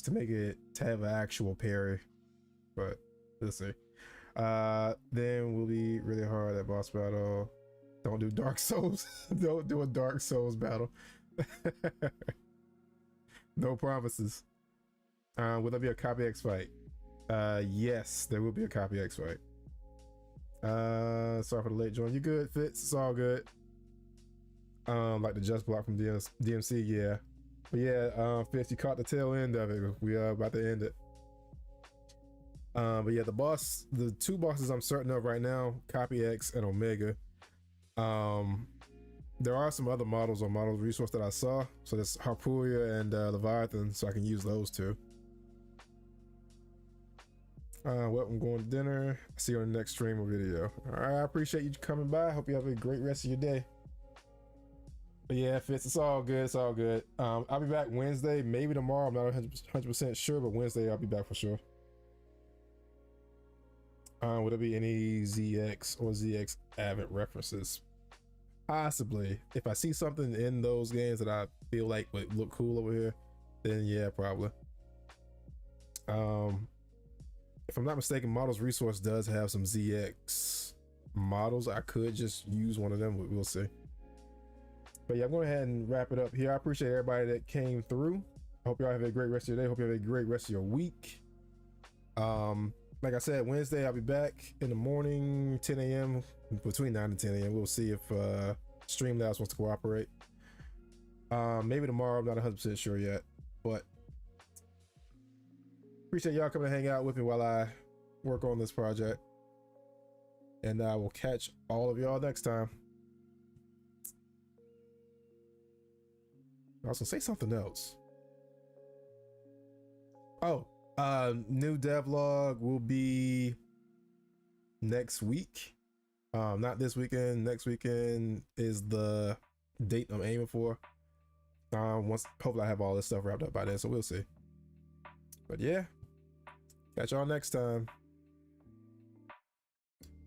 to make it to have an actual parry, but let's see. Then we'll be really hard at boss battle. Don't do Dark Souls. Don't do a Dark Souls battle. No promises. Will there be a copy X fight? Yes, there will be a copy X fight. Sorry for the late join. You good, Fitz? It's all good. Like the just block from DMC, yeah. But yeah, Fitz, you caught the tail end of it. We are about to end it. But yeah, the two bosses I'm certain of right now, Copy X and Omega. There are some other models on model resource that I saw. So there's Harpuria and Leviathan, so I can use those two. Well, I'm going to dinner. See you on the next stream or video. All right, I appreciate you coming by. Hope you have a great rest of your day. But yeah, Fitz, it's all good. It's all good. I'll be back Wednesday, maybe tomorrow. I'm not 100% sure, but Wednesday I'll be back for sure. Would there be any ZX or ZX Avid references? Possibly. If I see something in those games that I feel like would look cool over here, then yeah, probably. If I'm not mistaken, Models Resource does have some ZX models. I could just use one of them, but we'll see. But yeah, I'm going ahead and wrap it up here. I appreciate everybody that came through. I hope y'all have a great rest of your day. Hope you have a great rest of your week. Like I said, Wednesday I'll be back in the morning, 10 a.m. between 9 and 10 a.m. We'll see if Streamlabs wants to cooperate. Maybe tomorrow, I'm not 100% sure yet, but appreciate y'all coming to hang out with me while I work on this project. And I will catch all of y'all next time. Also, say something else. Oh, new devlog will be next week. Not this weekend. Next weekend is the date I'm aiming for. Once, hopefully I have all this stuff wrapped up by then, so we'll see. But yeah, catch y'all next time.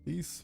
Peace.